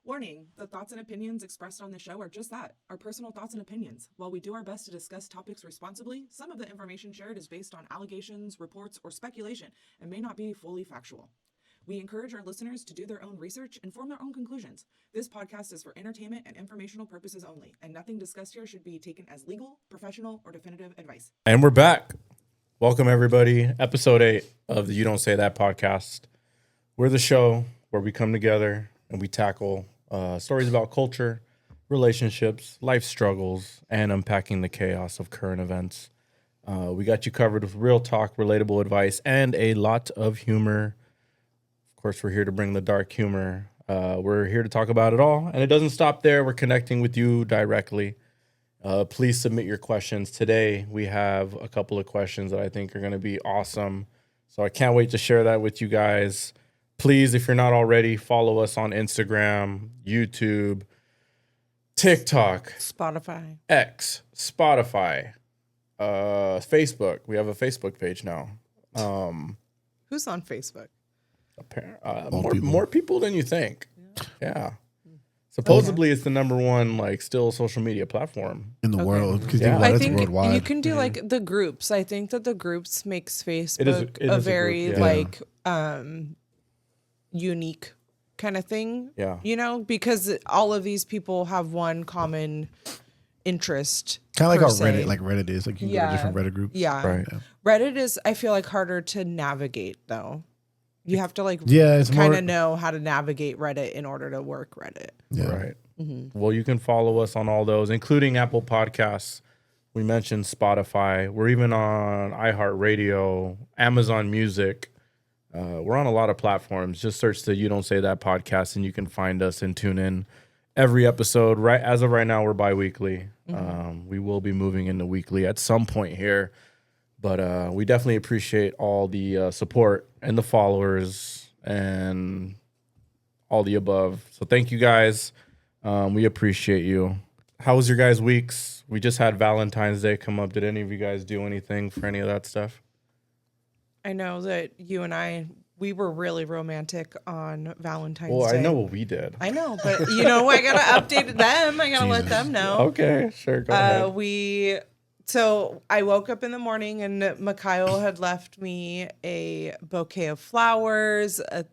Warning, the thoughts and opinions expressed on the show are just that, our personal thoughts and opinions. While we do our best to discuss topics responsibly, some of the information shared is based on allegations, reports, or speculation and may not be fully factual. We encourage our listeners to do their own research and form their own conclusions. This podcast is for entertainment and informational purposes only, and nothing discussed here should be taken as legal, professional, or definitive advice. And we're back. Welcome, everybody. Episode 8 of the You Don't Say That podcast. We're the show where we come together and we tackle stories about culture, relationships, life struggles, and unpacking the chaos of current events. We got you covered with real talk, relatable advice, and a lot of humor. Of course, we're here to bring the dark humor. We're here to talk about it all, and it doesn't stop there. We're connecting with you directly. Please submit your questions. Today, we have a couple of questions that I think are going to be awesome. So I can't wait to share that with you guys. Please, if you're not already, follow us on Instagram, YouTube, TikTok, Spotify, X, Spotify, Facebook. We have a Facebook page now. Who's on Facebook? More people than you think. Yeah. Supposedly, it's the number one, still social media platform in the world. Because I think worldwide. You can do the groups. I think that the groups makes Facebook a very unique kind of thing. Yeah. Because all of these people have one common interest. Kind of like how Reddit is. Like you can go to different Reddit groups. Yeah. Right. Reddit is, I feel like, harder to navigate though. You have to it's kind of know how to navigate Reddit in order to work Reddit. Yeah. Right. Mm-hmm. Well, you can follow us on all those, including Apple Podcasts. We mentioned Spotify. We're even on iHeartRadio, Amazon Music. We're on a lot of platforms. Just search the You Don't Say That podcast, and you can find us and tune in every episode. Right as of right now, we're bi-weekly. Mm-hmm. We will be moving into weekly at some point here. But we definitely appreciate all the support and the followers and all the above. So thank you guys. We appreciate you. How was your guys' weeks? We just had Valentine's Day come up. Did any of you guys do anything for any of that stuff? I know that you and we were really romantic on Valentine's Day. Well, I know what we did. I know, but I got to update them. I got to let them know. Okay, sure. Go ahead. So I woke up in the morning and Mikhail had left me a bouquet of flowers, a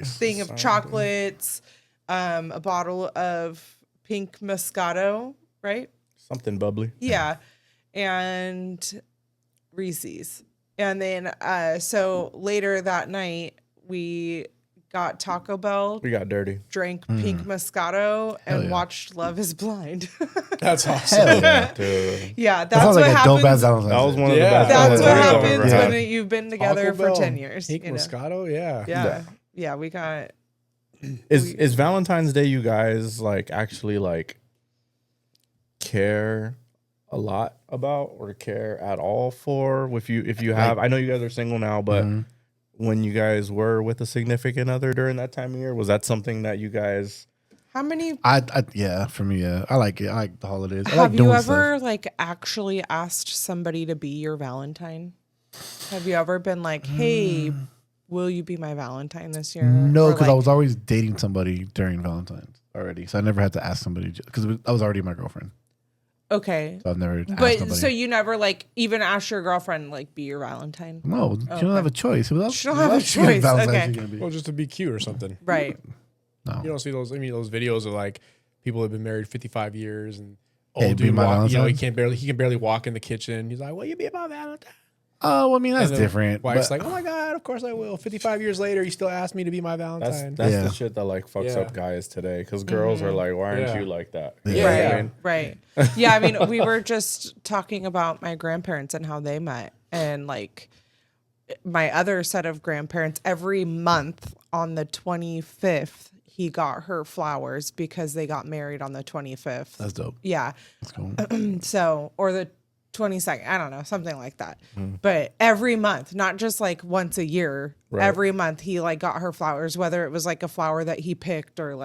thing of chocolates, a bottle of pink Moscato, right? Something bubbly. Yeah. And Reese's. And then, so later that night, we got Taco Bell. We got dirty. Drank pink Moscato and watched Love is Blind. That's awesome. Yeah, that's what happens. That was one of the best. That's what happens when you've been together for 10 years. Pink Moscato, yeah. We got. Is Valentine's Day you guys actually care a lot about or care at all for if you have? I know you guys are single now, but when you guys were with a significant other during that time of year, was that something that you guys? How many? For me, I like it. I like the holidays. Have you ever actually asked somebody to be your Valentine? Have you ever been like, hey, will you be my Valentine this year? No, because I was always dating somebody during Valentine's already, so I never had to ask somebody because I was already my girlfriend. Okay. So I've never asked somebody. So you never even asked your girlfriend be your Valentine? No, she don't have a choice. Who else? She don't have a choice. Okay. Well, just to be cute or something. Right. No. You don't see those. Those videos of people have been married 55 years and old dude walk. He can barely walk in the kitchen. He's like, "Will you be my Valentine?" Oh, well, that's different. Wife's like, "Oh my God, of course I will." 55 years later, you still ask me to be my Valentine. That's the shit that fucks up guys today, because girls are like, "Why aren't you like that?" Right. Yeah, we were just talking about my grandparents and how they met, and my other set of grandparents. Every month on the 25th, he got her flowers because they got married on the 25th. That's dope. Yeah. That's cool. So, or the 22nd, I don't know, something like that. But every month, not just once a year, every month he got her flowers, whether it was a flower that he picked or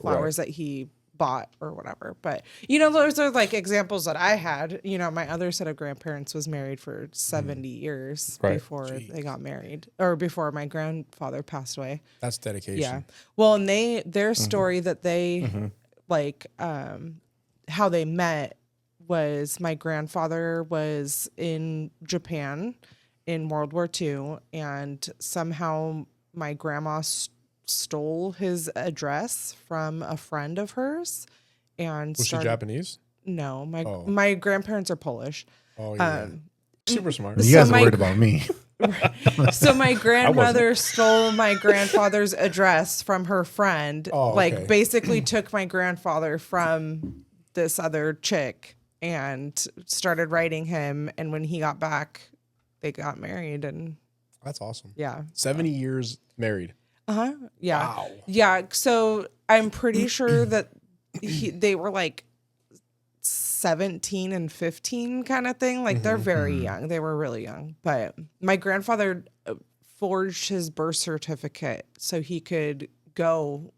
flowers that he bought or whatever. But, you know, those are like examples that I had. You know, my other set of grandparents was married for 70 years Right. before they got married, or before my grandfather passed away. That's dedication. Yeah. Well, and their story that they like, how they met was my grandfather was in Japan in World War II, and somehow my grandma stole his address from a friend of hers, and Was she Japanese? No, my grandparents are Polish. Oh yeah. Super smart. You guys are worried about me. So my grandmother stole my grandfather's address from her friend. Oh, like okay. basically took my grandfather from this other chick and started writing him. And when he got back, they got married. And That's awesome. yeah. 70 years married. Uh-huh. Yeah. Wow. Yeah. So I'm pretty sure that they were like 17 and 15 kind of thing. Like they're very young. They were really young. But my grandfather forged his birth certificate so he could go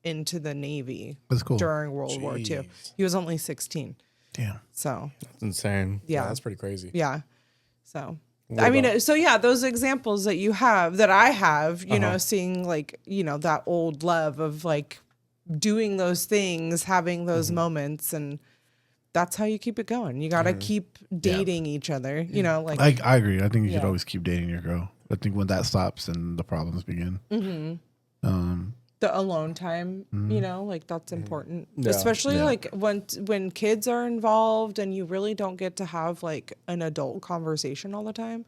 into the Navy That's cool. during World War II. Jeez. He was only 16. Damn. So It's insane. Yeah, yeah. that's pretty crazy. Yeah. So What I mean, about- so yeah, those examples that you have, that I have, you know, seeing like, you know, that old love of like doing those things, having those moments, and that's how you keep it going. You got to keep dating each other, you know, like, I agree. I think you should Yeah. always keep dating your girl. I think when that stops and the problems begin. the alone time, you know, like that's important, Yeah. especially Yeah. like when kids are involved and you really don't get to have like an adult conversation all the time.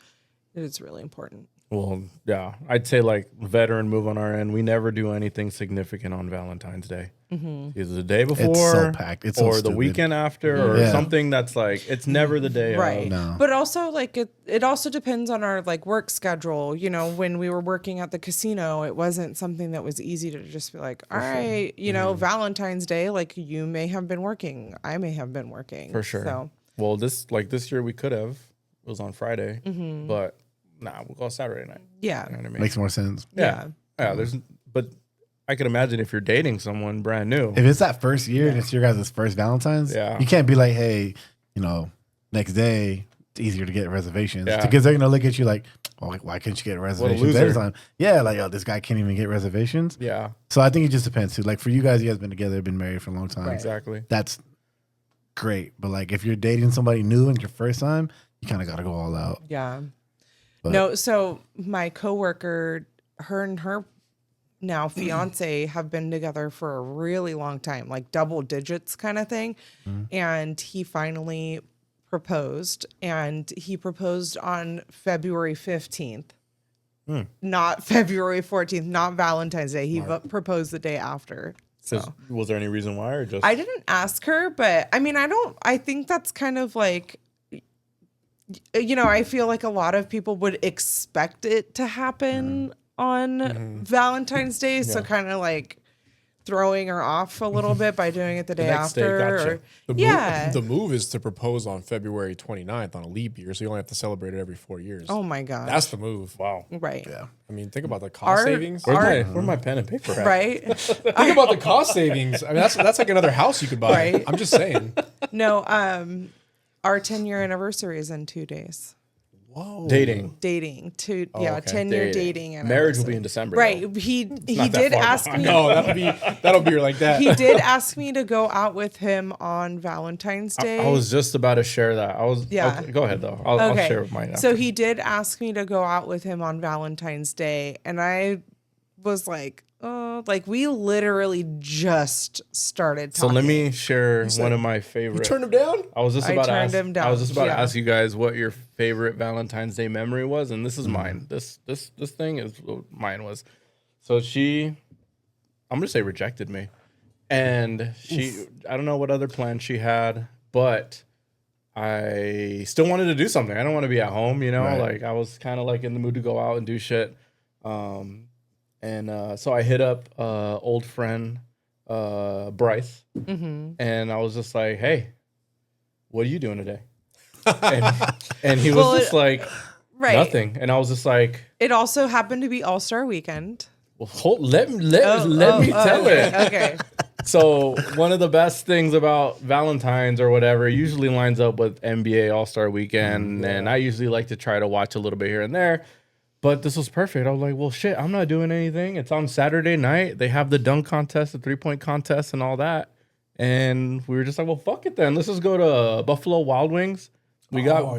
It's really important. Well, yeah, I'd say like veteran move on our end. We never do anything significant on Valentine's Day. Either the day before, so packed. It's so or the stupid. weekend after, or Yeah. something that's like it's never the day. Right. Of. No. But also like it also depends on our like work schedule. You know, when we were working at the casino, it wasn't something that was easy to just be like, all right, you know, Valentine's Day, like you may have been working. I may have been working. For sure. So Well, this year we could have. It was on Friday, but nah, we'll go Saturday night. yeah. You know what I mean? Makes more sense. yeah. But I could imagine if you're dating someone brand new. If it's that first year and it's your guys' first Valentine's, Yeah. you can't be like, hey, you know, next day it's easier to get reservations Yeah. because they're gonna look at you like, oh, why can't you get reservations loser. ahead of time? Yeah, like, oh, this guy can't even get reservations. Yeah, So I think it just depends too. Like for you guys been together, been married for a long time. exactly. That's great. But like if you're dating somebody new and your first time, you kind of got to go all out. Yeah. But- No, so my coworker, her and her now fiance have been together for a really long time, like double digits kind of thing. And he finally proposed, and he proposed on February 15th. Not February 14th, not Valentine's Day. He proposed the day after. So Was there any reason why, or just I didn't ask her, but I mean, I think that's kind of like, you know, I feel like a lot of people would expect it to happen on Valentine's Day. So kind of like throwing her off a little bit by doing it the day next day, after. gotcha. Or, The yeah. the move is to propose on February 29th on a leap year, so you only have to celebrate it every 4 years. Oh my God. That's the move. wow. right. Yeah. I mean, think about the cost Our- savings. our- Where's my pen and paper at? Right. Think about the cost savings. I mean, that's like another house you could buy. Right. I'm just saying. No, our 10-year anniversary is in 2 days. Whoa. Dating. Dating. okay. 10-year dating. Marriage will be anniversary. in December. Right. though. He not that did far ask behind. me. No, that'll be like that. He did ask me to go out with him on Valentine's Day. I was just about to share that. Yeah. Okay, go ahead though. I'll Okay. share with mine. So after. he did ask me to go out with him on Valentine's Day, and I was like, oh, like we literally just started So talking. let me share one of my You favorite. turned him down? I was just I about to turned ask. him down. I was just about to Yeah. ask you guys what your favorite Valentine's Day memory was, and this is mine. This thing is what mine was. So I'm gonna say rejected me, and I don't know what other plans she had, but I still wanted to do something. I don't want to be at home, you know. Right. Like I was kind of like in the mood to go out and do shit. So I hit up old friend Bryce, and I was just like, "Hey, what are you doing today?" and he was Well, just like, right. "Nothing." And I was just like, It also happened to be All-Star Weekend. "Well, let me tell okay, it." Okay. So one of the best things about Valentine's or whatever usually lines up with NBA All-Star Weekend, and I usually like to try to watch a little bit here and there. But this was perfect. I was like, well, shit, I'm not doing anything. It's on Saturday night. They have the dunk contest, the 3-point contest, and all that. And we were just like, well, fuck it then. Let's just go to Buffalo Wild Wings. We got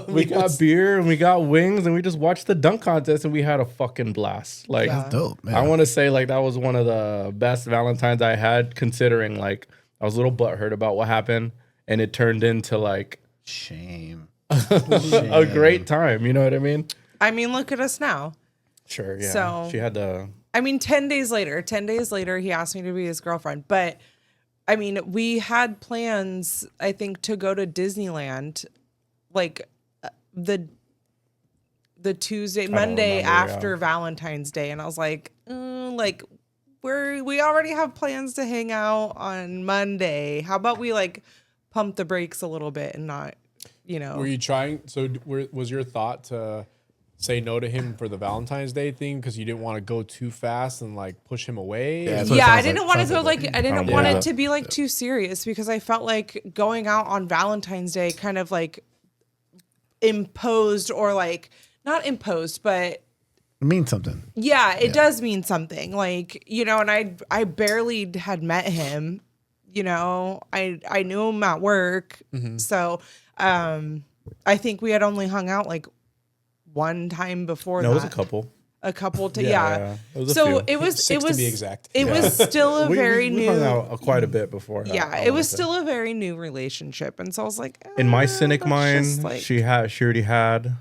we got beer and we got wings and we just watched the dunk contest and we had a fucking blast. Like, Yeah. Dope, man. I want to say like that was one of the best Valentines I had, considering like I was a little butthurt about what happened and it turned into like Shame. a great time. You know what I mean? I mean, look at us now. Sure. Yeah. So- she had the. I mean, 10 days later, he asked me to be his girlfriend. But I mean, we had plans, I think, to go to Disneyland like the Monday remember, after yeah. Valentine's Day. And I was like, like we already have plans to hang out on Monday. How about we like pump the brakes a little bit and not, you know. Were you trying? So was your thought to say no to him for the Valentine's Day thing because you didn't want to go too fast and like push him away? Yeah, that's what it Yeah, I sounds didn't like. want to Sounds go like like I didn't Yeah. want it to be like too serious because I felt like going out on Valentine's Day kind of like imposed or like not imposed, but It means something. yeah, it does mean something. Like, you know, and I barely had met him, you know. I knew him at work. So I think we had only hung out like one time before No, that. it was a couple. A couple to Yeah, it was a so few. it was Six it was to be exact. It was still a very we new hung out quite a bit before. yeah, I it was wanna say. still a very new relationship, and so I was like, In my cynic that's mind, just, like- she already had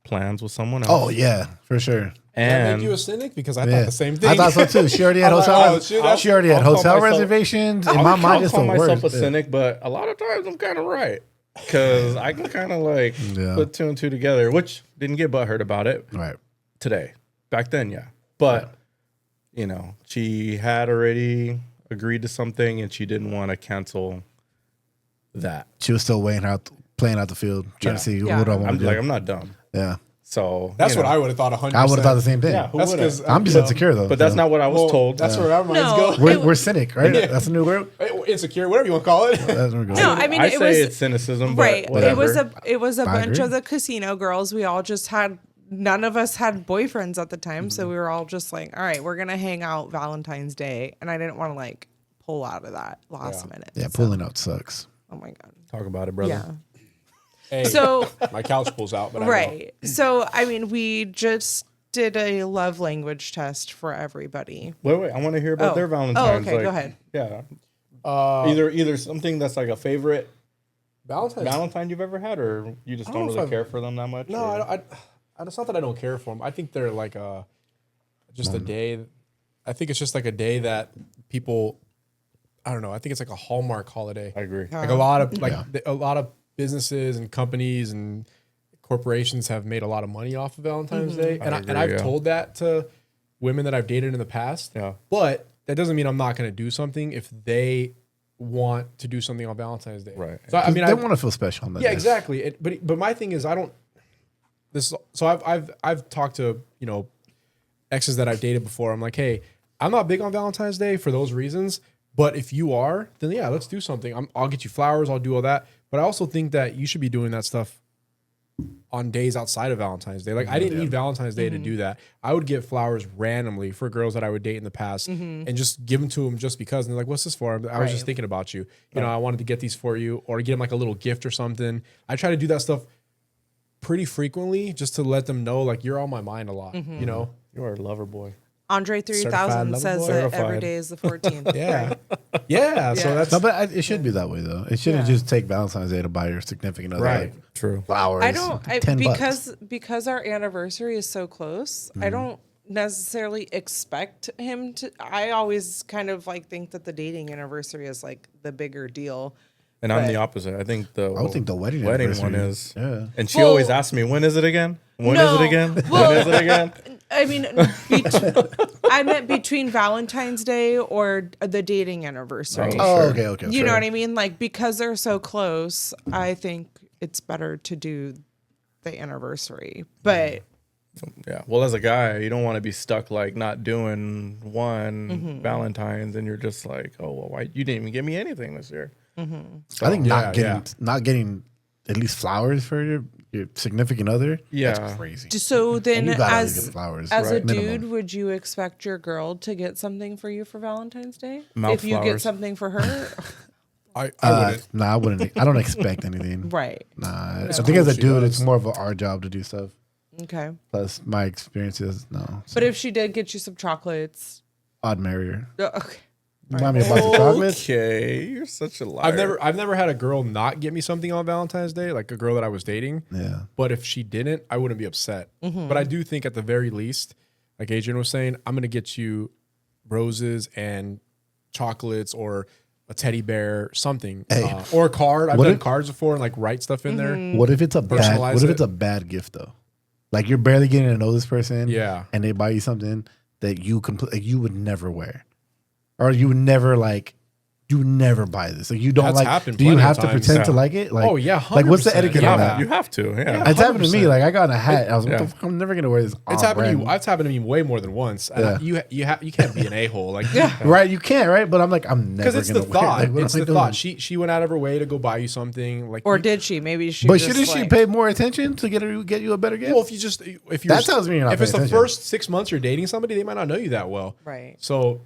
plans with someone else. Oh yeah, for sure. Did that and make you a cynic? Because I Yeah. thought the same thing. I thought so too. She already had I was hotel. like, oh, shit, that's- she already had I'll call hotel myself- reservations. In I'll my mind, call it's the myself worst. a cynic, but a lot of times I'm kind of right because I can kind of like Yeah. put two and two together, which didn't get butthurt about it Right. today. Back then, yeah, but you know, she had already agreed to something and she didn't want to cancel that. She was still playing out the field, trying Yeah. to see Yeah. what do I want I'm to do. like, I'm not dumb, Yeah, so That's you what know. I would have thought. 100%. I would have thought the same thing. Yeah, who That's would've? because I'm just insecure though. But that's so. not what I was told. That's where our minds No. go. We're cynic, right? That's a new word. Insecure, whatever you want to call it. That's where we go. No, I mean I it say was it's cynicism, but right. whatever. It was a I bunch agree. of the casino girls. We all just had none of us had boyfriends at the time, so we were all just like, all right, we're gonna hang out Valentine's Day, and I didn't want to like pull out of that last minute. Yeah, so- pulling out sucks. Oh my god. Talk about it, brother. Yeah. Hey, So my couch pulls out, but I right. So I mean, we just did a love language test for everybody. Wait, I want to hear about Oh. their Valentine's. Oh, okay, like, go ahead. Yeah. know. Either something that's like a favorite Valentine's. Valentine you've ever had, or you just I don't don't know really if care for them that much. No, or- it's not that I don't care for them. I think they're like just a day. I think it's just like a day that people. I don't know. I think it's like a Hallmark holiday. I agree. Like a lot of a lot of businesses and companies and corporations have made a lot of money off of Valentine's Day, and agree, I've yeah. told that to women that I've dated in the past. Yeah. But that doesn't mean I'm not going to do something if they want to do something on Valentine's Day. Right. So I mean, they want to feel special on that yeah, day. exactly. But my thing is, I don't. So I've talked to exes that I've dated before. I'm like, hey, I'm not big on Valentine's Day for those reasons. But if you are, then yeah, let's do something. I'll get you flowers. I'll do all that. But I also think that you should be doing that stuff on days outside of Valentine's Day. Like I didn't need Valentine's Day to do that. I would get flowers randomly for girls that I would date in the past and just give them to them just because. And they're like, what's this for? I was just thinking about you. You know, I wanted to get these for you or get them like a little gift or something. I try to do that stuff pretty frequently just to let them know like you're on my mind a lot, you know? You are a lover boy. Andre 3000 lover says boy? that every Certified. day is the 14th. Yeah. Yeah. So that's No, but it should be that way though. It shouldn't just take Valentine's Day to buy your significant other Right. like, True. flowers. I don't $10. because our anniversary is so close. I don't necessarily expect him to. I always kind of like think that the dating anniversary is like the bigger deal. And I'm But- the opposite. I think the I would think the wedding one anniversary. is. Yeah. And she Well- always asks me, when is it again? When is No. it again? Well- When is it again? I mean, I meant between Valentine's Day or the dating anniversary. Oh, Sure. okay. You know what I mean? Like because they're so close, I think it's better to do the anniversary. But Yeah. Well, as a guy, you don't want to be stuck like not doing one Valentine's, and you're just like, oh well, why you didn't even give me anything this year? I think Yeah, not getting at least flowers for your significant other. Yeah. That's crazy. So then, And you gotta at least as get flowers, as a right? Minimum. dude, would you expect your girl to get something for you for Valentine's Day? Mouth if you get flowers. something for her, I wouldn't. Nah, I wouldn't. I don't expect anything. right? Nah, I It's think cool as a she dude, does. it's more of our job to do stuff. Okay. Plus, my experiences, no. So But if she did get you some chocolates, I'd marry her. okay. Buy me a box of chocolates. Okay, you're such a liar. I've never had a girl not get me something on Valentine's Day, like a girl that I was dating. Yeah. But if she didn't, I wouldn't be upset. But I do think at the very least, like Adrian was saying, I'm gonna get you roses and chocolates or a teddy bear, something, Hey. or a card. I've What done if- cards before and like write stuff in there. What if it's a bad? Personalize What if it. it's a bad gift though? Like you're barely getting to know this person. Yeah. And they buy you something that you would never wear, or you would never like. You would never buy this. Like you don't That's like. happened Do you plenty of have to times. pretend to Yeah. like it? Like, Oh, yeah, Like what's the 100%. etiquette Yeah. on that? You have to. Yeah. Yeah. It's happened to me. 100%. Like I got in a hat. I was like, Yeah. what the fuck? I'm never gonna wear this. It's happened to you. brand. It's happened to me way more than once. And Yeah. you can't be an a hole. Like Right, you can't, right? But I'm like, I'm never because it's the gonna wear thought. Like, what It's am I the doing? thought. She went out of her way to go buy you something. Like Or you- did she? Maybe she. But just, shouldn't she like- pay more attention to get you a better gift? Well, if you're That tells me you're not if it's the paying attention. first 6 months you're dating somebody, they might not know you that well. Right. So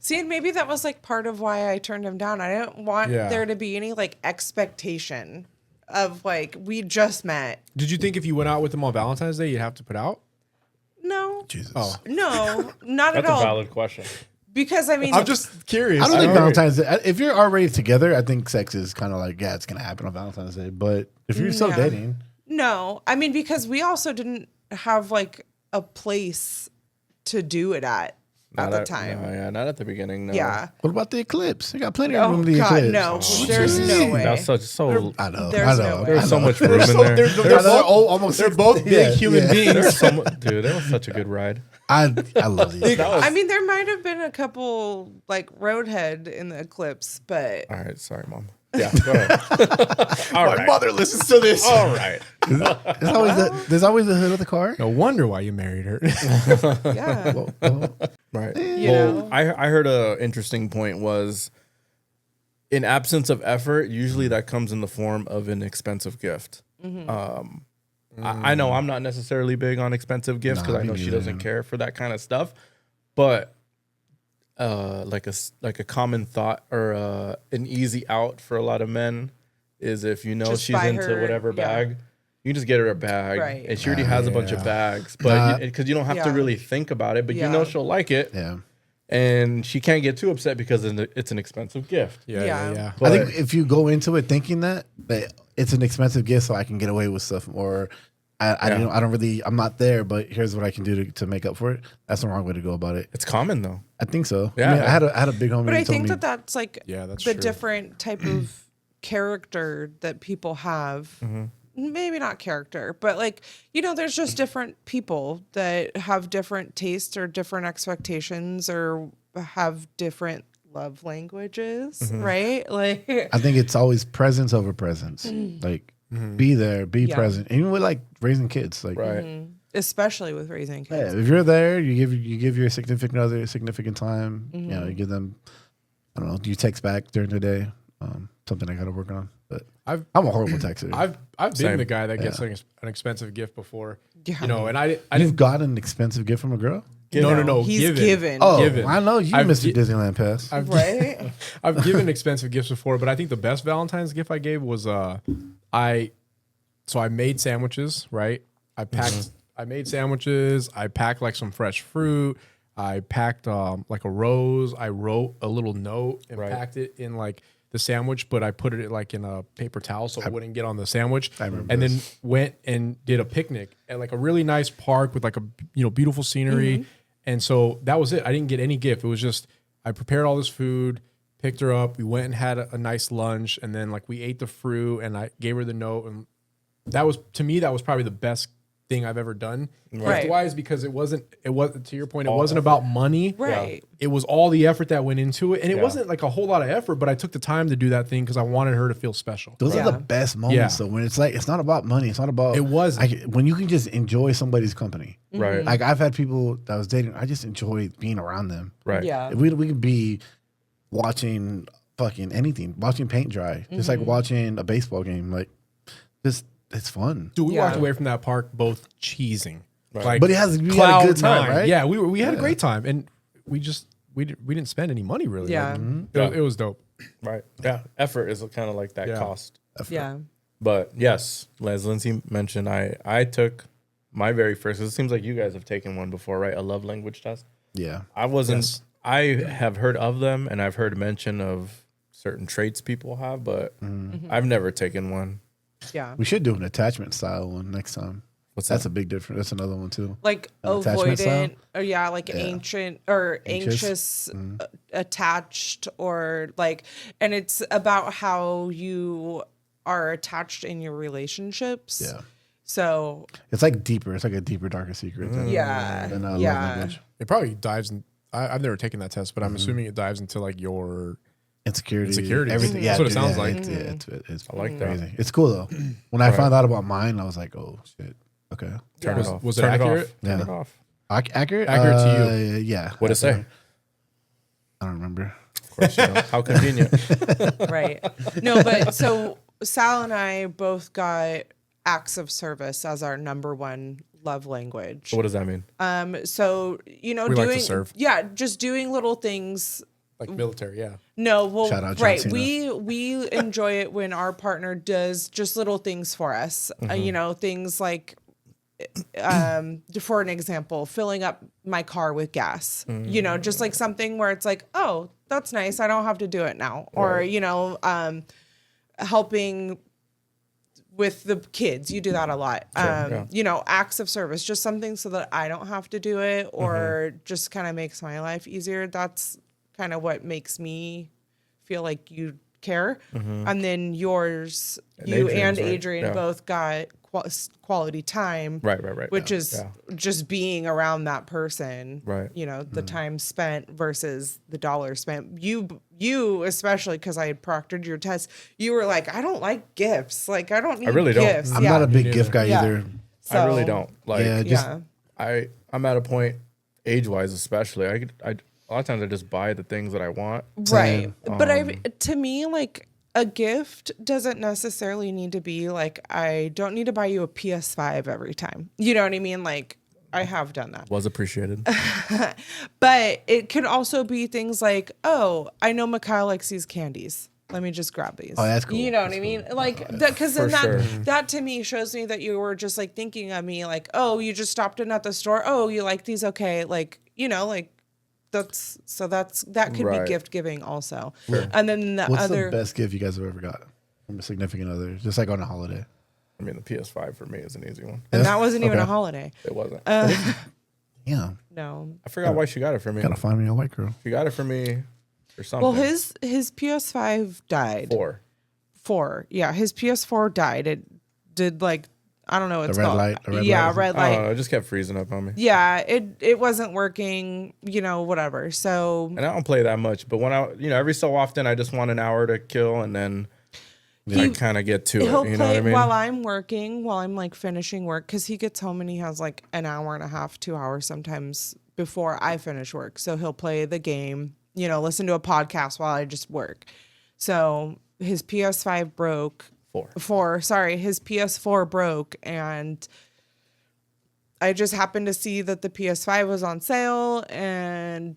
See, and maybe that was like part of why I turned him down. I didn't want Yeah. there to be any like expectation of like we just met. did you think if you went out with them on Valentine's Day, you'd have to put out? No. Jesus. Oh. No, not That's at a all. valid question. Because I mean, I'm just curious. I don't think agree. Valentine's Day. If you're already together, I think sex is kind of like it's gonna happen on Valentine's Day. But if you're still Yeah. dating, no. I mean, because we also didn't have like a place to do it at the time. No, yeah, not at the beginning. No. Yeah. what about the eclipse? You got plenty of Oh room in the God, eclipse. no. There's no way. That's so. I know. There's I no know. way. There's I so know. much room in there. They're both they're both big human beings. There's so much, dude. That was such a good ride. I love these. I mean, there might have been a couple like roadhead in the eclipse, but All right, sorry, mom. Yeah, go ahead. All My right. mother listens to this. All right. There's always the hood of the car. No wonder why you married her. yeah. Right. You Well, know? I heard a interesting point was in absence of effort, usually that comes in the form of an expensive gift. I know I'm not necessarily big on expensive gifts because Nah, I know me she neither. doesn't care for that kind of stuff, but like a common thought or an easy out for a lot of men is if you know Just she's buy into her- whatever yeah. bag, you just get her a bag, Right. and she already has a bunch of bags, but Nah. because you don't have to Yeah. really think about it, but you Yeah. know she'll like it, Yeah. and she can't get too upset because it's an expensive gift. Yeah. I think if you go into it thinking that it's an expensive gift, so I can get away with stuff, or I'm not there, but here's what I can do to make up for it. That's the wrong way to go about it. It's common though. I think so. Yeah. I mean, I had a big homie. But who I told think me, that's like Yeah, that's the true. different type of character that people have. Maybe not character, but like, there's just different people that have different tastes or different expectations or have different love languages, right? Like, I think it's always presence over presence. Like, be there, be Yeah. present. Even with like raising kids, like, Right. especially with raising yeah, kids. if you're there, you give your significant other significant time. You give them. I don't know. Do you text back during the day? Something I got to work on. But I'm a horrible texter. I've been Same. the guy that gets an expensive gift before. Yeah. And I You've didn't. got an expensive gift from a girl. No. He's given. Oh, Given. I know you, I've Mr. gi- Disneyland Pass. Right? I've given expensive gifts before, but I think the best Valentine's gift I gave was I made sandwiches, right? I made sandwiches, I packed like some fresh fruit, I packed like a rose, I wrote a little note and packed it in like the sandwich, but I put it like in a paper towel so it wouldn't get on the sandwich. I remember and this. then went and did a picnic at like a really nice park with like a beautiful scenery. And so that was it. I didn't get any gift. It was just I prepared all this food, picked her up, we went and had a nice lunch, and then like we ate the fruit and I gave her the note, and that was, to me, that was probably the best thing I've ever done. Right. Wise because it wasn't to your point, it wasn't about money. Right. It was all the effort that went into it. And it Yeah. wasn't like a whole lot of effort, but I took the time to do that thing because I wanted her to feel special. Those are the Yeah. best moments. Yeah. So when it's like, it's not about money. It's not about. It wasn't. when you can just enjoy somebody's company. Right. Like I've had people that I was dating. I just enjoy being around them. Right. Yeah. We could be watching fucking anything, watching paint dry, just like watching a baseball game. Like, just it's fun. Dude, we Yeah. walked away from that park both cheesing. Right. Like, But we had a cloud good time, nine. right? Yeah, we had a great time, and we didn't spend any money really. Yeah. Like, it was dope. Right. Yeah. Effort is kind of like that Yeah. cost. Yeah. But yes, as Lindsay mentioned, I took my very first. It seems like you guys have taken one before, right? A love language test. Yeah. I wasn't. Yes. I have heard of them, and I've heard mention of certain traits people have, but I've never taken one. Yeah. We should do an attachment style one next time. What's That's that? a big difference. That's another one too. Like An attachment style? avoidant, or yeah, like ancient or anxious, attached, or like, and it's about how you are attached in your relationships. Yeah. So It's like deeper. It's like a deeper, darker secret than, Yeah. than love Yeah. language. It probably dives in. I've never taken that test, but I'm assuming it dives into like your. Insecurities. Everything. That's Yeah, what it sounds like. It's I like that. crazy. It's cool though. When I found out about mine, I was like, oh shit. Okay. Turn it off. Was it Turn accurate? It off. Turn Yeah. it off. Accurate? Accurate to you? Yeah. What'd it say? I don't remember. Of course, you know. How convenient. right. No, but so Sal and I both got acts of service as our number one love language. So what does that mean? So you know, We like to doing serve. yeah, just doing little things. Like military, yeah. No, well, Shout out John right. Cena. We enjoy it when our partner does just little things for us. You know, things like, for an example, filling up my car with gas. You know, just like something where it's like, oh, that's nice. I don't have to do it now. Or you know, helping with the kids. You do that a lot. yeah. You know, acts of service, just something so that I don't have to do it, or just kind of makes my life easier. That's kind of what makes me feel like you care. And then yours, And you Adrian's, and right? Adrian Yeah. both got quality time. Right. Which Yeah. is Yeah. just being around that person. Right. You know, the time spent versus the dollar spent. You especially, because I had proctored your test, you were like, I don't like gifts. Like, I don't need really don't. gifts. I'm yeah. not a big neither. gift guy Yeah. either. I really So, don't. Like Yeah, just Yeah. I'm at a point age wise especially. I a lot of times I just buy the things that I want. Right. But to me, like, a gift doesn't necessarily need to be like, I don't need to buy you a PS5 every time. You know what I mean? Like, I have done that. Was appreciated. But it could also be things like, oh, I know Mikhail likes these candies. Let me just grab these. Oh, that's cool. You know what I mean? Like, because then For that, sure. that to me shows me that you were just like thinking of me, like, oh, you just stopped in at the store. Oh, you like these? Okay. Like, you know, like, that could Right. be gift giving also. And then the What's other the best gift you guys have ever got from a significant other? Just like on a holiday. I mean, the PS5 for me is an easy one. and that wasn't even a Okay. holiday. It wasn't. Yeah. No. I forgot why she got it for me. Gotta find me a white girl. She got it for me or something. Well, his PS5 died. 4. Yeah, his PS4 died. It did like, I don't know what it's red called. light- the red yeah, light. red I light. don't know. It just kept freezing up on me. Yeah, it wasn't working, you know, whatever. So And I don't play that much, but when every so often I just want an hour to kill and then I kind of get to it. he'll You know play what I mean? while I'm working, while I'm like finishing work, because he gets home and he has like an hour and a half, 2 hours sometimes before I finish work. So he'll play the game, you know, listen to a podcast while I just work. So his PS5 broke. His PS4 broke, and I just happened to see that the PS5 was on sale, and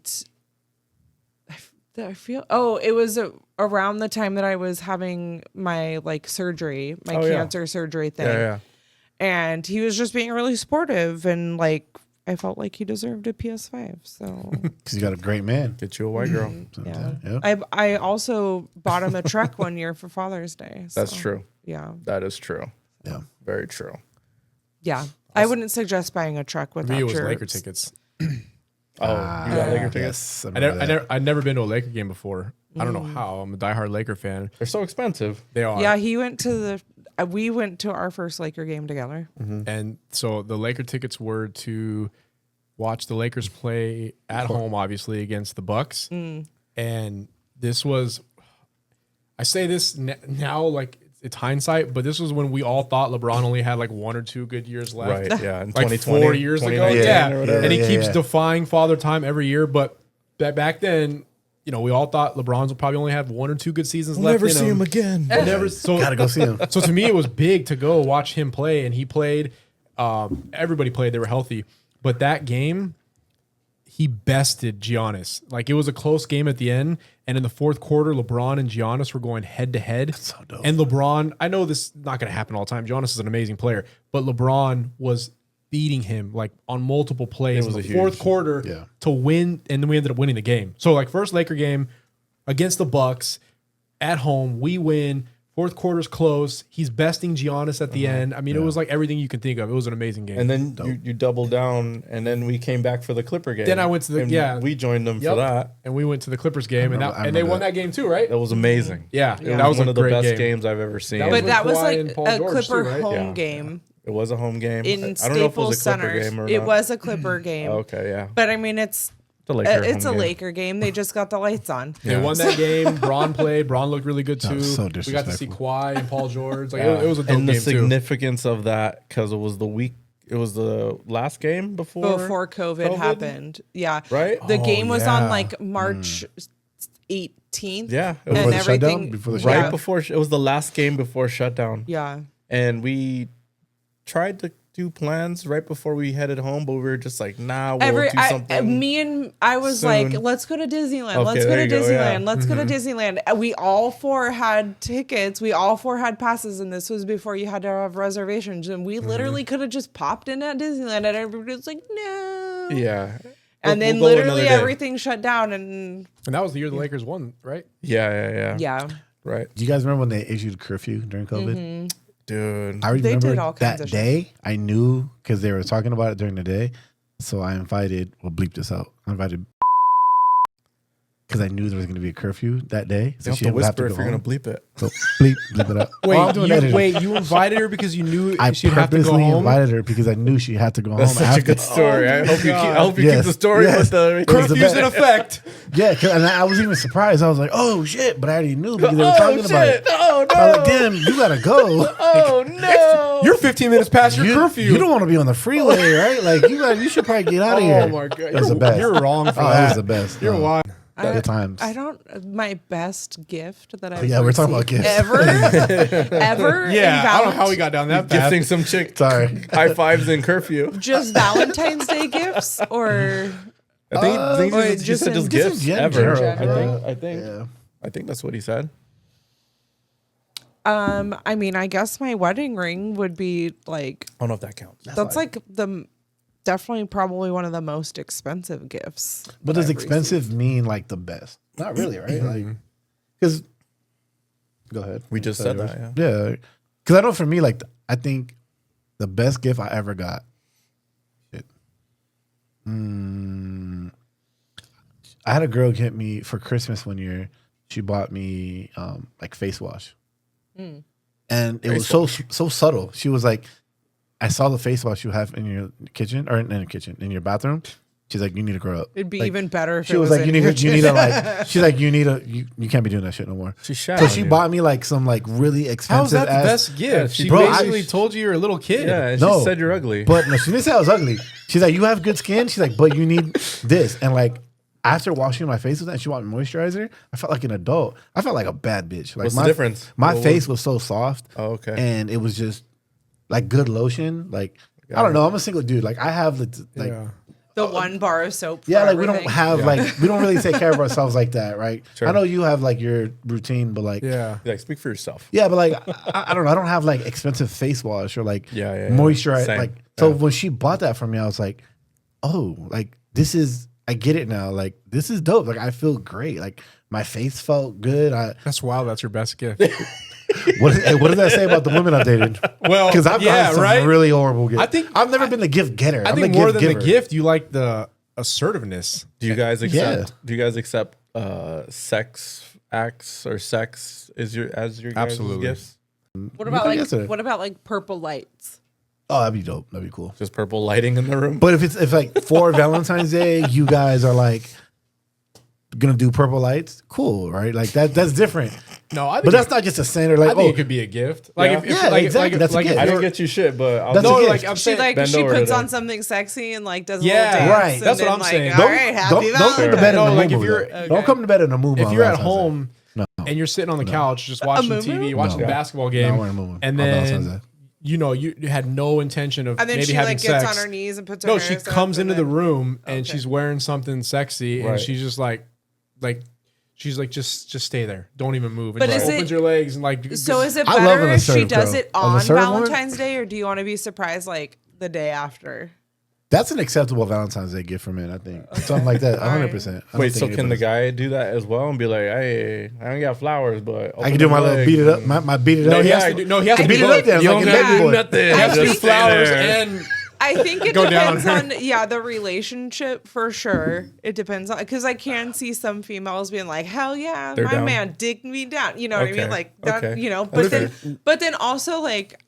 I feel it was around the time that I was having my like surgery, my cancer surgery thing. Yeah. And he was just being really supportive, and like I felt like he deserved a PS5. So Because you got a great man. Get you a white girl. yeah. Yeah. I also bought him a truck one year for Father's Day. That's so, true. Yeah. That is true. Yeah. Very true. Yeah. I wouldn't suggest buying a truck For without me, it was your Laker tickets. Oh, you got Laker tickets? Yes. I remember that. I'd never been to a Laker game before. I don't know how. I'm a diehard Laker fan. They're so expensive. They are. Yeah, he went to we went to our first Laker game together. And so the Laker tickets were to watch the Lakers play at home, obviously, against the Bucks. And this was, I say this now like it's hindsight, but this was when we all thought LeBron only had like 1 or 2 good years left. Right. Yeah. In Like 2020, 4 years ago. 2019 Yeah. or whatever. And he keeps Yeah. defying father time every year. But back then, you know, we all thought LeBron's will probably only have 1 or 2 good seasons We'll left. never in see him again. Never. So Gotta go see him. so to me, it was big to go watch him play, and he played. Everybody played; they were healthy. But that game, he bested Giannis. Like it was a close game at the end, and in the fourth quarter, LeBron and Giannis were going head to head. so dope. And LeBron, I know this is not going to happen all the time. Giannis is an amazing player, but LeBron was beating him like on multiple plays It was in a the fourth huge- quarter yeah. to win, and then we ended up winning the game. So like first Laker game against the Bucks at home, we win. Fourth quarter's close. He's besting Giannis at the end. I mean, it was like everything you can think of. It was an amazing game. And then you doubled down, and then we came back for the Clipper game. Then I went to the- and yeah. we joined them Yep. for that. And we went to the Clippers game, and remember- I and they remember won that game too, right? That was amazing. Yeah, It that was one a of the great best game. games I've ever seen. That was But that was Kawhi like and Paul a George Clipper too, right? home Yeah. game It was a home game. in I don't know if it Staples was a Clipper Center. game or It not. was a Clipper game. Okay, yeah. But I mean, it's The Laker it's a home game. Laker game. They just got the lights on. They won that game. Braun played. Braun looked really good too. was so We got to see disrespectful. Kawhi and Paul George. Like Yeah. it was a dope and the game too. significance of that, because it was the last game Before COVID happened. Yeah. Right? The Oh, game was on yeah. like March 18th. Yeah, it And Before the shutdown? everything. Before the right shutdown? before it was the last game before shutdown. Yeah. And we tried to do plans right before we headed home, but we were just like, nah, we'll do something. I was soon. like, let's go to Disneyland. Okay, Let's go there to you go, Disneyland. yeah. Let's go to Disneyland. We all 4 had tickets. We all 4 had passes, and this was before you had to have reservations. And we literally could have just popped in at Disneyland, and everybody was like, no. Yeah. And then We'll go another literally day. everything shut down, and And that was the year the Lakers won, right? Yeah. yeah. Right. Do you guys remember when they issued curfew during COVID? Dude. I They remember did all kinds that of shit. day. I knew because they were talking about it during the day. So I invited, we'll bleep this out. I invited because I knew there was going to be a curfew that day. So You have she to would have whisper to if go you're going home. to bleep it. So bleep it out. You invited her because you knew I she'd have to go purposely home. invited her because I knew she had to go That's home such after. a good story. I hope you keep Yes, the story yes. with the It was the Curfew's best. in effect. Yeah, and I was even surprised. I was like, "Oh shit!" But I already knew because they were Oh talking about shit! it. Oh I was like, no! "Damn, you gotta go. Oh no! You're 15 minutes past your curfew. You don't want to be on the freeway, right? Like you should probably get out of here." Oh my god, It was the best. You're wrong for Oh, that. it was the best. You're No. wild. Good times. I don't. My best gift that I've yeah, we're talking about received gifts. ever. Yeah, in I don't know how we got down that path. Gifting some chick Sorry. high fives in curfew. just Valentine's Day gifts, or I think or he just said in- just just in gifts general, ever. bro. I Yeah. think that's what he said. I mean, I guess my wedding ring would be like I don't know if that counts. that's like the definitely probably one of the most expensive gifts. But that does I've expensive mean like the best? Not really, right? Like, because go ahead. We just said that, yeah. Yeah, because I know for me, like, I think the best gift I ever got. Shit. I had a girl get me for Christmas one year. She bought me like face wash, and it was so subtle. She was like, "I saw the face wash you have in your kitchen or in the kitchen in your bathroom." She's like, "You need to grow up." It'd be Like, even better if She it was was like, in "You your need to like." She's like, you can't be doing that shit no more." She shat So on she you. bought me like some like really How's expensive that the ass. best gift? She Bro, basically told you you're a little kid. Yeah, and No. she said you're ugly. But no, she didn't say I was ugly. She's like, "You have good skin." She's like, "But you need this." And like after washing my face with that, and she bought me moisturizer. I felt like an adult. I felt like a bad bitch. Like What's the difference? My What- face was so soft. Oh, okay. And it was just like good lotion. Like I don't know. I'm a single dude. Like I have the like. Yeah. the one bar of soap. Yeah, for like we don't everything. have like we don't really take care of ourselves like that, right? Sure. I know you have like your routine, but like Yeah. Like, speak for yourself. yeah, but like I don't know. I don't have like expensive face wash or like Yeah. moisturizer. Same. Like so, Yeah. when she bought that for me, I was like, oh, like this is. I get it now. Like this is dope. Like I feel great. Like my face felt good. That's wild. That's your best gift. What does that say about the women I've dated? Well, Because I've yeah, gotten some right? really horrible gifts. I think- I've never been the gift getter. I I'm think the more gift than giver. the gift, you like the assertiveness. Do you guys accept? Yeah. Do you guys accept sex acts or sex as your guys' Absolutely. gifts? What about yesterday. what about like purple lights? Oh, that'd be dope. That'd be cool. Just purple lighting in the room. But if like for Valentine's Day, you guys are like gonna do purple lights, cool, right? Like that's different. No, I think But that's not just a standard. Like, I think it could be a gift. Like, Yeah. if, Yeah, like, exactly. Like, That's a like, gift. I didn't get you shit, but I'll That's do a it. gift. like I'm She saying, like bend she over puts today. on something sexy and like does a Yeah, little dance. right. And That's what then, I'm like, saying. All right, happy don't go to bed in No, a like, mood. if you're- Don't come to bed in a mood. if on you're at Valentine's Day. home and you're sitting on the couch just watching moo-moo? TV, watching the No. basketball No, game, we're in a moo-moo and on Valentine's then Day. you had no intention of And then maybe she having like gets sex. on her knees and puts her No, hair she up comes and into the then- room and Okay. she's wearing something sexy, and Right. she's just like she's like just stay there, don't even move. And But just is it- opens your legs and like. So is it I love better an if she assertive does girl. it An on assertive woman? Valentine's Day, or do you want to be surprised like the day after? That's an acceptable Valentine's Day gift for men, I think. Something like that, 100%. Wait, so can the guy do that as well and be like, hey, I ain't got flowers, but I can do my little beat it up, my beat it No, up. he has to do. No, he has to beat do it up both. there. You Like don't a gotta baby do boy. nothing. He has to do Just stay flowers there. and I think it Go down. depends on the relationship for sure. It depends on because I can see some females being like, hell yeah, They're my down. man digged me down. You know what I Okay. mean? Like that, Okay. you know. Okay. But then also like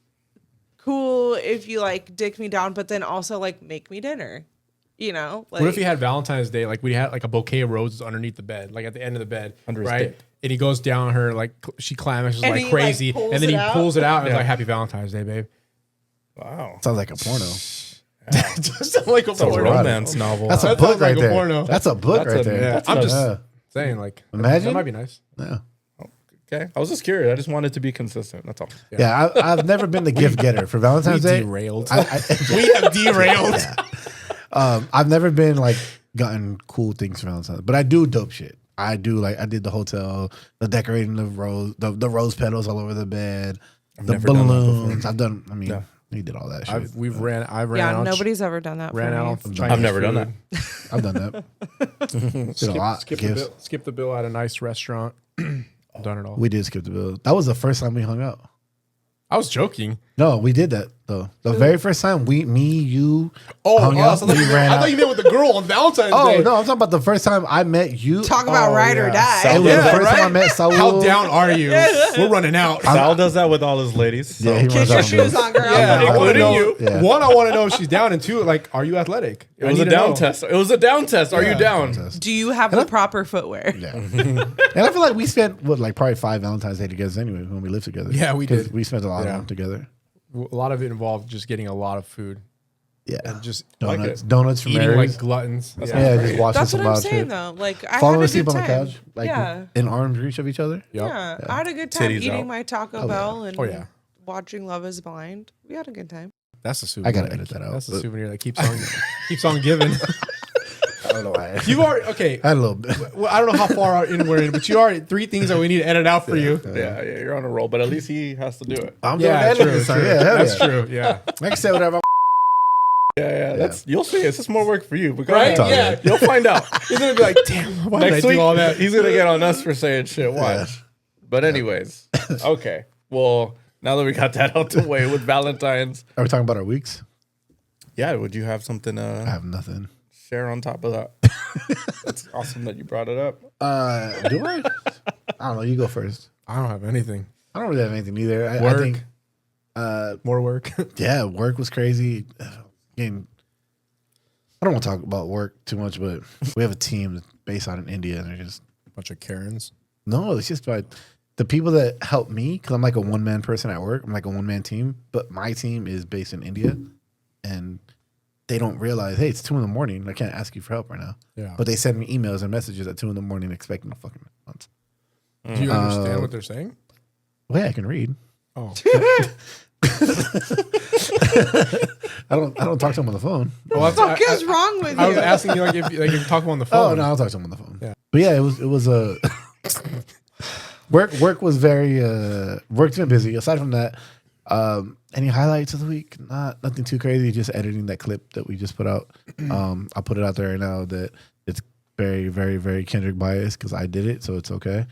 cool if you like dick me down, but then also like make me dinner. You know, like what if he had Valentine's Day? Like we had like a bouquet of roses underneath the bed, like at the end of the bed, Under his right? dick. And he goes down her like she climaxes And like he, like, crazy, pulls and then it he out? pulls it out and is Yeah. like, "Happy Valentine's Day, babe." Wow. Sounds like a porno. Just like a It's a porno. romance novel. That's a That book sounds like right a there. porno. That's a book That's right a- there. Yeah, I'm just Yeah. saying, like, Imagine? that might be nice. Yeah. Okay. I was just curious. I just wanted to be consistent. That's all. Yeah, I've never been the gift getter for Valentine's Day. derailed. I, We have derailed. I've never been like gotten cool things for Valentine's, but I do dope shit. I do like I did the hotel, the decorating the rose petals all over the bed, the never done that balloons. I've done. I mean, No. he did all that shit. I've ran yeah, out. nobody's ever done that. ran for out me. on Chinese I've never done food. that. I've done that. Did a lot. Gifts. Skip the bill at a nice restaurant. I've done it all. We did skip the bill. That was the first time we hung out. I was joking. No, we did that though. The very first time you hung I out, thought we you ran I thought out. you meant with the girl on Valentine's Oh Day. no, I'm talking about the first time I met you. Talk about Oh, ride or yeah. die. It was Yeah, the first time I right? met Saul. How down are you? We're running out. Sal does that with all his ladies. So. Yeah, he Get runs your out. shoes on, girl. Yeah, I want to Including know. you. Yeah. One, I want to know if she's down, and two, like, are you athletic? It was a down test. It was a down test. Are you down? Do you have the proper footwear? Yeah. And I feel like we spent like probably 5 Valentine's Day together anyway when we lived together. Yeah, we 'Cause did. We spent a lot Yeah. of them together. A lot of it involved just getting a lot of food Yeah. and just Donuts from eating Mary's. like gluttons. Yeah, just watching That's some what I'm wild saying shit. though. Like I Falling had a asleep good on the time. couch, like yeah. in arm's reach of each other. Yep. Yeah, I had a good time Titties eating out. my Taco Bell and Oh, yeah. watching Love Is Blind. We had a good time. That's a souvenir. I gotta edit that out. That's a souvenir that keeps on giving. I don't know why. You are okay. I had a little bit. Well, I don't know how far in we're in, but you are 3 things that we need to edit out for you. Yeah, you're on a roll, but at least he has to do it. I'm doing Yeah, that true, this time. true. Yeah, hell That's yeah. true. Yeah. I can say whatever. Yeah. That's you'll see. It's just more work for you. But go Right? ahead. Yeah. You'll find out. He's gonna be like, damn, why did I Next do week, all that? he's gonna get on us for saying shit. Watch. But anyways, okay. Well, now that we got that out the way with Valentine's, Are we talking about our weeks? yeah, would you have something I have nothing. share on top of that? That's awesome that you brought it up. Do I? I don't know. You go first. I don't have anything. I don't really have anything either. I Work. think, More work. yeah, work was crazy. Again, I don't want to talk about work too much, but we have a team that's based out in India, and they're just Bunch of Karens. no. It's just like the people that help me because I'm like a one-man person at work. I'm like a one-man team, but my team is based in India, and they don't realize, hey, it's 2 a.m. I can't ask you for help right now. Yeah. But they send me emails and messages at 2 a.m. expecting a fucking response. Do you understand what they're saying? Well, yeah, I can read. Oh. I don't talk to them on the phone. Well, What the fuck is wrong with I was you? asking you like if you talk on the Oh phone. no, I'll talk to them on the phone. Yeah. But yeah, it was a work was very work's been busy. Aside from that, any highlights of the week? Nothing too crazy. Just editing that clip that we just put out. I'll put it out there right now that it's very, very, very Kendrick biased because I did it, so it's okay.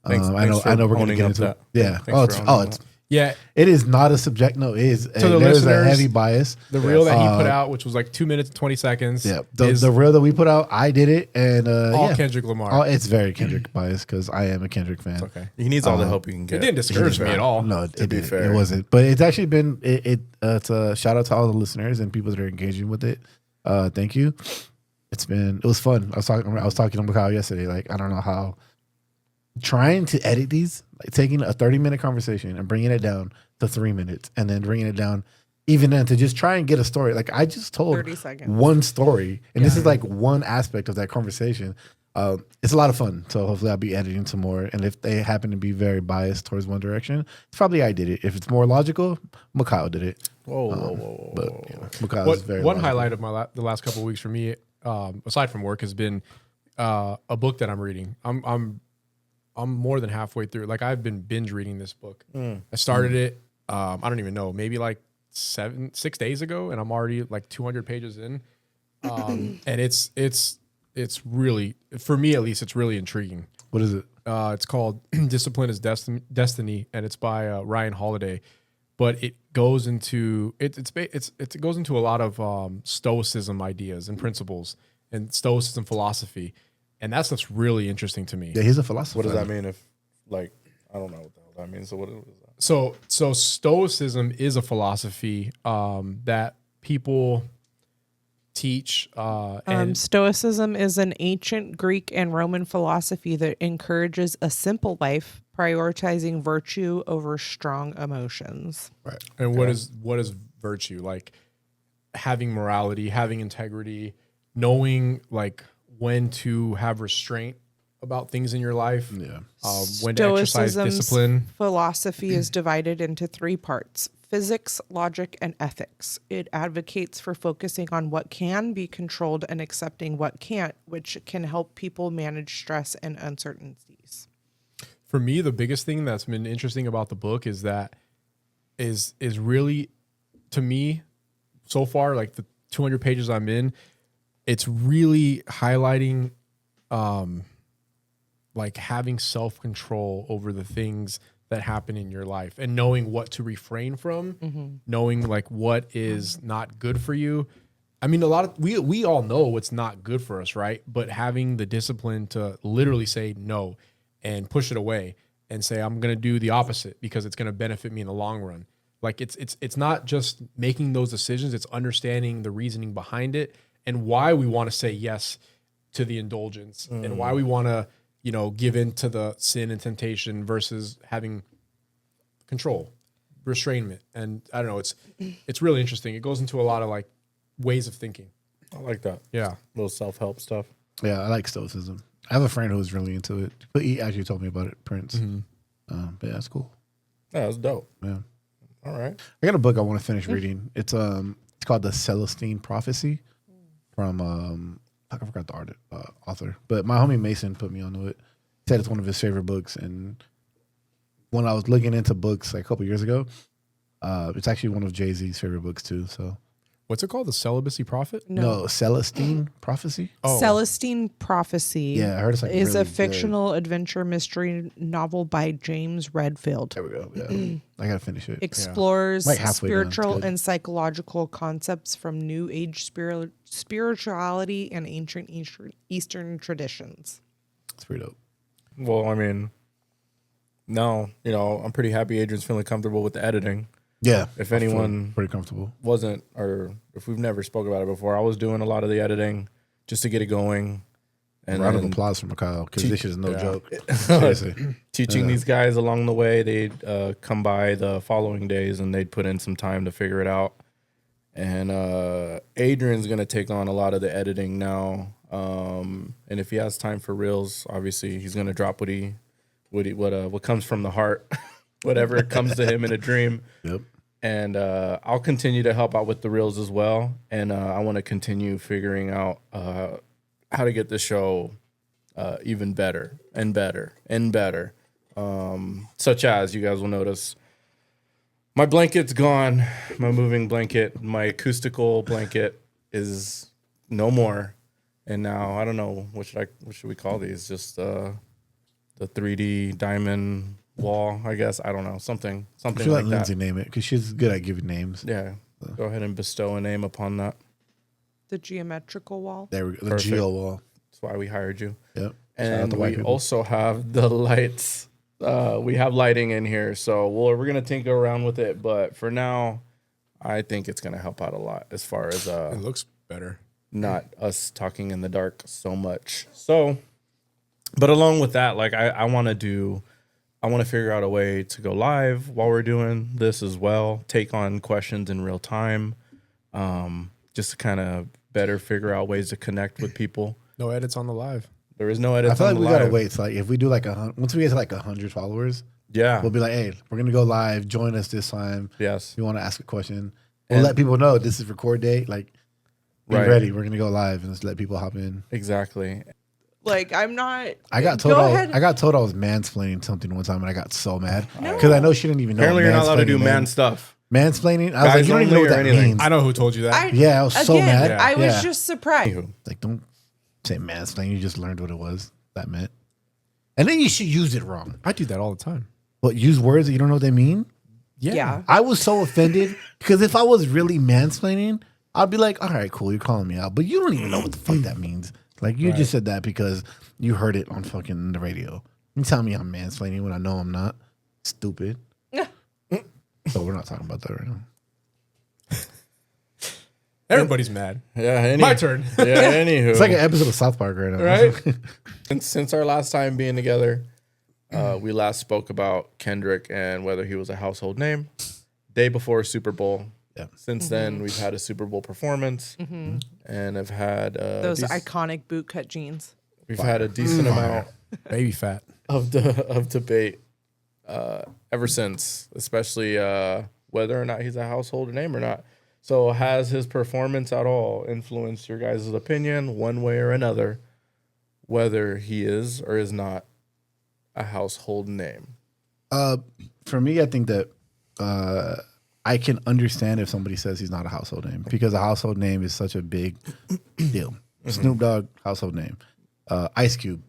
Thanks I know for we're gonna owning get up into that. it. Yeah. Thanks for owning that. Yeah, Yeah. It is not a subject. No, it is. the There's a listeners, heavy bias. The reel that he put out, which was like 2 minutes and 20 seconds. Yeah, is the reel that we put out, I did it, and all yeah. Kendrick Lamar. Oh, it's very Kendrick bias because I am a Kendrick fan. Okay. He needs all the help he can It get. didn't discourage me at all. No, To it be didn't. fair. It wasn't. But it's actually been it's a shout out to all the listeners and people that are engaging with it. Thank you. It was fun. I was talking to Mikhail yesterday. Like, I don't know how trying to edit these, like taking a 30-minute conversation and bringing it down to 3 minutes, and then bringing it down even then to just try and get a story. Like, I just told 30 seconds. one story, and this is like one aspect of that conversation. It's a lot of fun. So hopefully I'll be editing some more. And if they happen to be very biased towards one direction, it's probably I did it. If it's more logical, Mikhail did it. Whoa. But you know, Mikhail is very One logical. highlight of the last couple of weeks for me, aside from work, has been a book that I'm reading. I'm more than halfway through. Like, I've been binge reading this book. I started it. I don't even know, maybe like 6 days ago, and I'm already like 200 pages in. And it's really, for me at least, it's really intriguing. What is it? It's called Discipline is Destiny, and it's by Ryan Holiday. But it goes into it goes into a lot of Stoicism ideas and principles and Stoicism philosophy, and that stuff's really interesting to me. Yeah, he's a philosopher. What does that mean? If like, I don't know what the hell that means. So what is that? So Stoicism is a philosophy that people teach. And Stoicism is an ancient Greek and Roman philosophy that encourages a simple life, prioritizing virtue over strong emotions. Right. And what is virtue? Like having morality, having integrity, knowing like when to have restraint about things in your life. Yeah. When to exercise Stoicism's discipline. philosophy is divided into 3 parts: physics, logic, and ethics. It advocates for focusing on what can be controlled and accepting what can't, which can help people manage stress and uncertainties. For me, the biggest thing that's been interesting about the book is that is really, to me, so far, like the 200 pages I'm in, it's really highlighting like having self-control over the things that happen in your life and knowing what to refrain from, knowing like what is not good for you. I mean, we all know what's not good for us, right? But having the discipline to literally say no and push it away and say, I'm going to do the opposite because it's going to benefit me in the long run. Like it's not just making those decisions, it's understanding the reasoning behind it and why we want to say yes to the indulgence and why we want to, give in to the sin and temptation versus having control, restrainment. And I don't know, it's really interesting. It goes into a lot of like ways of thinking. I like that. Yeah. Little self-help stuff. Yeah, I like Stoicism. I have a friend who's really into it. But he actually told me about it, Prince. But yeah, it's cool. Yeah, that's dope. Yeah. All right. I got a book I want to finish reading. It's called The Celestine Prophecy from I forgot the author, but my homie Mason put me onto it. He said it's one of his favorite books, and when I was looking into books like a couple years ago, it's actually one of Jay-Z's favorite books too. So What's it called? The Celibacy Prophet? no, Celestine Prophecy. Oh. Celestine Prophecy Yeah, I heard it's like is really a good. fictional adventure mystery novel by James Redfield. There we go. Yeah, I gotta finish it. Explores Like halfway done, it's spiritual good. and psychological concepts from New Age spirituality and ancient Eastern traditions. It's pretty dope. Well, I mean, no, I'm pretty happy Adrian's feeling comfortable with the editing. Yeah, If I feel anyone pretty comfortable. wasn't, or if we've never spoke about it before, I was doing a lot of the editing just to get it going. And Round of then applause for Mikhail because this is no Yeah. joke. Seriously. teaching these guys along the way. They'd come by the following days and they'd put in some time to figure it out. And Adrian's gonna take on a lot of the editing now. And if he has time for reels, obviously he's gonna drop what comes from the heart, whatever comes to him in a dream. Yep. And I'll continue to help out with the reels as well. And I want to continue figuring out how to get the show even better and better and better. Such as, you guys will notice, my blanket's gone. My moving blanket, my acoustical blanket is no more. And now, I don't know, what should we call these? Just the 3D diamond Wall, I guess. I don't know. Something I should let like Lindsay that. name it because she's good at giving names. Yeah. Go ahead and bestow a name upon that. The geometrical wall. There we go. The Perfect. Geo Wall. That's why we hired you. Yep. Shout out And to white we people. also have the lights. We have lighting in here, so we're gonna tinker around with it. But for now, I think it's gonna help out a lot as far as It looks better. not us talking in the dark so much. So, but along with that, like I want to figure out a way to go live while we're doing this as well. Take on questions in real time, just to kind of better figure out ways to connect with people. No edits on the live. There is no edits. I feel like on we the gotta live. wait. So like if we do like once we get to like 100 followers, Yeah. we'll be like, hey, we're gonna go live. Join us this time. Yes. If you want to ask a question, we'll And- let people know this is record date. Like, be Right. ready. We're gonna go live and just let people hop in. Exactly. Like I'm not. I got told Go I ahead. was mansplaining something one time, and I got so mad because I know she didn't even know. Apparently, what you're not allowed to do mansplaining man meant. stuff. Mansplaining. I was Guys like, you don't even know only what or that anything. means. I know who told you that. Yeah, I was so mad. I was Yeah. just surprised. Anywho. Like, don't say mansplaining. You just learned what it was. That meant, and then you should use it wrong. I do that all the time. But use words that you don't know what they mean. Yeah. I was so offended because if I was really mansplaining, I'd be like, all right, cool, you're calling me out. But you don't even know what the fuck that means. Like, you just said that because you heard it on fucking the radio. You tell me I'm mansplaining when I know I'm not. Stupid. So we're not talking about that right now. Everybody's mad. Yeah. My turn. Yeah. Anywho. It's like an episode of South Park right now. Right? And since our last time being together, we last spoke about Kendrick and whether he was a household name. Day before Super Bowl. Yeah. Since then, we've had a Super Bowl performance, and have had Those iconic bootcut jeans. we've had a decent amount Baby fat. of debate ever since, especially whether or not he's a household name or not. So, has his performance at all influenced your guys' opinion, one way or another, whether he is or is not a household name? For me, I think that I can understand if somebody says he's not a household name because a household name is such a big deal. Snoop Dogg, household name. Ice Cube,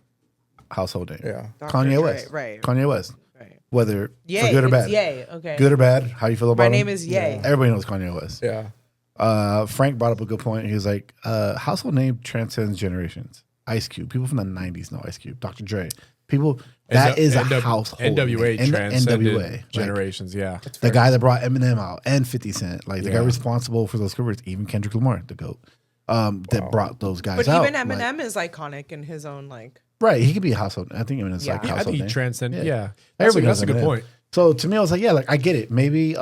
household name. Yeah. Kanye Dre, West. right. Kanye West. Right. Whether Yay. for good or It's bad. Yay. Okay. Good or bad. How you feel about My him? name is Yay. Everybody knows Kanye West. Yeah. Frank brought up a good point. He was like, household name transcends generations. Ice Cube. People from the 90s know Ice Cube. Dr. Dre. People, that is a household NWA name. transcended NWA. generations. Yeah. The guy that brought Eminem out and 50 Cent. Like, the guy Yeah. responsible for those covers, even Kendrick Lamar, the GOAT, that brought those guys But out. even Like, Eminem is iconic in his own like. right. He could be a household. I think Eminem's like Yeah. I household think he name. transcended. Yeah. Yeah. That's Everybody a knows good Eminem. point. So to me, I was like, yeah, like I get it. Maybe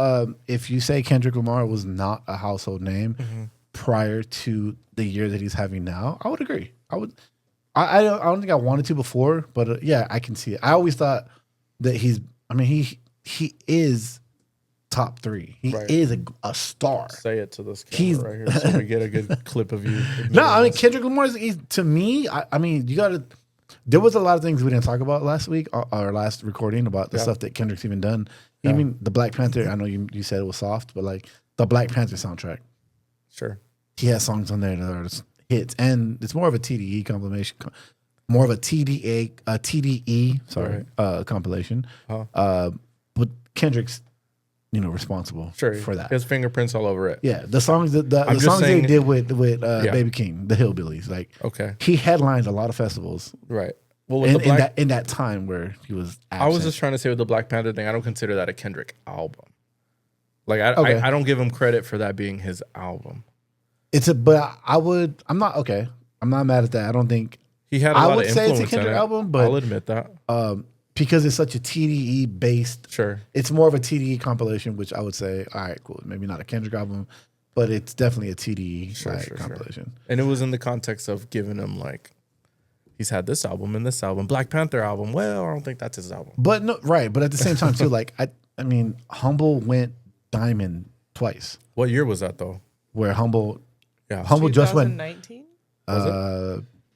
if you say Kendrick Lamar was not a household name prior to the year that he's having now, I would agree. I would. I don't think I wanted to before, but yeah, I can see it. I always thought that he is top 3. He Right. is a star. Say it to this He's- camera right here so we get a good clip of you. No, I mean Kendrick Lamar is to me. I mean, you got to. There was a lot of things we didn't talk about last week, our last recording about the stuff that Kendrick's even done. Even the Black Panther. I know you said it was soft, but like the Black Panther soundtrack, Sure. he has songs on there that are hits, and it's more of a TDE compilation, more of a TDE compilation. But Kendrick's, responsible Sure. for that. His fingerprints all over it. Yeah, the songs that the I'm just songs saying- they did with Baby King, the Hillbillies, like Okay. he headlined a lot of festivals Right. Well, with the Black, in that time where he was absent. I was just trying to say with the Black Panther thing, I don't consider that a Kendrick album. Like Okay. I don't give him credit for that being his album. but I'm not okay. I'm not mad at that. I don't think He had a I lot would of say it's influence a Kendrick in it. album, but I'll admit that. because it's such a TDE based. Sure. It's more of a TDE compilation, which I would say, all right, cool. Maybe not a Kendrick album, but it's definitely a TDE Sure. compilation. And it was in the context of giving him like, he's had this album and this album, Black Panther album. Well, I don't think that's his album. But no, right. But at the same time, too, like I mean, Humble went diamond twice. What year was that though? Where Humble Yeah. just went. 2019.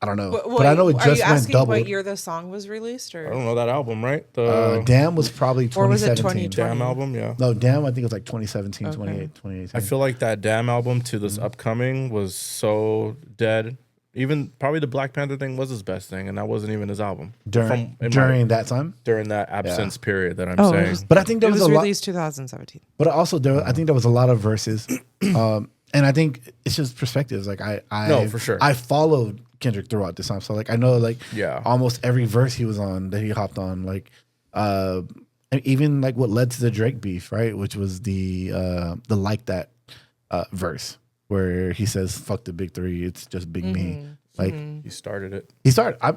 I don't know, What, but I know it are just you went asking double. what year the song was released, I or don't know that album, right? The Damn was probably Or was it 2017. 2020? Damn album, yeah. No, Damn, I think it was like 2017, Okay. 2018. I feel like that Damn album to this upcoming was so dead Even probably the Black Panther thing was his best thing, and that wasn't even his album. during that time. During that absence period that I'm Oh, saying. But I think there It was, was a lot. released 2017. But also, I think there was a lot of verses, and I think it's just perspectives. Like I No, for sure. I followed Kendrick throughout this time, so like I know like Yeah. almost every verse he was on that he hopped on, like and even like what led to the Drake beef, right? Which was the like that verse where he says "fuck the big three, it's just big me." Like He started it. he started. I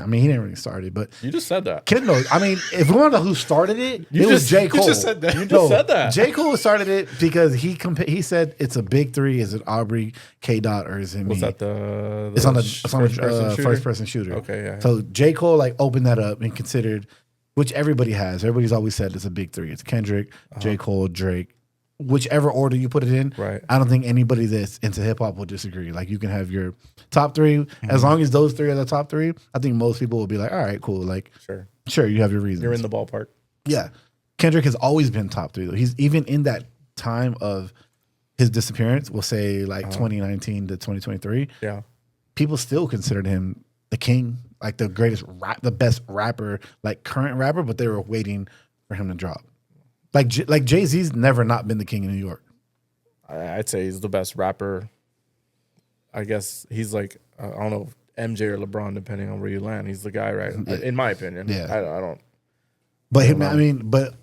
mean, he didn't really start it, but You just said that. Kid knows. I mean, if we want to know who started it, it was J. Cole. You just said that. J. Cole started it because he said it's a big three. Is it Aubrey, K. Dot, or is it me? Was that the It's on the shooter? first person shooter. Okay, yeah. So J. Cole like opened that up and considered, which everybody has. Everybody's always said it's a big three. It's Kendrick, J. Cole, Drake. Whichever order you put it in, Right. I don't think anybody that's into hip hop will disagree. Like you can have your top three, as long as those three are the top three. I think most people will be like, all right, cool. Like, sure, you have your reasons. You're in the ballpark. Yeah. Kendrick has always been top three, though. He's even in that time of his disappearance, we'll say like 2019 to 2023. Yeah. People still considered him the king, like the greatest the best rapper, like current rapper, but they were waiting for him to drop. Like Jay-Z's never not been the king in New York. I'd say he's the best rapper. I guess he's like, I don't know, MJ or LeBron, depending on where you land. He's the guy, right? In my opinion. Yeah. I don't. But but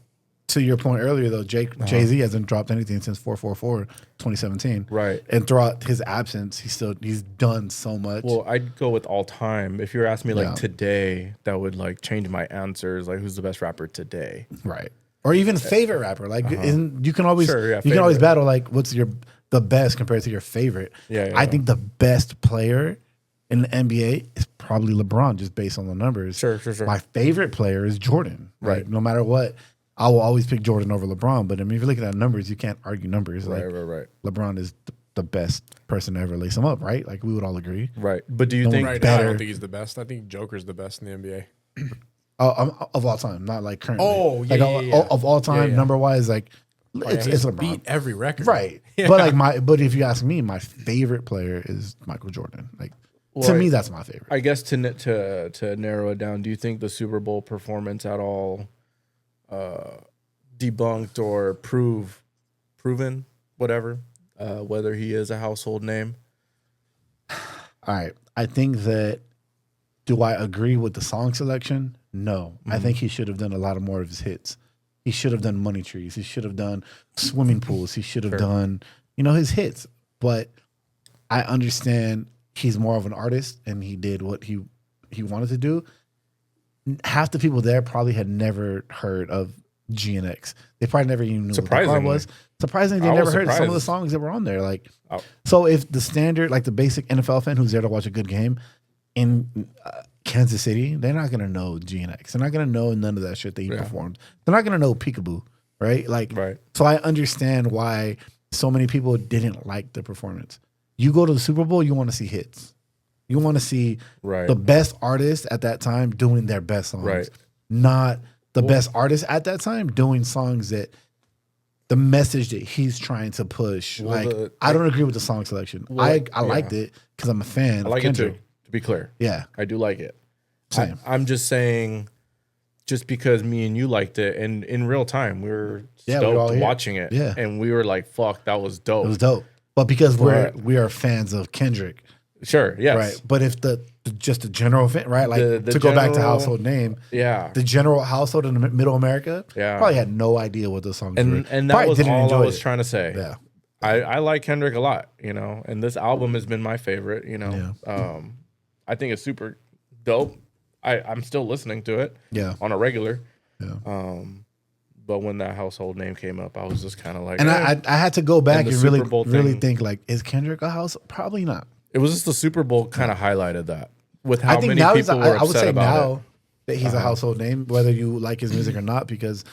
to your point earlier, though, Jay-Z hasn't dropped anything since 444 2017. Right. And throughout his absence, he's done so much. Well, I'd go with all time. If you're asking me like today, that would like change my answers. Like, who's the best rapper today? Right. Or even favorite rapper. Like you can always you can always favorite. battle like what's the best compared to your favorite. I think the best player in the NBA is probably LeBron, just based on the numbers. Sure. My favorite player is Jordan. Right. Like, no matter what, I will always pick Jordan over LeBron. But I mean, if you're looking at numbers, you can't argue numbers. Like Right. LeBron is the best person to ever lace him up, right? Like we would all agree. Right. But do you think Right now, I better. don't think he's the best. I think Joker's the best in the NBA. Of all time, not like currently. Oh, yeah, like, yeah. Of all time, Yeah. number wise, like it's He's LeBron. beat every record. Right. But like but if you ask me, my favorite player is Michael Jordan. Like to me, that's my favorite. I guess to narrow it down, do you think the Super Bowl performance at all debunked or proven whatever whether he is a household name? All right. I think that do I agree with the song selection? No. I think he should have done a lot more of his hits. He should have done Money Trees. He should have done Swimming Pools. He should have done, his hits. But I understand he's more of an artist and he did what he wanted to do. Half the people there probably had never heard of GNX. They probably never even knew what the car was. Surprisingly, they never heard some of the songs that were on there. Like, so if the standard, like the basic NFL fan who's there to watch a good game in Kansas City, they're not gonna know GNX. They're not gonna know none of that shit that he performed. They're not gonna know Peekaboo, right? Like, so I understand why so many people didn't like the performance. You go to the Super Bowl, you want to see hits. You want to see the best artists at that time doing their best songs, not the best artists at that time doing songs that the message that he's trying to push. I don't agree with the song selection. I liked it because I'm a fan. I like it too. To be clear, I do like it. Same. I'm just saying, just because me and you liked it, and in real time we were stoked watching it, and we were like, "Fuck, that was dope." It was dope, but because we are fans of Kendrick. Sure, yes. Right. But if just the general fan, right? Like to go back to household name, the general household in the middle America probably had no idea what the songs were. And that was all I was trying to say. Yeah. I like Kendrick a lot, and this album has been my favorite, I think it's super dope. I'm still listening to it on a regular. Yeah. But when that household name came up, I was just kind of like, and I had to go back and really thing, think like, is Kendrick a house? Probably not. It was just the Super Bowl kind of highlighted that with how many people were upset I would say about now it. that he's a household name, whether you like his music or not, because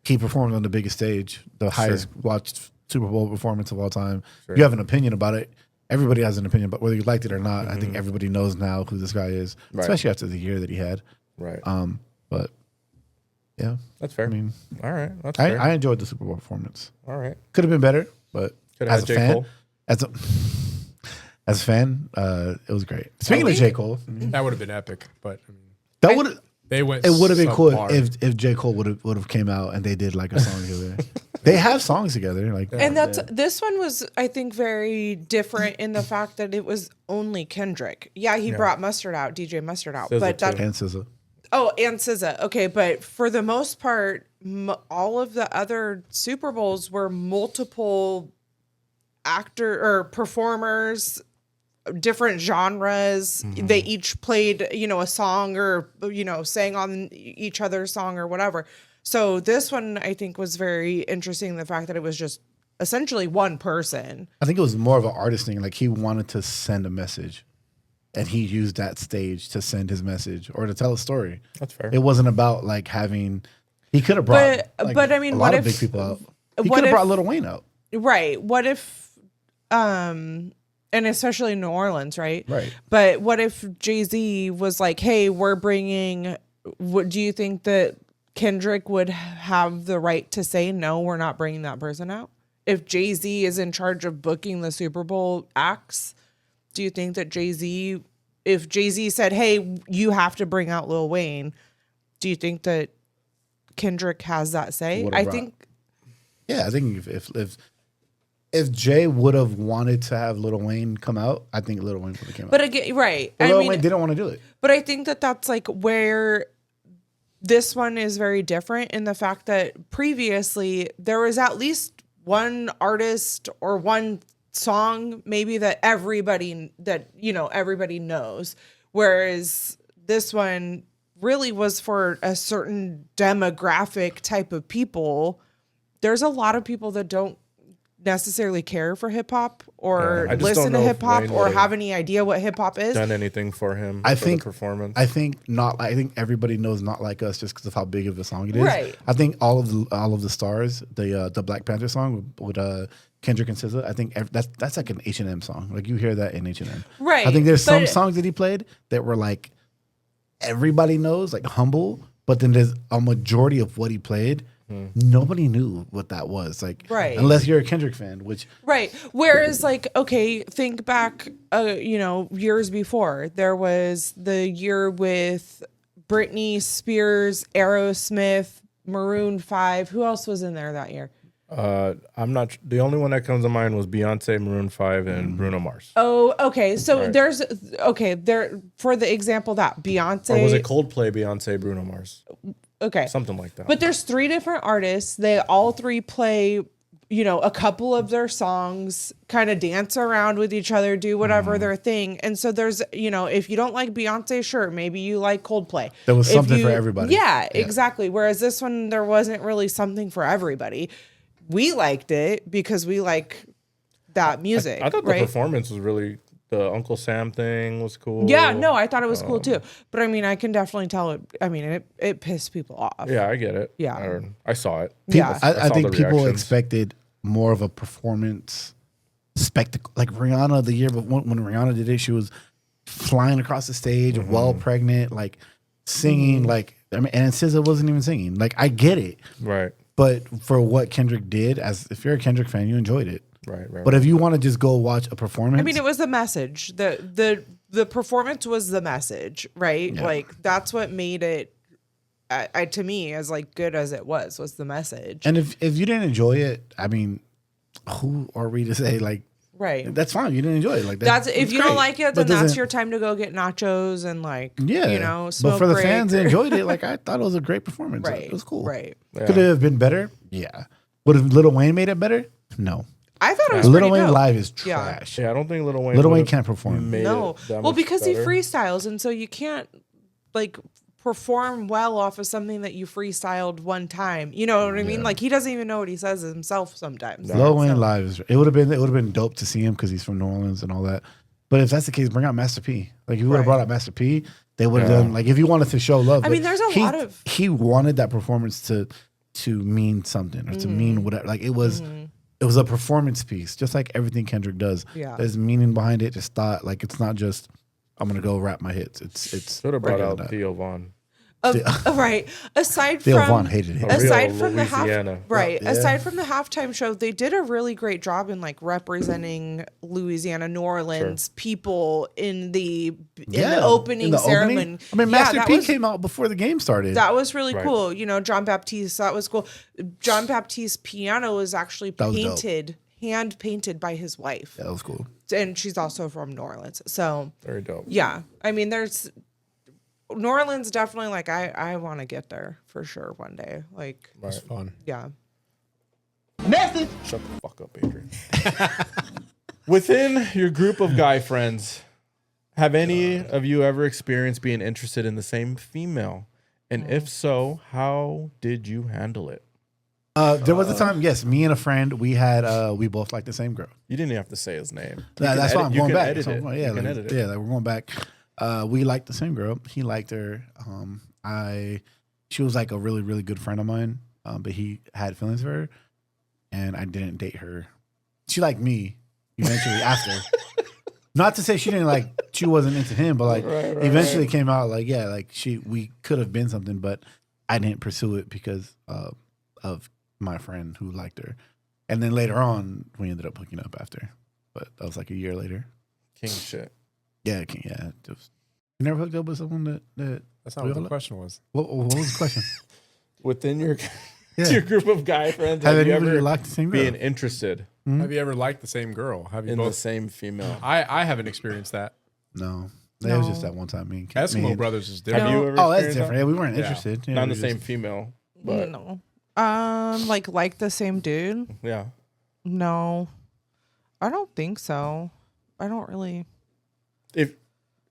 he performed on the biggest stage, the highest watched Super Bowl performance of all time. You have an opinion about it. Everybody has an opinion, but whether you liked it or not, I think everybody knows now who this guy is, especially after the year that he had. Right. But yeah, that's fair. I mean, all right, that's fair. I enjoyed the Super Bowl performance. All right, could have been better, but could have as had a J. fan, Cole. as a fan, it was great. Speaking of J. Cole, That would have been epic, but I mean, that would they went. it would have been cool subpar. if J. Cole would have came out and they did like a song together. They have songs together, like And this one was, I think, very different in the fact that it was only Kendrick. Yeah, he brought Mustard out, DJ Mustard out, SZA but that too. and SZA. and SZA. Okay, but for the most part, all of the other Super Bowls were multiple actor or performers, different genres. They each played, a song or sang on each other's song or whatever. So this one I think was very interesting. The fact that it was just essentially one person. I think it was more of an artist thing. Like he wanted to send a message, and he used that stage to send his message or to tell a story. That's fair. It wasn't about like having. He could have brought, But I mean, a what lot of if- big people out. He what could have if- brought Lil Wayne out. Right. What if and especially in New Orleans, right? Right. But what if Jay-Z was like, "Hey, we're bringing do you think that Kendrick would have the right to say no, we're not bringing that person out? If Jay-Z is in charge of booking the Super Bowl acts, do you think that if Jay-Z said, "Hey, you have to bring out Lil Wayne," do you think that Kendrick has that say? Would've I brought- think Yeah, I think if Jay would have wanted to have Lil Wayne come out, I think Lil Wayne would have came out. but again, right. But I Lil mean, Wayne didn't want to do it. but I think that that's like where this one is very different in the fact that previously there was at least one artist or one song maybe that everybody knows, whereas this one really was for a certain demographic type of people. There's a lot of people that don't necessarily care for hip hop or Yeah, I just listen don't to know if hip hop Wayne or would've have any idea what hip hop is. Done anything for him? I for think the performance. I think everybody knows Not Like Us just because of how big of a song it is. Right. I think all of the stars, the Black Panther song with Kendrick and SZA, I think that's like an H&M song. Like you hear that in H&M. Right, I think there's some but- songs that he played that were like everybody knows, like Humble, but then there's a majority of what he played. Nobody knew what that was. Like Right. unless you're a Kendrick fan, which Right. Whereas, like, okay, think back, years before. There was the year with Britney Spears, Aerosmith, Maroon 5. Who else was in there that year? I'm not. The only one that comes to mind was Beyonce, Maroon 5, and Bruno Mars. Oh, okay. So Right. there for the example that Beyonce. Or was it Coldplay, Beyonce, Bruno Mars? Okay. Something like that. But there's three different artists. They all three play, a couple of their songs, kind of dance around with each other, do whatever their thing. And so there's, if you don't like Beyonce, sure, maybe you like Coldplay. There was If something for everybody. Yeah, exactly. Whereas this one, there wasn't really something for everybody. We liked it because we like that music. I thought the right? performance was really the Uncle Sam thing was cool. Yeah, no, I thought it was cool too. But I mean, I can definitely tell it. I mean, it pissed people off. Yeah, I get it. Yeah. I saw it. Yeah. I saw think the people reactions. expected more of a performance spectacle. Like Rihanna the year before, when Rihanna did it, she was flying across the stage, while pregnant, like singing. Like and SZA wasn't even singing. Like I get it, Right. but for what Kendrick did, as if you're a Kendrick fan, you enjoyed it. Right. But if you want to just go watch a performance, I mean, it was the message. The performance was the message, right? Yeah. Like that's what made it, to me, as like good as it was the message. and if you didn't enjoy it, I mean, who are we to say like right. that's fine? You didn't enjoy it. Like That's if you don't great. like it, But then that's doesn't- your time to go get nachos and like Yeah, smoke but for the break fans that or- enjoyed it, like I thought it was a great performance. right, It was cool. Right. Yeah. Could it have been better? Yeah. Would have Lil Wayne made it better? No. I thought it was Lil pretty Wayne dope. live is Yeah. trash. Yeah, I don't think Lil Wayne. Lil Wayne would've can't perform. made No, it that well, much because he better. freestyles, and so you can't like perform well off of something that you freestyled one time. You know what I mean? Like he doesn't even know what he says himself sometimes. Lil Wayne So- live is it would have been dope to see him because he's from New Orleans and all that. But if that's the case, bring out Master P. Like if you would have Right. brought out Master P, they would have done like if you wanted to show love. I mean, but there's a lot of- he wanted that performance to mean something or to mean whatever. Like it was a performance piece, just like everything Kendrick does. Yeah. There's meaning behind it. Just thought like it's not just I'm gonna go rap my hits. It's Should have brought bigger out than that. Theo Vaughn. Right. Aside Theo from Vaughn hated him. A real aside from the Louisiana. right, Yeah. aside from the halftime show, they did a really great job in like representing Louisiana, New Orleans people in the opening ceremony. I mean, Yeah, Master that P was- came out before the game started. That was really Right. cool. You know, John Baptiste, that was cool. John Baptiste's piano was actually That was dope. painted, hand painted by his wife. That was cool. And she's also from New Orleans. So, Very dope. yeah. I mean, there's New Orleans definitely like I want to get there for sure one day. Like, It's fun. yeah. Shut the fuck up, Adrian. Within your group of guy friends, have any of you ever experienced being interested in the same female? And if so, how did you handle it? There was a time, yes, me and a friend, we both liked the same girl. You didn't even have to say his name. That's why I'm You going can back. edit So, it. yeah, You can like, edit it. yeah, like we're going back. We liked the same girl. He liked her. She was like a really, really good friend of mine. But he had feelings for her, and I didn't date her. She liked me eventually after. Not to say she wasn't into him, but like eventually it came out like, yeah, like we could have been something, but I didn't pursue it because of my friend who liked her. And then later on, we ended up hooking up after, but that was like a year later. King shit. Yeah, you never hooked up with someone that That's not what the question was. What was the question? Within your Yeah. your group of guy friends, Have have you anybody ever liked the same girl? being interested Have you ever liked the same girl? Have you in the both? same female? I haven't experienced that. No, that was just that one time. Me and Eskimo Brothers is different. Have you ever Oh, that's experienced different. that? Yeah, we weren't Yeah. interested. Yeah, Not in we the just- same female, but No. Like the same dude? yeah. No. I don't think so. I don't really.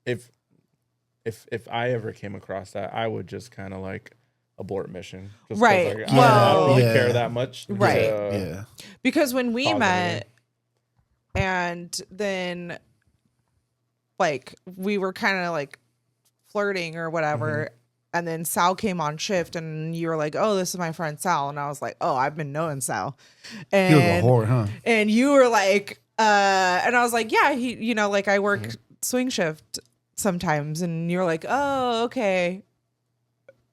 If I ever came across that, I would just kind of like abort mission. Just 'cause, Right. like, Well- I don't really Yeah. care that much. Right. Yeah. Because when we Positive. met and then like we were kind of like flirting or whatever, and then Sal came on shift and you were like, "Oh, this is my friend Sal." And I was like, "Oh, I've been knowing Sal." And He was a whore, huh? and you were like, and I was like, "Yeah, he, you know, like I work swing shift sometimes." And you're like, "Oh, okay."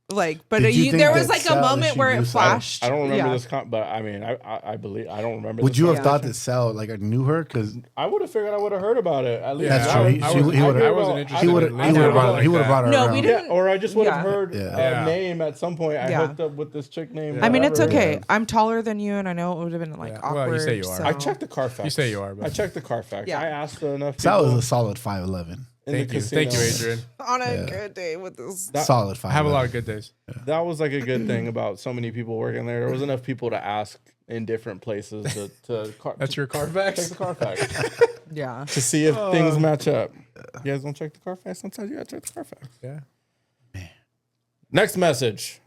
Like, but Did you think there was that like a Sal moment she where knew it Sal? flashed. I don't remember Yeah. this, but I mean, I believe I don't remember. Would this you have Yeah. thought that Sal like knew her? Because I would have figured I would have heard about it. At least That's I true. would- He- I she- was- he I would've- heard I wasn't about- interested I in didn't- it. I he would have didn't brought, know he would have brought her No, around. we Yeah, didn't. or I just would have Yeah. heard Yeah. a name at some point. I Yeah. hooked up with this chick named. I mean, it's whatever. okay. I'm taller than you, and I know it would have been like Yeah. awkward. Well, you say you are. so- I checked the Carfax. You say you are, but- I checked the Carfax. Yeah. I asked enough people Sal is a solid 5'11". in Thank the you. casino. Thank you, Adrian. on a good day with this. Solid 5'11". I have a lot of good days. That was like a good thing about so many people working there. There was enough people to ask in different places That's your check Carfax? the Carfax Yeah. to see if things match up. You guys don't check the Carfax? Sometimes you gotta check the Carfax. Yeah. Next message.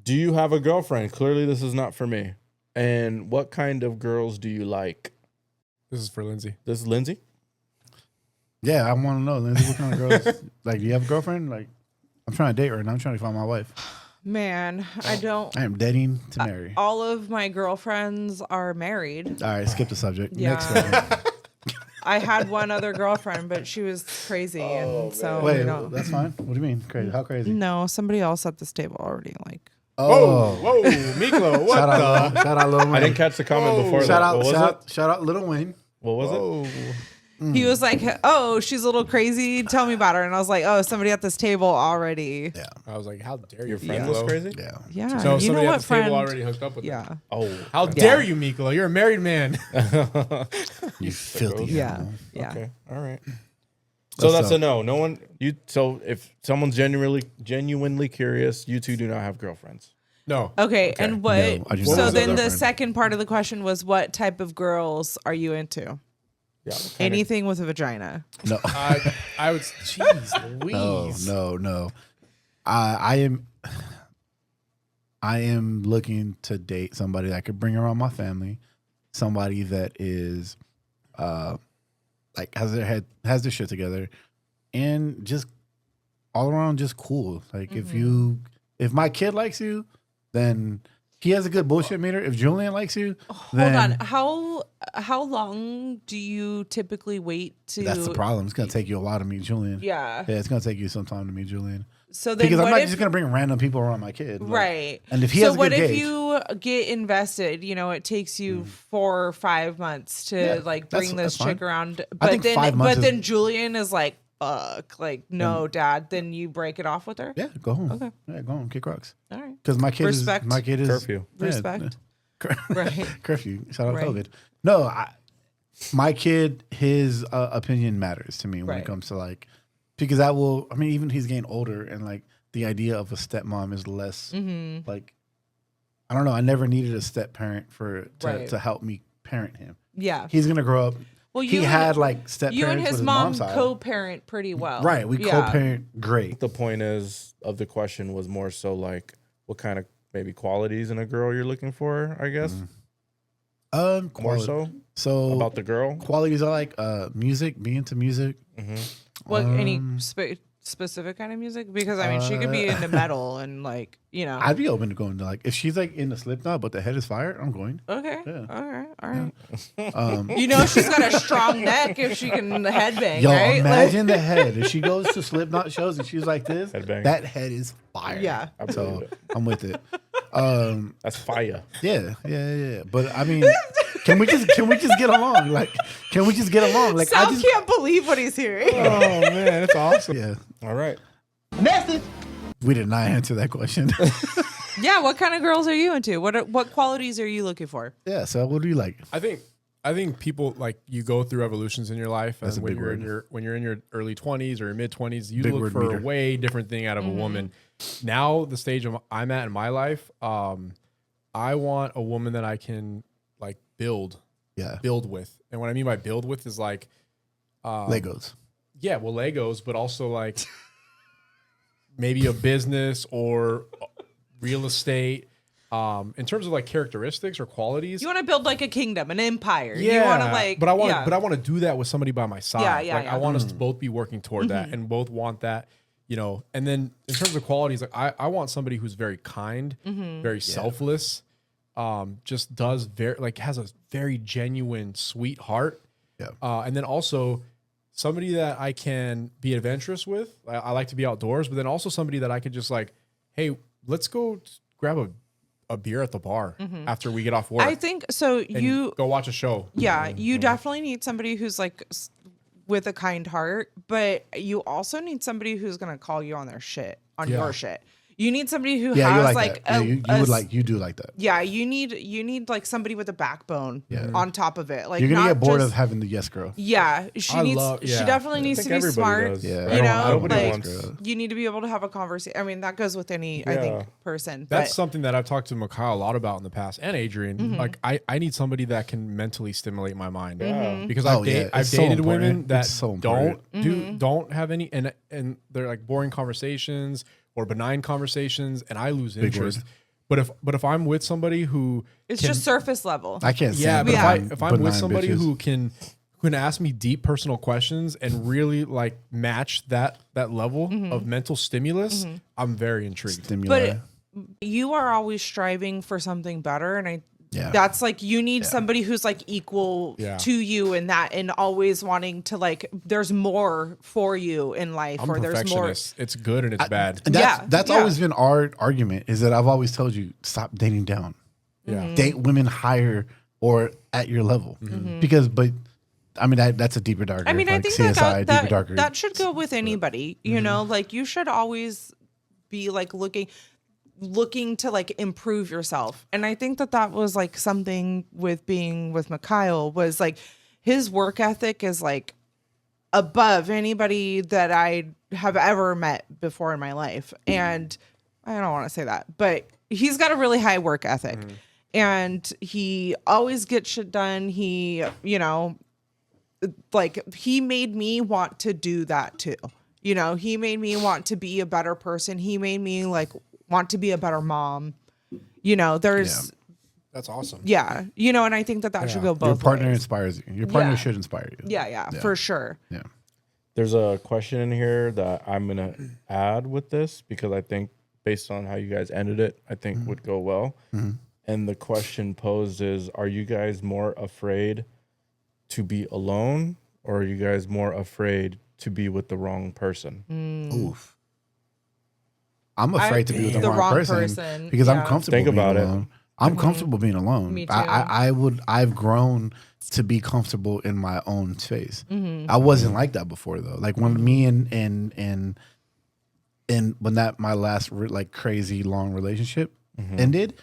Do you have a girlfriend? Clearly, this is not for me. And what kind of girls do you like? This is for Lindsay. This is Lindsay. Yeah, I want to know, Lindsay, what kind of girls? Like, do you have a girlfriend? Like, I'm trying to date her, and I'm trying to find my wife. Man, I don't. I am dating to marry. All of my girlfriends are married. All right, skip the subject. Yeah. Next question. I had one other girlfriend, but she was crazy, and so Wait, you know. that's fine. What do you mean? Crazy? How crazy? No, somebody else at this table already. Like, Oh, Whoa, Miklo, what shout out, the? shout out, Lil Wayne. I didn't catch the comment before Shout that. out, What was shout, it? shout out, Lil Wayne. What was it? Whoa. he was like, "Oh, she's a little crazy. Tell me about her." And I was like, "Oh, somebody at this table already." Yeah, I was like, how dare you, Your friend was Miklo? crazy? yeah. Yeah. So you know somebody at what, the friend? table already hooked up with her. Yeah. Oh, How dare you, Miklo? You're a married man. You filthy. Yeah. animal. Yeah. okay. All right. So What's that's a up? no. No one. You. So if someone's genuinely curious, you two do not have girlfriends. No. Okay, and what? No, I do so not have a then the girlfriend. second part of the question was, what type of girls are you into? Yeah. what kind of- Anything with a vagina. No, I would. Jeez, Louise. no. I am looking to date somebody that could bring around my family, somebody that is, like has their shit together, and just all around just cool. Like if my kid likes you, then he has a good bullshit meter. If Julian likes you, then Hold on. How long do you typically wait to? that's the problem. It's gonna take you a while to meet Julian. Yeah. Yeah, it's gonna take you some time to meet Julian. So then Because I'm what not if, just gonna bring random people around my kid. Like, right. And if he so has a what good if gauge, you get invested, it takes you 4 or 5 months to Yeah, like that's- bring this that's fine. chick around. I But think then 5 months but is- then Julian is like, fuck, like, no, dad, then you break it off with her? yeah, go home. Okay. Yeah, go home, kick rocks. All right. Because my kid Respect. is Curfew. Yeah, Respect. Right. curfew. Shout out Right. COVID. No, my kid, his opinion matters to me when Right. it comes to like, because that will. I mean, even he's getting older, and like the idea of a stepmom is less like. I don't know. I never needed a step parent Right. to help me parent him. Yeah. He's gonna grow up. Well, he you had and- like step You and parents his with mom mom's side. co-parent pretty well. Right, we Yeah. co-parent great. The point is of the question was more so like what kind of maybe qualities in a girl you're looking for, I guess. More Quali- so So about the girl. qualities are like music, be into music. What any specific kind of music? Because I mean, she could be into metal and like, I'd be open to going to like if she's like in the Slipknot, but the head is fire. I'm going. Okay. Yeah. All right. She's got a strong neck if she can headbang, Yo, right? imagine the head. If she goes to Slipknot shows and she's like this, Headbang. that head is fire. Yeah. I believe So it. I'm with it. That's fire. Yeah. But I mean, can we just get along? Like, can we just get along? Like, Sal can't believe what he's hearing. Oh man, it's awesome. yeah. All right. We did not answer that question. Yeah, what kind of girls are you into? What qualities are you looking for? Yeah. So what do you like? I think people like you go through evolutions in your life, That's and a big when you're in your early 20s or your mid 20s, you Big look word for meter. a way different thing out of a woman. Now, the stage I'm at in my life, I want a woman that I can like build with, and what I mean by build with is like Legos. yeah, well, Legos, but also like maybe a business or real estate. In terms of like characteristics or qualities, You want to build like a kingdom, an empire. yeah, You want to like, but I want to do that with somebody by my side. Yeah, like yeah. I want us to both be working toward that and both want that, And then in terms of qualities, like I want somebody who's very kind, very selfless, just does has a very genuine, sweet heart. Yeah. And then also somebody that I can be adventurous with. I like to be outdoors, but then also somebody that I could just like, hey, let's go grab a beer at the bar after we get off work. I think so. and You go watch a show. Yeah, you definitely need somebody who's like with a kind heart, but you also need somebody who's gonna call you on their shit, on Yeah. your shit. You need somebody who Yeah, you has like that. like Yeah, you do like that. Yeah, you need like somebody with a backbone on top of it. Like You're gonna not get bored just, of having the yes girl. Yeah, she definitely needs think to be everybody smart. does. Yeah. You know, I don't- nobody like wants- you need to be able to have a conversation. I mean, that goes with any I Yeah. think person. That's but something that I've talked to Mikhail a lot about in the past, and Adrian. Like, I need somebody that can mentally stimulate my mind. Because Oh, I've yeah, I've it's so dated important. women that It's so don't important. don't have any, and they're like boring conversations or benign conversations, and I lose interest. But if I'm with somebody who it's can- just surface level. I can't. yeah, stand but benign- if I'm with benign somebody bitches. who can ask me deep personal questions and really like match that level of mental stimulus, I'm very intrigued. stimuli. But you are always striving for something better, and Yeah. that's like you need somebody who's like equal Yeah. to you in that, and always wanting to like there's more for you in life, I'm or a there's more. perfectionist. It's good and it's bad. And Yeah, that's yeah. always been our argument is that I've always told you stop dating down. Yeah. Date women higher or at your level. But I mean that's a deeper darker. I mean, I like think CSI, deeper darker. that should go with anybody. You know, like you should always be like looking to like improve yourself. And I think that was like something with being with Mikhail was like his work ethic is like above anybody that I have ever met before in my life. And I don't want to say that, but he's got a really high work ethic. And he always gets shit done. He, like he made me want to do that too. He made me want to be a better person. He made me like want to be a better mom. There's That's awesome. and I think that should go both your partner ways. inspires you. Your partner Yeah. should inspire you. Yeah, for sure. Yeah. There's a question in here that I'm gonna add with this because I think based on how you guys ended it, I think would go well. And the question posed is: are you guys more afraid to be alone, or are you guys more afraid to be with the wrong person? Oof. I'm afraid to be with the wrong person because I'm comfortable Think being about it. alone. I'm comfortable being alone. Me too. I've grown to be comfortable in my own space. I wasn't like that before though. Like when me and when that my last like crazy long relationship ended,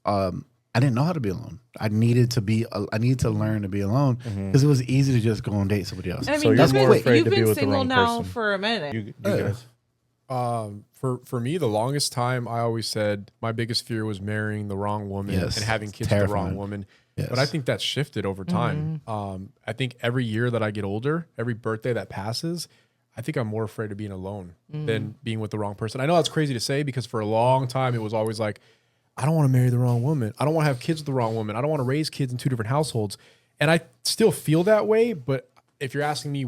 I didn't know how to be alone. I needed to learn to be alone because it was easy to just go and date somebody else. I mean, So you're more afraid you've to be been with the single wrong now person. for a minute. You guys. For me, the longest time I always said my biggest fear was marrying the wrong woman Yes, and having it's kids with the wrong terrifying. woman. Yes. But I think that's shifted over time. I think every year that I get older, every birthday that passes, I think I'm more afraid of being alone than being with the wrong person. I know that's crazy to say because for a long time it was always like, I don't want to marry the wrong woman. I don't want to have kids with the wrong woman. I don't want to raise kids in 2 different households. And I still feel that way. But if you're asking me,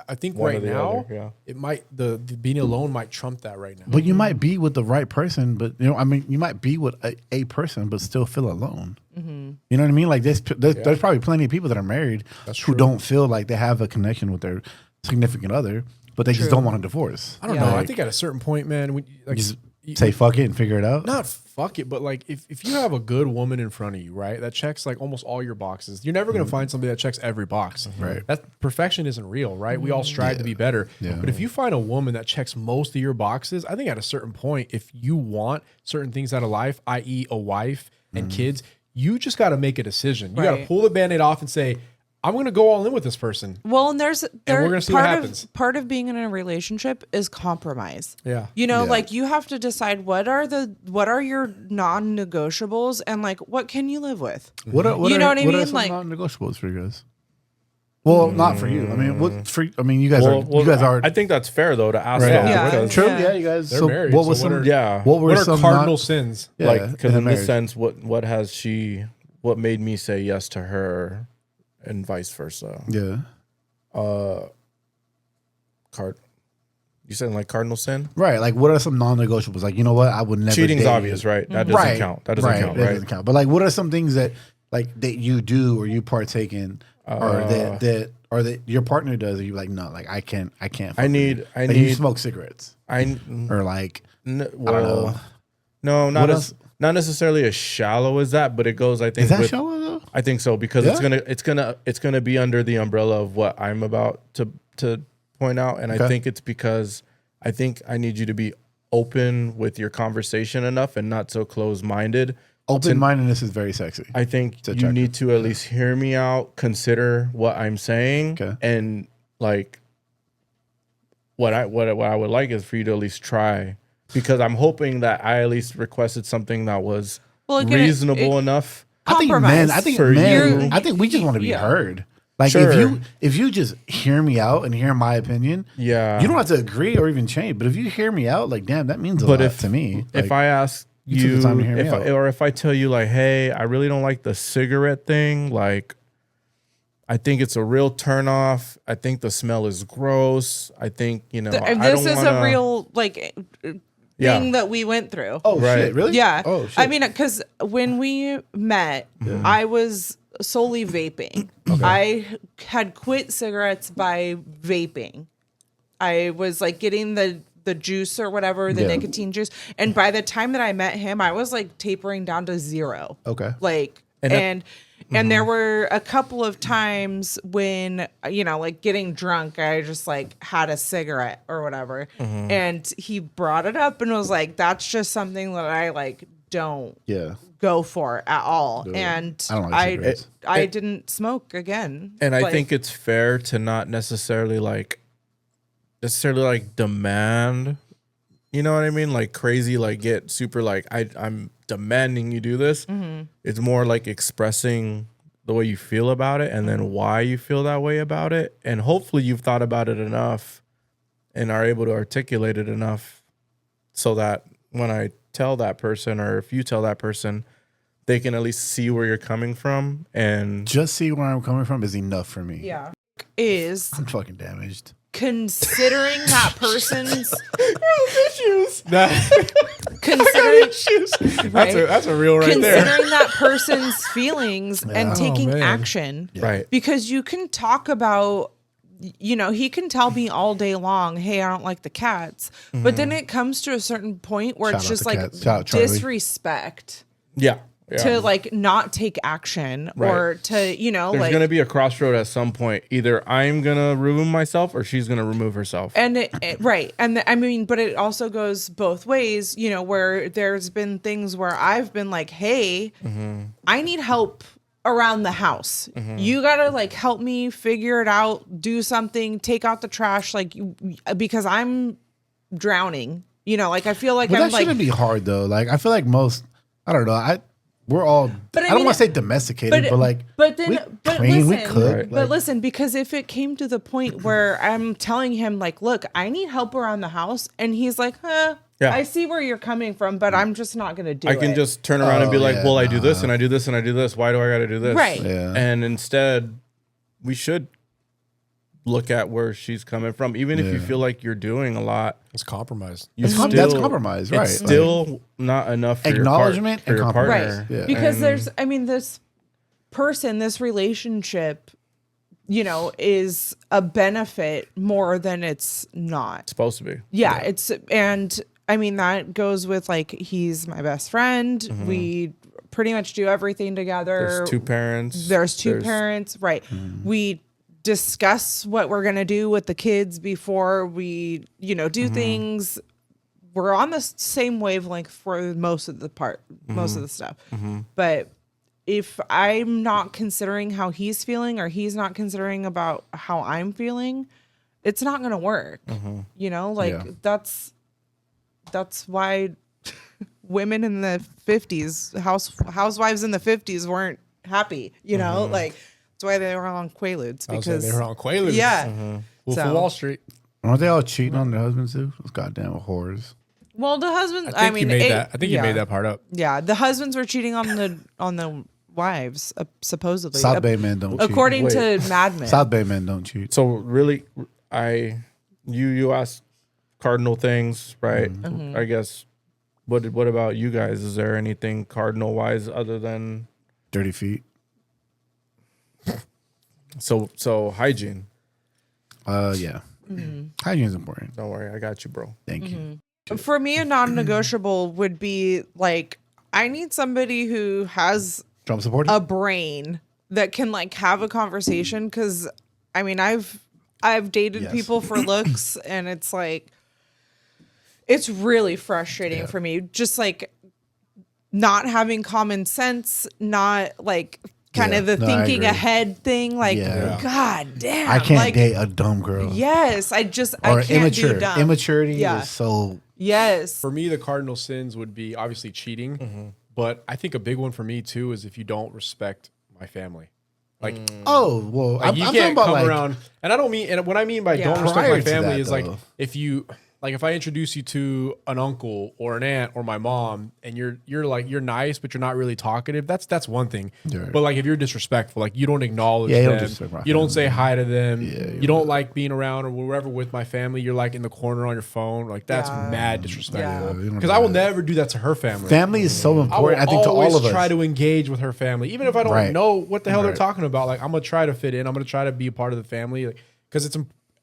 I think One or right the now, other, yeah. it might the being alone might trump that right now. But you might be with the right person, but you might be with a person, but still feel alone. You know what I mean? Like there's probably plenty of people that are married who don't feel like they have a connection with their significant other, but they just don't want a divorce. I don't know. I think at a certain point, man, when like Just say fuck it and figure it out. not fuck it, but like if you have a good woman in front of you, right, that checks like almost all your boxes, you're never gonna find somebody that checks every box. Right. That perfection isn't real, right? We all strive to be better. Yeah. But if you find a woman that checks most of your boxes, I think at a certain point, if you want certain things out of life, i.e. a wife and kids, you just gotta make a decision. You gotta Right. pull the Band-Aid off and say, I'm going to go all in with this person. Well, and we're gonna see what happens. Part of being in a relationship is compromise. Yeah. You know, Yeah. like you have to decide what are your non-negotiables and like what can you live with. What are You know what I what are mean? some Like- non-negotiables for you guys? Well, not for you. I mean, you guys are. I think that's fair though to ask Right. that. Yeah. Because, True. Yeah. Yeah, you guys. They're so married, what so was what some? are- yeah. What were What are some cardinal sins? Yeah, Like, because in marriage. this sense, what has she? What made me say yes to her, and vice versa. Yeah. You said like cardinal sin? Right. Like, what are some non-negotiables? Like, you know what? I would never. Cheating's date obvious, you. right? That doesn't count. That doesn't count, That right? doesn't count. But like, what are some things that you do or you partake in, or that your partner does, and you're like, no, like I can't. fuck with you. Like, you smoke cigarettes, or like, well, no, not necessarily as shallow as that, but it goes. I think is that with, shallow though? I think so because Yeah? it's gonna be under the umbrella of what I'm about to point out, and I think it's because I think I need you to be open with your conversation enough and not so closed-minded. Open-mindedness is very sexy. I think you need to at least hear me out, consider what I'm saying, and like what I would like is for you to at least try, because I'm hoping that I at least requested something that was reasonable enough. I think compromise. men. I think we just want to be heard. Like Sure. if you just hear me out and hear my opinion, Yeah. you don't have to agree or even change. But if you hear me out, like damn, that means a lot to me. If Like, I ask you took the time to hear me out. or if I tell you like, hey, I really don't like the cigarette thing, like I think it's a real turnoff. I think the smell is gross. I think, I This don't is wanna, a real like thing that we went through. oh Right. shit, really? Yeah. Oh shit. I mean, because when we met, I was solely vaping. I had quit cigarettes by vaping. I was like getting the juice or whatever, the nicotine juice. And by the time that I met him, I was like tapering down to 0. Okay. Like, and there were a couple of times when, like getting drunk, I just like had a cigarette or whatever. And he brought it up and was like, that's just something that I like don't go for at all. And I don't like cigarettes. I didn't smoke again. And I Like, think it's fair to not necessarily demand, you know what I mean? Like crazy, like get super like I'm demanding you do this. It's more like expressing the way you feel about it and then why you feel that way about it. And hopefully you've thought about it enough and are able to articulate it enough so that when I tell that person, or if you tell that person, they can at least see where you're coming from. And Just see where I'm coming from is enough for me. yeah, is I'm fucking damaged. considering that person's issues. considering That's a real right there. considering that person's feelings and taking man. action. Right. Because you can talk about you know, he can tell me all day long, hey, I don't like the cats. But then it comes to a certain point where Shout it's out just the like cats. Shout out Charlie. disrespect Yeah. to like not take action or to, you know, There's like, gonna be a crossroad at some point. Either I'm gonna remove myself or she's gonna remove herself. and right. And I mean, but it also goes both ways, you know, where there's been things where I've been like, hey, I need help around the house. You gotta like help me figure it out, do something, take out the trash, like because I'm drowning. You know, like I feel like But I'm that like, shouldn't be hard though. Like I feel like most, I don't know. We're all. But I I don't mean, want to say domesticated, but like, but then, we but clean, we listen, cook. Right. but like, listen, because if it came to the point where I'm telling him like, look, I need help around the house, and he's like, Yeah. I see where you're coming from, but I'm just not gonna do it. I can just turn around and be Oh, like, yeah, well, I do this and I do this and I do this. Why do I got to do this? Right. Yeah. And instead, we should look at where she's coming from. Even if you feel like you're doing a lot, It's compromise. you That's still, compromise, right? It's still not enough for Acknowledgement your, and partner. compromise. right Yeah. because And- there's, I mean, this person, this relationship, you know, is a benefit more than it's not. supposed to be. Yeah, it's, and I mean that goes with like he's my best friend. We pretty much do everything together. There's two parents. There's two parents, right? We discuss what we're gonna do with the kids before we, you know, do things. We're on the same wavelength for most of the most of the stuff. But if I'm not considering how he's feeling or he's not considering about how I'm feeling, it's not gonna work. You know, like Yeah. that's why women in the 50s, housewives in the 50s weren't happy, you know, like that's why they were on Quaaludes because They were on Quaaludes. yeah. Wolf So- of Wall Street. Aren't they all cheating on their husbands too? Those goddamn whores. Well, the husbands, I think you made it- that. I think you yeah. made that part up. Yeah, the husbands were cheating on the wives, supposedly. South Bay men don't cheat. According to Wait. Mad Men. South Bay men don't cheat. So really, you asked cardinal things, right? I guess. What about you guys? Is there anything cardinal wise other than Dirty feet. so hygiene? Yeah. Hygiene is important. Don't worry, I got you, bro. Thank you. For me, a non-negotiable would be like I need somebody who has Trump supporter. a brain that can like have a conversation because I mean I've dated Yes. people for looks and it's like it's really frustrating for me just like not having common sense, not like kind Yeah. of the No, I thinking agree. ahead thing, like Yeah. god damn, I can't like, date a dumb girl. yes, I Or can't immature. do dumb. Immaturity Yeah. is so. Yes. For me, the cardinal sins would be obviously cheating, but I think a big one for me too is if you don't respect my family. Like, Oh well, like I'm you talking can't about come like around, and I don't mean, and what I mean by Yeah. don't respect Prior my to family that, is like though. if you like if I introduce you to an uncle or an aunt or my mom, and you're nice, but you're not really talkative. That's one thing. Yeah. But like if you're disrespectful, like you don't acknowledge Yeah, you don't them, disrespect my you don't family. say hi to them, Yeah, you don't like being around or wherever with my family. You're like in the corner on your phone. Like that's Yeah. mad Yeah. disrespectful. you don't Because do I will that. never do that to her family. Family is so I will important. I think to always all of us. try to engage with her family, even if I don't Right. know what the hell they're Right. talking about. Like I'm gonna try to fit in. I'm gonna try to be a part of the family, because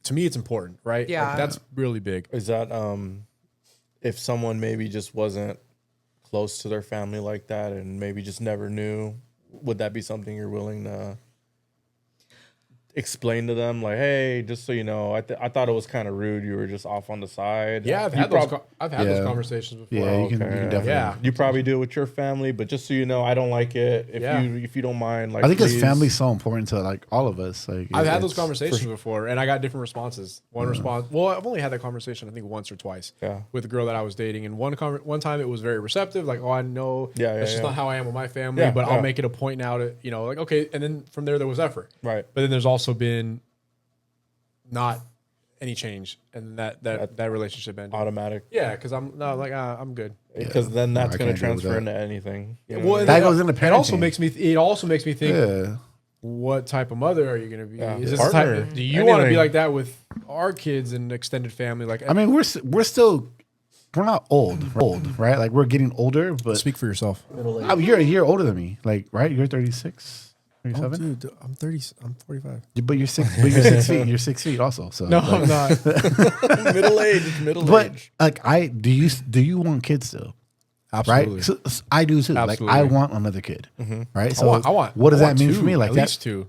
to me it's important, right? Yeah. Like, that's really big. Is that if someone maybe just wasn't close to their family like that and maybe just never knew, would that be something you're willing to explain to them? Like, hey, just so you know, I thought it was kind of rude. You were just off on the side. Yeah, I've You had those. prob- I've had those Yeah. conversations before. Yeah, you can Okay. definitely. Yeah. You probably do it with your family, but just so you know, I don't like it. Yeah. If you don't mind, like I think because please. family's so important to like all of us. Like I've had those it's- conversations before, and I got different responses. One response, well, I've only had that conversation I think once or twice. Yeah. With the girl that I was dating, and one time it was very receptive, like, oh, I know Yeah, that's just yeah. not how I am with my family, Yeah, but yeah. I'll make it a point now to, like, okay, and then from there was effort, Right. But then there's also been not any change, and that relationship ended. automatic. Yeah, because I'm not like I'm good. Because then that's I going to can't deal with transfer that. into anything. you know? Well, and That then goes into It also parenting. makes me. It also makes me think. Yeah. What type of mother are you going to be? Yeah. Is this Partner. the type, do you want to be Anything. like that with our kids and extended family? Like, I mean, we're still we're not old, right? Like we're getting older, but speak for yourself. you're a year older than me. Like, right? You're 36. Oh, 37? dude, I'm 30. I'm 45. But you're 6. But you're 6 feet. You're 6 feet also. So No, I'm not. middle age. But like, do you want kids still? Absolutely. Right. So I do too. Absolutely. Like I want another kid. Right. So I want. what does I that want mean two, for me? Like at that. least two.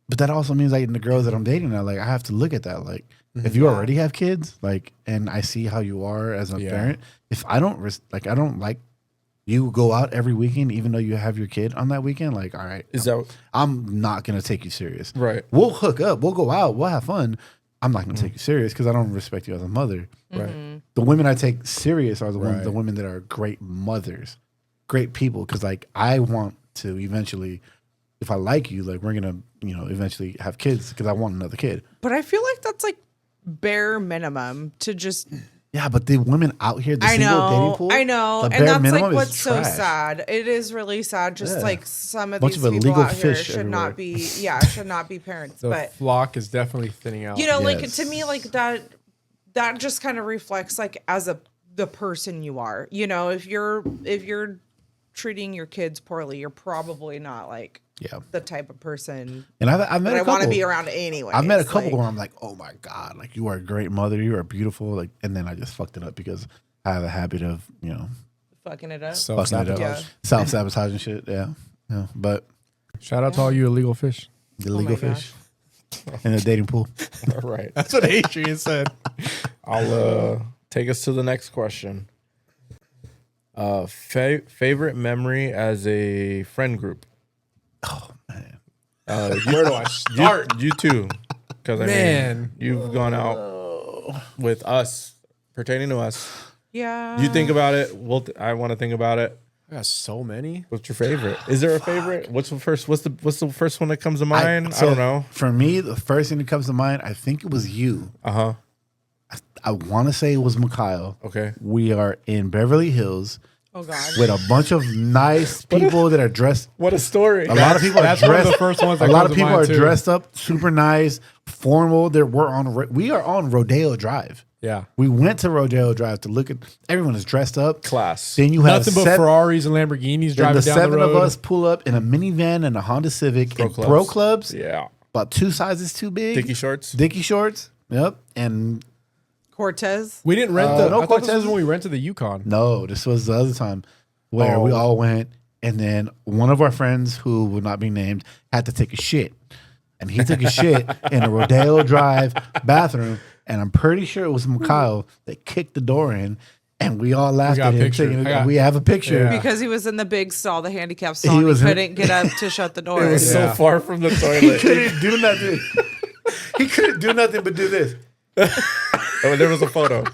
But that also means like the girls that I'm dating now, like I have to look at that. Like if you already have kids, like, and I see how you are as a parent, if I don't I don't like you go out every weekend, even though you have your kid on that weekend, like, all right, I'm not gonna take you serious. Right. We'll hook up, we'll go out, we'll have fun. I'm not gonna take you serious because I don't respect you as a mother. Right. The women I take serious are the women that are great mothers, great people. Because like I want to eventually, if I like you, like we're gonna eventually have kids because I want another kid. But I feel like that's like bare minimum to just. Yeah, but the women out here, the I single dating know, pool, I know, the and bare that's minimum like is what's so trash. sad. It is really sad. Just like some of Bunch these of people illegal out here fish should everywhere. not be. Yeah, should not be parents. The But flock is definitely thinning out. you know, like Yes. to me, like that just kind of reflects like as the person you are. You know, if you're treating your kids poorly, you're probably not like the type of person And I've met that a I want to couple. be around anyway. I've met a couple where I'm like, oh my god, like you are a great mother, you are beautiful, like, and then I just fucked it up because I have a habit of fucking it up. fucking it up, Yeah. self sabotaging shit. Yeah, But Shout out to all you illegal fish. the illegal my fish in the dating pool. All right. That's what Adrian said. I'll take us to the next question. Favorite memory as a friend group? Oh man, Where do I start? You too, because I Man. mean, you've gone out with us, pertaining to us. Yeah. You think about it. I want to think about it. I got so many. What's your favorite? Is there a favorite? What's the first? What's the first one that comes to mind? I so don't know. For me, the first thing that comes to mind, I think it was you. Uh-huh. I want to say it was Mikhail. Okay. We are in Beverly Hills Oh God. with a bunch of nice people that are dressed. What a story. A lot of people are That's one of dressed. the first ones A that lot comes of to people mind, are too. dressed up, super nice, formal. We are on Rodeo Drive. Yeah. We went to Rodeo Drive to look at. Everyone is dressed up. Class. Then you have Nothing but Ferraris and Lamborghinis then driving the down the seven road. of us pull up in a minivan and a Honda Civic in clubs. bro clubs, Yeah. about 2 sizes too big. Dickie shorts. Dickie shorts. Yep. And Cortez. We didn't rent no, I thought this Cortez- was when we rented the Yukon. no, this was the other time where we all went, and then one of our friends who will not be named had to take a shit, and he took a shit in a Rodeo Drive bathroom, and I'm pretty sure it was Mikhail that kicked the door in, and we all laughed got at a him. picture. Thinking, we have a picture. Yeah. Because he was in the big stall, the handicap stall. He was in- couldn't get up to shut the door. It was Yeah. so far from the He toilet. couldn't do nothing. He couldn't do nothing but do this. Oh, there was a photo.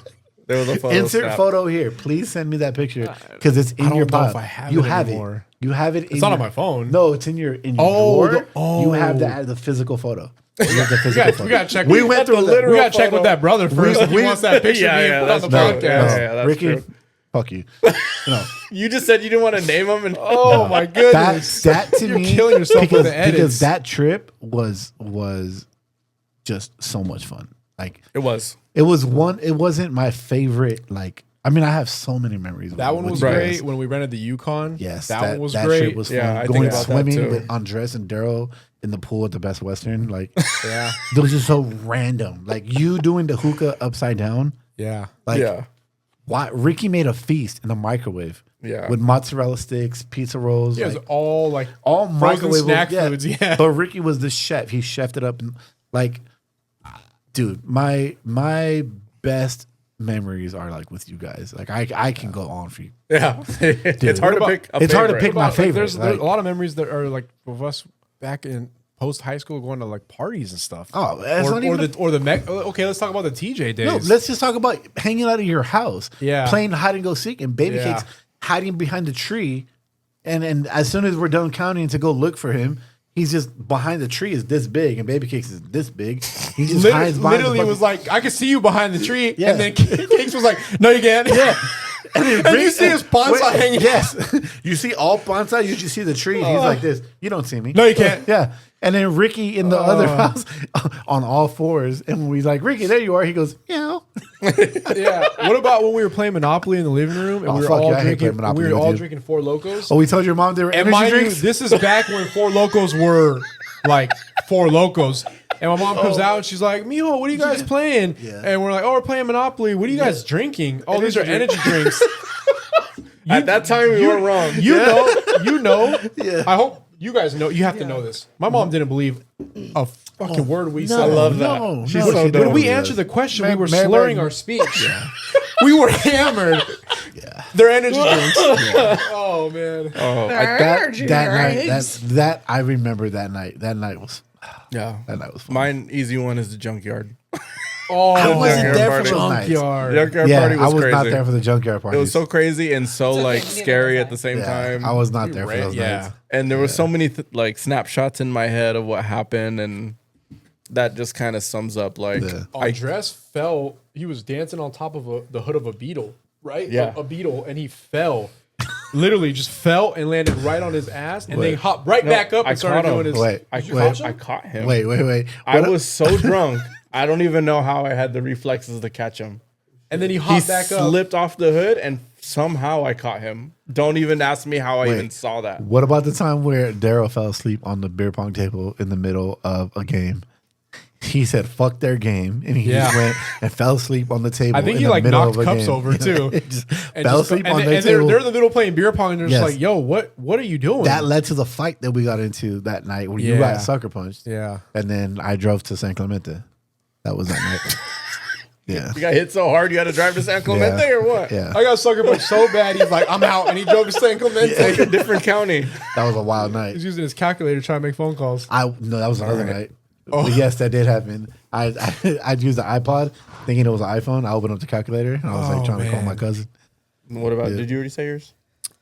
There was a photo. Insert snap. photo here. Please send me that picture because it's in don't your know bio. if I have you it have anymore. it. You have it. It's not on my phone. No, it's in your Oh, drawer. You have the physical photo. You have the We physical gotta check. We went through We the gotta check with that brother first. If he wants that picture Yeah, being yeah, put on the that's podcast. true. Yeah, that's Ricky, true. fuck you. No, You just said you didn't want to name them, and Oh my goodness. that to You're me, killing yourself because, with the edits. because that trip was just so much fun. Like it was. it was one. It wasn't my favorite. Like I mean, I have so many memories. That one with was you great guys. when we rented the Yukon. Yes, that one was that great. Shit was fun. Yeah, I think Going about that swimming too. with Andres and Daryl in the pool at the Best Western, like Yeah, those are so random. Like you doing the hookah upside down. yeah. Like Yeah. why Ricky made a feast in the microwave. Yeah. with mozzarella sticks, pizza rolls, Yeah, it like, was all like all frozen microwave snack foods. Yeah, But Ricky was the chef. He chefed it up. And, like, dude, my best memories are like with you guys. Like I can go on for you. Yeah. It's hard to pick. It's hard to pick my Like, favorite. there's Like, a lot of memories that are like of us back in post high school going to like parties and stuff. Oh, that's not even- Okay, let's talk about the TJ days. no, let's just talk about hanging out of your house. Yeah. Playing hide and go seek and baby Yeah. cakes hiding behind the tree. And as soon as we're done counting to go look for him, he's just behind the tree is this big and baby cakes is this big. He just hides behind literally the was like, I could see you behind the tree, Yeah. and then Cakes was like, no, you can't. yeah. And you see his bonsai hanging. Yes. You see all bonsai, you just see the tree. He's like this. You don't see me. No, you can't. Yeah. And then Ricky in the other house on all fours. And when we's like, Ricky, there you are. He goes, meow. Yeah. What about when we were playing Monopoly in the living room and Oh, we were fuck all yeah, I hate drinking? playing Monopoly We were with all you. drinking Four Locos. Oh, we told your mom they were And energy mind drinks? you, this is back when Four Locos were like Four Locos. And my mom comes out and she's like, Mijo, what are you guys playing? Yeah. And we're like, oh, we're playing Monopoly. What are you guys drinking? Oh, these are energy drinks. At that time, we weren't wrong. You know. Yeah. I hope you guys know. You have to know this. My mom didn't believe a fucking word we said. I love that. No, She's no, so she dumb. didn't When we believe answered us. the question, we Mary- were Mary- slurring our speech. We were hammered. They're energy drinks. Oh man. Oh, That I remember that night. That night was yeah. fun. Mine easy one is the junkyard. Oh, I wasn't Junkyard there party. for those nights. junkyard. Junkyard Yeah, party I was was crazy. not there for the junkyard party. It was so crazy and so like scary at the same time. I was not there for those Yeah. nights. And there were so many like snapshots in my head of what happened, and that just kind of sums up like Yeah. Andres fell. He was dancing on top of the hood of a beetle, right? Yeah. A beetle, and he fell. Literally just fell and landed right on his ass, and then hopped right back up I and started caught him. doing his. Wait, I caught him. Wait. I What- was so drunk. I don't even know how I had the reflexes to catch him. And then he He hopped back up. slipped off the hood, and somehow I caught him. Don't even ask me how I Wait. even saw that. What about the time where Daryl fell asleep on the beer pong table in the middle of a game? He said, "Fuck their game," and he just went and fell asleep on the table. I think in he the like middle knocked of a cups game. over too. Just And fell just- asleep and on then- their and they're, table. they're in the middle playing beer pong, and they're Yes. just like, "Yo, what are you doing?" That led to the fight that we got into that night where you Yeah. got sucker punched. Yeah. And then I drove to San Clemente. That was that night. Yeah. You got hit so hard you had to drive to San Clemente or what? Yeah. I got sucker punched so bad. He's like, "I'm out," and he drove to San Clemente. Like a different county. That was a wild night. He's using his calculator trying to make phone calls. No, that was another right. night. But yes, that did happen. I'd use the iPod thinking it was an iPhone. I opened up the calculator and I was like trying to call man. my cousin. What about? Did you already say yours?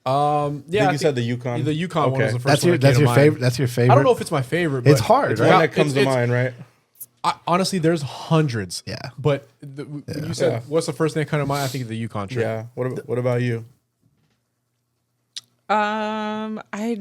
Yeah, I think you said the Yukon. The Yukon one was Okay. the first That's one. your that came to mind. favorite. That's your favorite. I don't know if it's my favorite. But It's hard, It's right? one that comes to mind, right? Honestly, there's hundreds. Yeah. But when you said, Yeah. what's the first thing that come to mind? I think of the Yukon trip. Yeah. What about you? I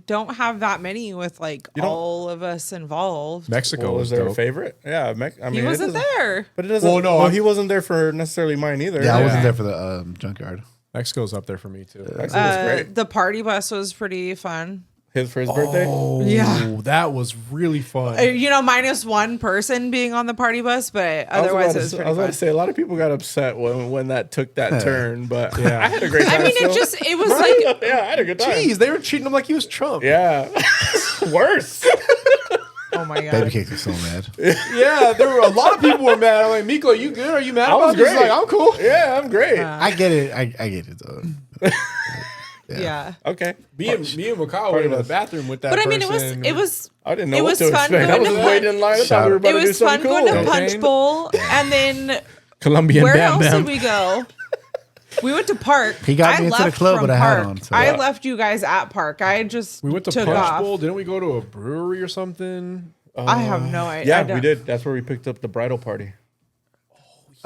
don't have that many with like don't- all of us involved. Mexico Was was there a dope. favorite? Yeah, I mean, He it wasn't doesn't- there. But it doesn't. Well, no, well, I'm- he wasn't there for necessarily mine either. Yeah, I Yeah. wasn't there for the junkyard. Mexico's up there for me too. Mexico was great. The party bus was pretty fun. For his birthday. Oh, Yeah. that was really fun. You know, minus one person being on the party bus, but otherwise it was I pretty was about fun. to say a lot of people got upset when that took that turn, but Yeah. I had a great time. I mean, still. it was like, yeah, I had a good time. Jeez, they were treating him like he was Trump. Yeah, worse. oh my Baby god. cakes were so mad. Yeah, there were a lot of people were mad. I'm like, Miko, you good? Are you mad I was about this? He's great. like, I'm cool. Yeah, I'm great. I get it. I get it though. Yeah. Okay, Me and Mikao went to the bathroom with that. But I mean, person. it was I didn't know It what was to fun expect. I going was to just waiting in line. I thought Shout we were out. about it to do was fun something going to cool. Okay. Punch Bowl, and then Colombian where Bam else Bam. did we go? We went to Park. He got me into the left club from with a hat Park. on, so- I Yeah. left you guys at Park. I just we went to took Punch off. Bowl. Didn't we go to a brewery or something? I have no idea. Yeah, I don't- we did. That's where we picked up the bridal party.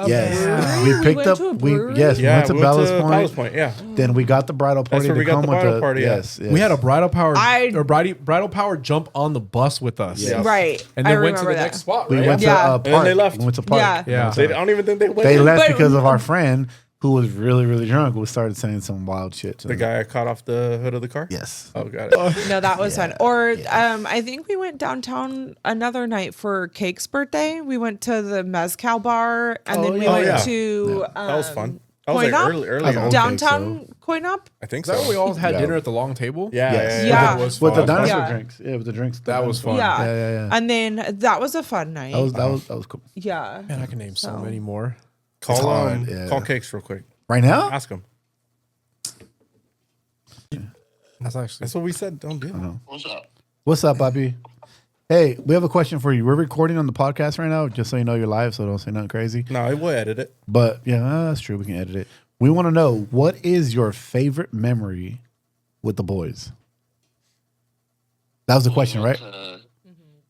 Yes, brewery? we We picked went up. to a We brewery? yes, Yeah, we went to we Ballast Point. Yeah, Then we got the bridal party. where to we got come the with bridal party, yeah. Yes, We had a bridal power I- or bridal power jump on the bus with us. Yeah. Right. And I then went to remember the that. next spot, We right? went to Yeah. Park. And then they left. We went to Park. Yeah. Yeah. I don't even think they went. They in. left But- because of our friend who was really, really drunk. Who started saying some wild shit. To The them. guy I caught off the hood of the car. Yes. Oh, got it. No, that was fun. Or I think we went downtown another night for Cake's birthday. We went to the Mezcal bar, and then we yeah. went Yeah. to That was fun. That was Coin like Up? early That was on. old. downtown Coin Up. I think Is that so. when we all had Yeah. dinner at the long table? Yeah, Yes. Yeah. That was With the fun. dinosaur Yeah. drinks. Yeah, with the drinks. That was fun. Yeah. Yeah. And then that was a fun night. That was cool. yeah. Man, I can name so So- many more. Call It's hard, yeah. Call Cakes real quick. Right now? Ask him. That's actually That's what we said. Don't do it. What's up? What's up, Bobby? Hey, we have a question for you. We're recording on the podcast right now, just so you know you're live, so don't say nothing crazy. No, I will edit it. But yeah, that's true. We can edit it. We want to know, what is your favorite memory with the boys? That was the question, right?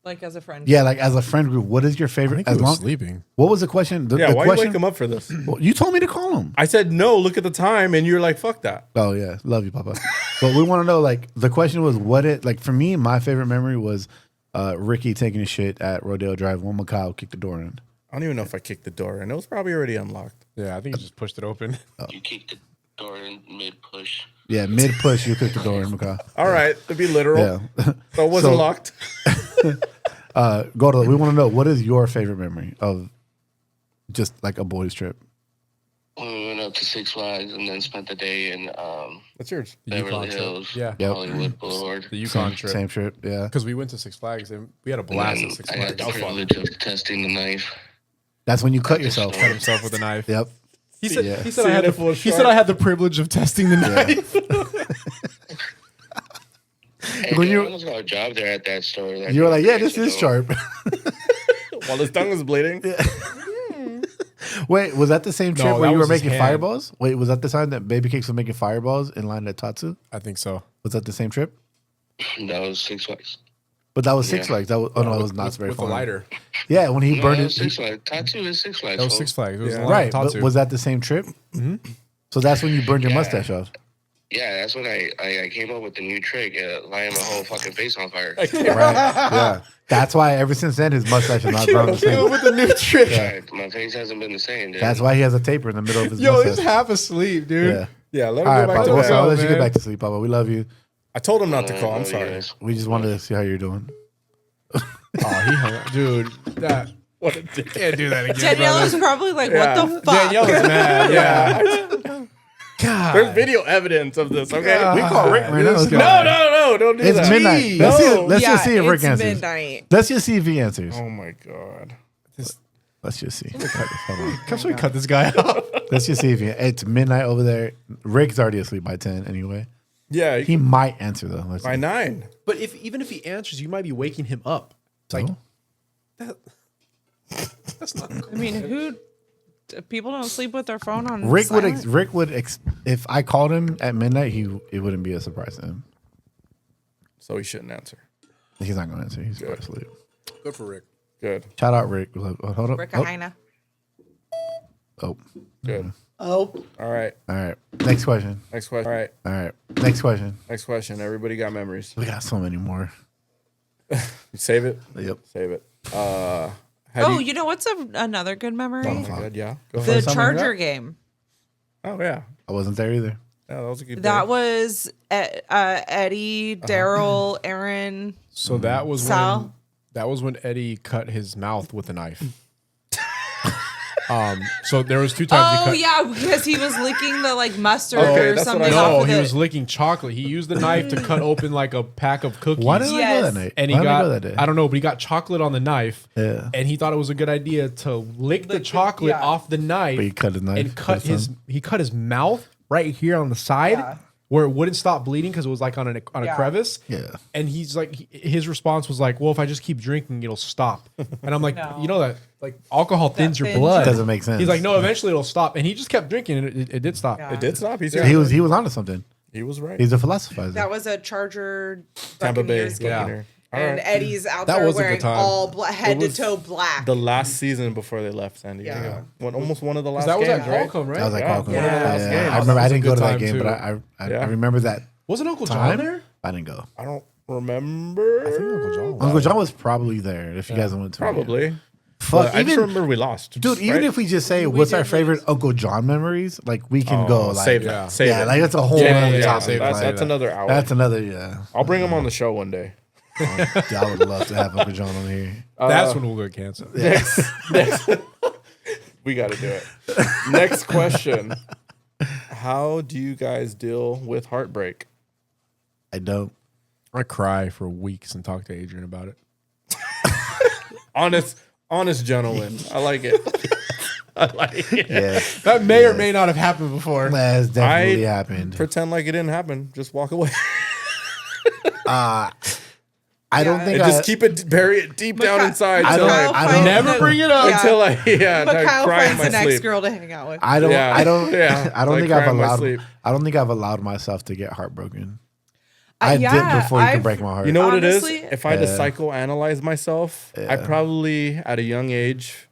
Like as a friend. Yeah, like as a friend group, what is your I favorite? think As he was long, sleeping. what was the question? The Yeah, why you question, wake him up for this? Well, you told me to call him. I said no. Look at the time, and you're like, "Fuck that." Oh yeah, love you, Papa. But we want to know, like, the question was, what it like for me? My favorite memory was Ricky taking a shit at Rodeo Drive when Macau kicked the door in. I don't even know if I kicked the door, and it was probably already unlocked. Yeah, I think he just pushed it open. You kicked the door in mid push. Yeah, mid push, you kicked the door in Macau. All right, to be literal. Yeah. So it wasn't So- locked. Gordo, we want to know, what is your favorite memory of just like a boys trip? We went up to Six Flags and then spent the day in That's yours. The Beverly Yukon trip. Hills, Yeah. Yep. Hollywood Boulevard. The Yukon Same, trip. same trip, yeah. Because we went to Six Flags and we had a blast at Six I had Flags. the privilege of testing the knife. That's when you cut yourself. Cut himself with a knife. Yep. He said, Yeah. he said I had if it was he said sharp. I had the privilege of testing the knife. Hey, When dude, you- I almost got a job there at that store. Like, You were like, yeah, this years is ago. sharp. While his tongue was bleeding. Wait, was that the same trip No, where that you were was his making hand. fireballs? Wait, was that the time that Baby Cakes was making fireballs in line at Tatsu? I think so. Was that the same trip? That was Six Flags. But that was Six Yeah. Flags. That was, oh no, it was not with, very with fun. the lighter. Yeah, when he No, burned that it. was Six Flags. Tattoo is Six Flags. That was fool. Six Flags. It was Yeah. the line Right, of but Tatsu. was that the same trip? Mm-hmm. So that's when you burned your Yeah. mustache off. Yeah, that's when I came up with the new trick, lighting my whole fucking face on fire. Right. Yeah. That's why ever since then his mustache has not grown the same. with the new trick. Yeah, my face hasn't been the same, dude. That's why he has a taper in the middle of his Yo, mustache. he's half asleep, dude. Yeah. Yeah, let him All right, go back Papa. to Well, bed. so I'll let you man. get back to sleep, Papa. We love you. I told him not to call. I'm sorry. Yes. We just wanted to see how you're doing. Oh, he hung up. Dude, that. What a dick. Can't do that again, Danielle is brother. probably like, Yeah. what the fuck? Danielle is mad. Yeah. God. There's video evidence of this, okay? We call Rick right now. This Let's go. guy. No, don't do It's that. midnight. Jeez. Let's, No. let's just see if Rick it's answers. midnight. Let's just see if he answers. Oh my god. Let's just see. Hold on. Come so we cut this guy out. Let's just see if he. It's midnight over there. Rick's already asleep by 10 anyway. Yeah, He might answer though. Let's by see. 9. But even if he answers, you might be waking him up. It's like, So? that's not. I mean, people don't sleep with their phone on. Rick would. silent. If I called him at midnight, it wouldn't be a surprise to him. So he shouldn't answer. He's not going to answer. He's probably asleep. Good for Rick. Good. Shout out Rick. Hold up. Rick Oh, Ahina. oh. Good. Oh. All right. All right. Next question. Next question. All right. All right. Next question. Next question. Everybody got memories. We got so many more. You save it. Yep. Save it. You know what's another good memory? Oh my god, yeah. Go The ahead. something like Charger that? game. Oh yeah. I wasn't there either. Yeah, that was a good That day. was Eddie, Daryl, Aaron. So that was Sal? when Eddie cut his mouth with a knife. So there was 2 times Oh he cut. yeah, because he was licking the like mustard Okay, or that's what I something. thought. off No, of he the- was licking chocolate. He used the knife to cut open like a pack of cookies. Why didn't I go Yes. that night? And Why he didn't I got, go that day? I don't know, but he got chocolate on the knife. Yeah. And he thought it was a good idea to lick the chocolate yeah. off the knife. But he cut his knife. and cut his he cut his mouth right here on the side Yeah. where it wouldn't stop bleeding because it was like on a Yeah. crevice. Yeah. And he's like, his response was like, "Well, if I just keep drinking, it'll stop." And I'm like, No. you know that like alcohol thins your thins blood. Doesn't make sense. He's like, no, eventually it'll stop. And he just kept drinking, and it did stop. Yeah. It did stop. He's He was onto something. He was right. He's a philosophizer. That was a Charger Tampa Bay. Buccaneers game. Yeah. Buccaneer. All And right. Eddie's out That there was a good wearing time. all head It to was toe black. The last season before they left San Diego. Yeah. Almost one of the last That was games, at right? Qualcomm, right? That was like Yeah. Qualcomm. Yeah. Yeah. Last game. I remember I That was a didn't go good to that time, game, too. but I Yeah. remember that Wasn't Uncle John time. there? I didn't go. I don't remember. I think Uncle John was. Uncle John was probably there if you guys went to it. Probably. Fuck, But I just even remember we lost. dude, even right? if we just say what's our did favorite lose. Uncle John memories, like we can Oh, go like save yeah. that. Save yeah, it. like that's a whole Yeah, other yeah, topic. save like, That's another hour. That's another yeah. I'll bring him on the show one day. I would love to have Uncle John on here. That's when we'll get canceled. Next. We got to do it. Next question. How do you guys deal with heartbreak? I don't. I cry for weeks and talk to Adrian about it. Honest gentleman. I like it. I like it. Yeah, That may or may not have happened before. that has definitely happened. Pretend like it didn't happen. Just walk away. I don't think And I just keep it, bury it deep down Mikhail- inside. I until don't- I, I don't- Never bring it up. Yeah. until I Mikhail cry in finds my the next sleep. girl to hang out with. I don't. Yeah. I don't. Yeah. I don't Like think I've cry in my allowed. sleep. I don't think I've allowed myself to get heartbroken. I did yeah, before you could I've- break my heart. You know what Honestly, it is? If I had to psychoanalyze myself, I probably at a young age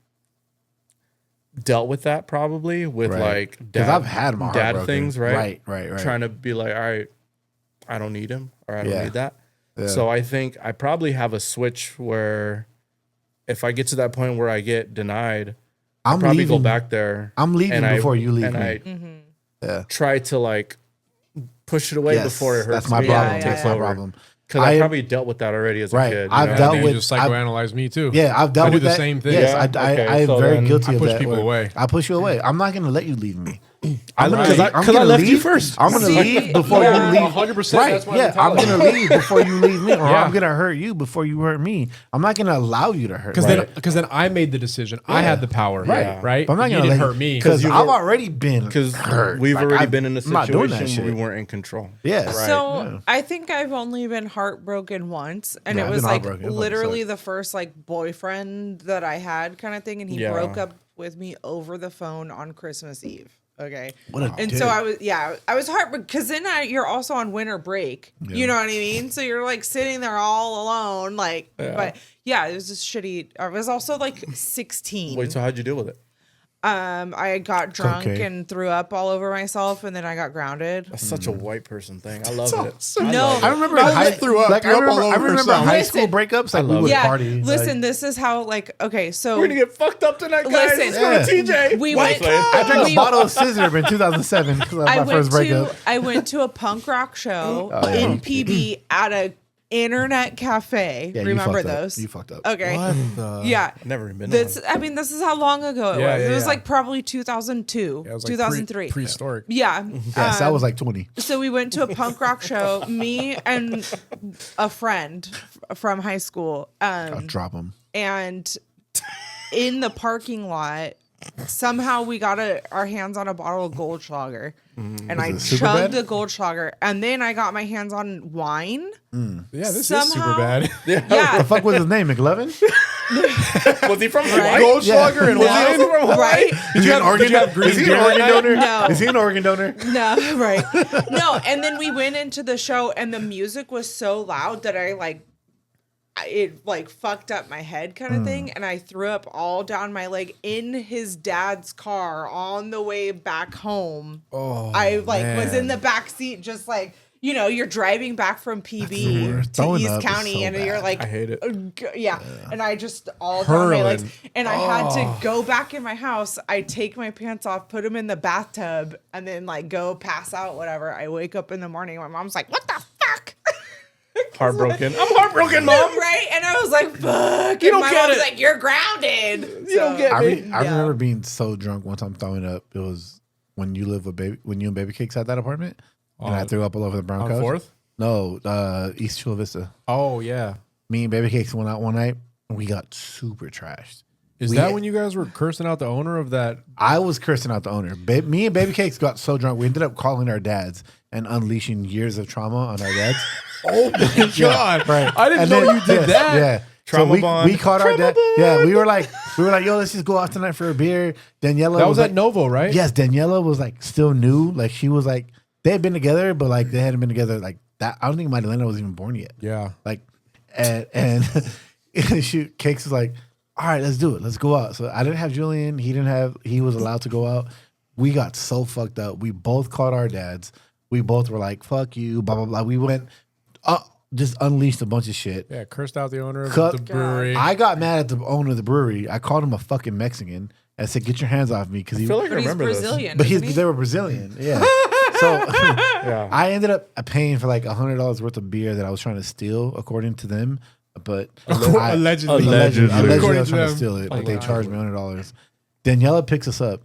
dealt with that probably with Right. like 'Cause I've had my heart dad broken. things, right? Right. Trying to be like, all right, I don't need him or I don't Yeah. need that. Yeah. So I think I probably have a switch where if I get to that point where I get denied, I'll I'm probably leaving. go back there. I'm leaving and before you leave and me. I Yeah. try to like push it away Yes, before it hurts that's my me problem. and Yeah, takes yeah. That's my over. problem. Because I I- probably dealt with that already as a Right. kid. you I've know? dealt You with- just psychoanalyze me too. Yeah, I've dealt I do with the that. same thing. Yes, Yeah? I Okay, am so very then guilty I of push that. people where away. I push you away. I'm not gonna let you leave me. I know, I'm 'cause I- I'm 'cause I gonna left you leave. first. I'm gonna See, leave before yeah. you leave. 100%, Right? that's my Yeah, I'm mentality. gonna leave before you leave me, or Yeah. I'm gonna hurt you before you hurt me. I'm not gonna allow you to hurt. Because me. then I made the decision. I had the power. Right. Right. But I'm not You gonna didn't let hurt me. because you I've were- already been Because hurt. we've Like, already I've- been in a I'm not doing that situation where we shit. weren't in control. Yeah. So I think I've only been heartbroken once, and Yeah, it I've was been like heartbroken. It fucking literally sucked. the first like boyfriend that I had kind of thing, and he Yeah. broke up with me over the phone on Christmas Eve. Okay, What a and dick. so I was heartbroken because then you're also on winter break. You know what I mean? So you're like sitting there all alone, like. But yeah, it was just shitty. I was also like 16. Wait, so how'd you deal with it? I got drunk okay. and threw up all over myself, and then I got grounded. That's such a white person thing. I love it. No, I remember Not high, just threw up, like, threw I up remember, all I over remember herself. high Listen. school breakups. Like we love would it. yeah. party. Listen, this is how like okay, so We're gonna get fucked up tonight, guys. Listen. Let's go to TJ. we White went. place. I drank we- a bottle of scissor in 2007 because that was I my first went breakup. to I went to a punk rock show Oh, yeah. in PB at a internet cafe. Yeah, you Remember fucked up. those? You fucked up. Okay. What the? Yeah. Never even been. This I mean this is how long ago it Yeah, was. yeah, It was yeah. like probably 2002, Yeah, it was like 2003. prehistoric. Yeah. Yes, I was like 20. So we went to a punk rock show, me and a friend from high school. I'll drop them. And in the parking lot, somehow we got our hands on a bottle of Goldschlager, and I it super chugged bad? the Goldschlager, and then I got my hands on wine. Yeah, this is Somehow- super bad. Yeah, The fuck was his name? McLovin? Was he from Right? Hawaii? Goldschlager and Was wine. he from Hawaii? right? Is he an organ did you have green Is he an beer organ that night? donor? No. Is he an organ donor? No, right? No, and then we went into the show, and the music was so loud that it like fucked up my head kind of thing, and I threw up all down my leg in his dad's car on the way back home. Oh, I like was in man. the back seat, just like you're driving back from the PB worst. to Throwing East up is County, so and you're bad. like, I hate it. yeah. And I just all down my legs, Hurling. and I had to go back in my house. I take my pants off, put them in the bathtub, and then like go pass out. Whatever. I wake up in the morning. My mom's like, "What the fuck?" Heartbroken. I'm heartbroken, mom. Right? And I was like, "Fuck!" You and don't my get mom's it. like, "You're grounded." You don't get I, me. I Yeah. remember being so drunk one time throwing up. It was when you and Baby Cakes had that apartment, and I threw up all over the brown On couch. 4th? No, East Chula Vista. Oh yeah. Me and Baby Cakes went out one night, and we got super trashed. Is that when you guys were cursing out the owner of that? I was cursing out the owner. Me and Baby Cakes got so drunk, we ended up calling our dads and unleashing years of trauma on our dads. Oh my god! Right. I didn't And know then- you did yes, that. Yeah. Trauma so bond. we caught our dad. Yeah, we were like, yo, let's just go out tonight for a beer. Daniela That was like, at Novo, right? Yes, Daniela was like still new. Like she was like they had been together, but like they hadn't been together like that. I don't think Magdalena was even born yet. Yeah. Like and shoot, Cakes was like, all right, let's do it. Let's go out. So I didn't have Julian. He was allowed to go out. We got so fucked up. We both caught our dads. We both were like, fuck you, blah, blah, blah. We went, just unleashed a bunch of shit. Yeah. Cursed out the owner of Cut- the brewery. I got mad at the owner of the brewery. I called him a fucking Mexican. I said, get your hands off me. Because I feel like I But he's remember Brazilian. but isn't he? they were Brilliant. Yeah. So Yeah. I ended up paying for like $100 worth of beer that I was trying to steal, according to them. But Allegedly. allegedly, I According was to trying to them. steal it, but they God. charged me $100. Daniela picks us up,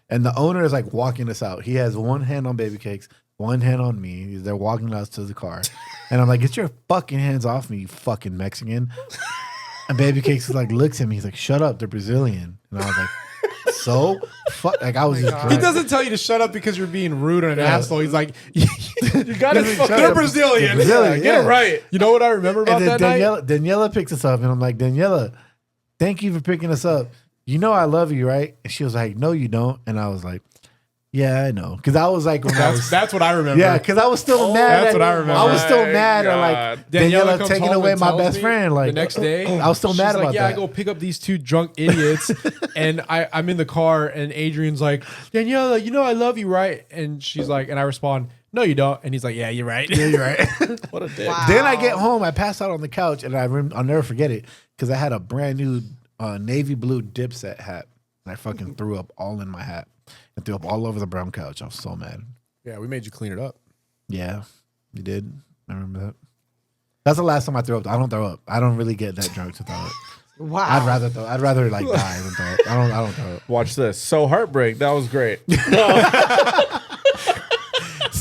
and the owner is like walking us out. He has one hand on Baby Cakes, one hand on me. They're walking us to the car, and I'm like, "Get your fucking hands off me, you fucking Mexican!" And Baby Cakes is like, looks at me. He's like, "Shut up, they're Brazilian." And I was like, "So fuck!" Like I was just God. drunk. He doesn't tell you to shut up because you're being rude and an asshole. He's like, you got He's it. like, shut They're up. Brazilian. They're Brazilian, Get yeah. it right. You know what I remember about And then that night? Daniela picks us up, and I'm like, Daniela, thank you for picking us up. You know I love you, right? And she was like, no, you don't. And I was like, Yeah, I know. Because I was like, when I was, That's what I remember. yeah, because I was still mad. That's what I remember. I was still My mad at like God. Daniela Daniela comes taking home away and my tells best me friend. Like the next day, I was still she's mad like, about yeah, that. I go pick up these two drunk idiots, and I'm in the car, and Adrian's like, Daniela, you know I love you, right? And she's like, and I respond, no, you don't. And he's like, yeah, you're right. Yeah, you're right. What a dick. Wow. Then I get home, I pass out on the couch, and I'll never forget it because I had a brand new navy blue Dipset hat, and I fucking threw up all in my hat and threw up all over the brown couch. I was so mad. Yeah, we made you clean it up. Yeah, you did. I remember that. That's the last time I threw up. I don't throw up. I don't really get that drunk to throw up. Wow. I'd rather like die than throw up. I don't throw up. Watch this. So Heartbreak, that was great.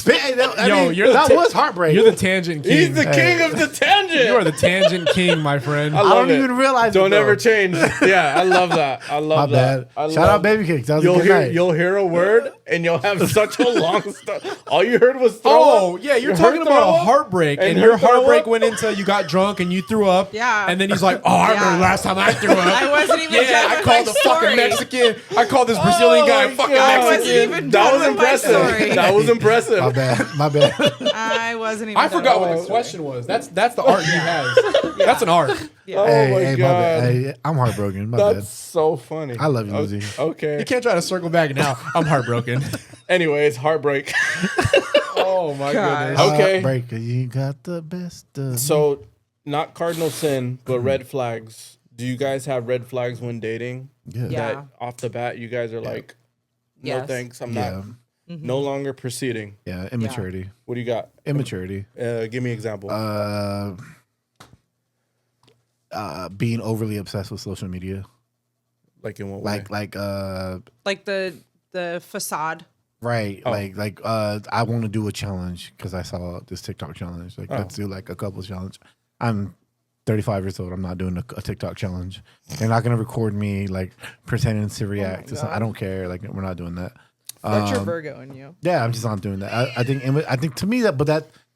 That was heartbreak. You're the tangent king. He's the king of the tangent. You are the tangent king, my friend. I love don't it. even realize. Don't it, though. ever change. Yeah, I love that. I love My bad. that. I Shout love out Baby Cakes. That was a You'll good hear night. you'll hear a word and you'll have such a long story. All you heard was throw Oh, up. yeah, you're You talking heard about throw a up? heartbreak, and And your her throw heartbreak up? went into you got drunk and you threw up. Yeah. And then he's like, oh, I remember the last time I threw up. I wasn't even Yeah, done I with called my the fucking story. Mexican. I called this Brazilian guy my fucking God. I wasn't Mexican. even That done was with my impressive. story. That was impressive. My bad. My bad. I wasn't even. I done forgot with what my the question was. That's the art he has. That's an art. Oh hey, my hey, god. bad. Hey, I'm heartbroken. My That's bad. so funny. I love you, Lizzie. Okay. You can't try to circle back now. I'm heartbroken. Anyways, Heartbreak. Oh my God. goodness. Okay. Heartbreaker, you got the best of me. So, not cardinal sin, but red flags. Do you guys have red flags when dating? Yeah. Yeah. That off the bat, you guys are like, no Yes. thanks. I'm Yeah. not. No longer proceeding. Yeah. Immaturity. What do you got? Immaturity. Give me an example. Being overly obsessed with social media. Like in what way? Like Like the facade. right. Oh. I want to do a challenge because I saw this TikTok challenge. Like let's do like a couple challenge. I'm 35 years old. I'm not doing a TikTok challenge. They're not gonna record me like pretending to react to something. I don't care. Like we're not doing that. That's your Virgo in you. Yeah, I'm just not doing that. I think to me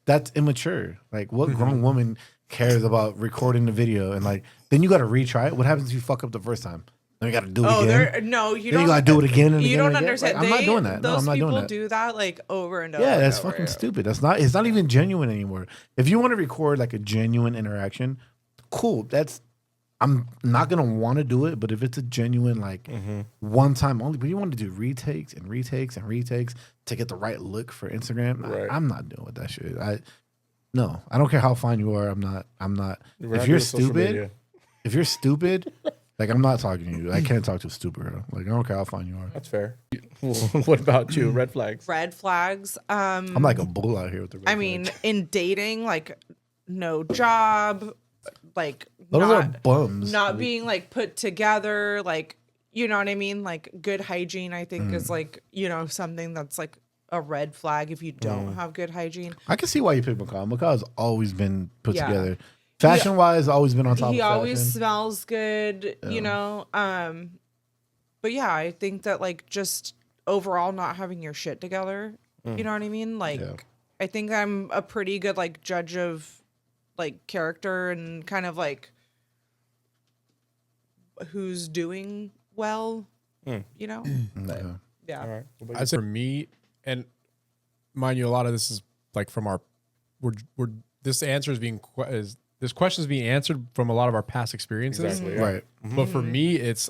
that's immature. Like what grown woman cares about recording the video and like then you got to retry it? What happens if you fuck up the first time? Then you got to do it Oh, again. no, you Then don't. you got to do it again and You again. don't and again. understand. Like, I'm not doing that. No, Those I'm not people doing that. do that like over and over. Yeah, and that's over. fucking stupid. That's not. It's not even genuine anymore. If you want to record like a genuine interaction, cool. I'm not gonna want to do it, but if it's a genuine like one time only, but you want to do retakes and retakes and retakes to get the right look for Instagram, Right. I'm not doing with that shit. I don't care how fine you are. I'm not. We're If not you're doing social media. stupid, like I'm not talking to you. I can't talk to a stupid girl. Like I don't care how fine you are. That's fair. What about you? Red flags. Red flags. I'm like a bull out here with the. red I mean, flags. in dating, like no job, like those are not bums. not being like put together, like you know what I mean. Like good hygiene, I think is like something that's like a red flag if you don't have good hygiene. I can see why you picked Macaw. Macaw's always been put Yeah. together. Fashion wise, always been on top He of fashion. always smells good, you know. But yeah, I think that like just overall not having your shit together, you know what I mean? Like Yeah. I think I'm a pretty good like judge of like character and kind of like who's doing well, you know? Yeah. Yeah. All right. What about I'd say for me, and mind you, a lot of this is like from our, we're this answer is being this question is being answered from a lot of our past experiences. Exactly. Yeah. Right. But for me, it's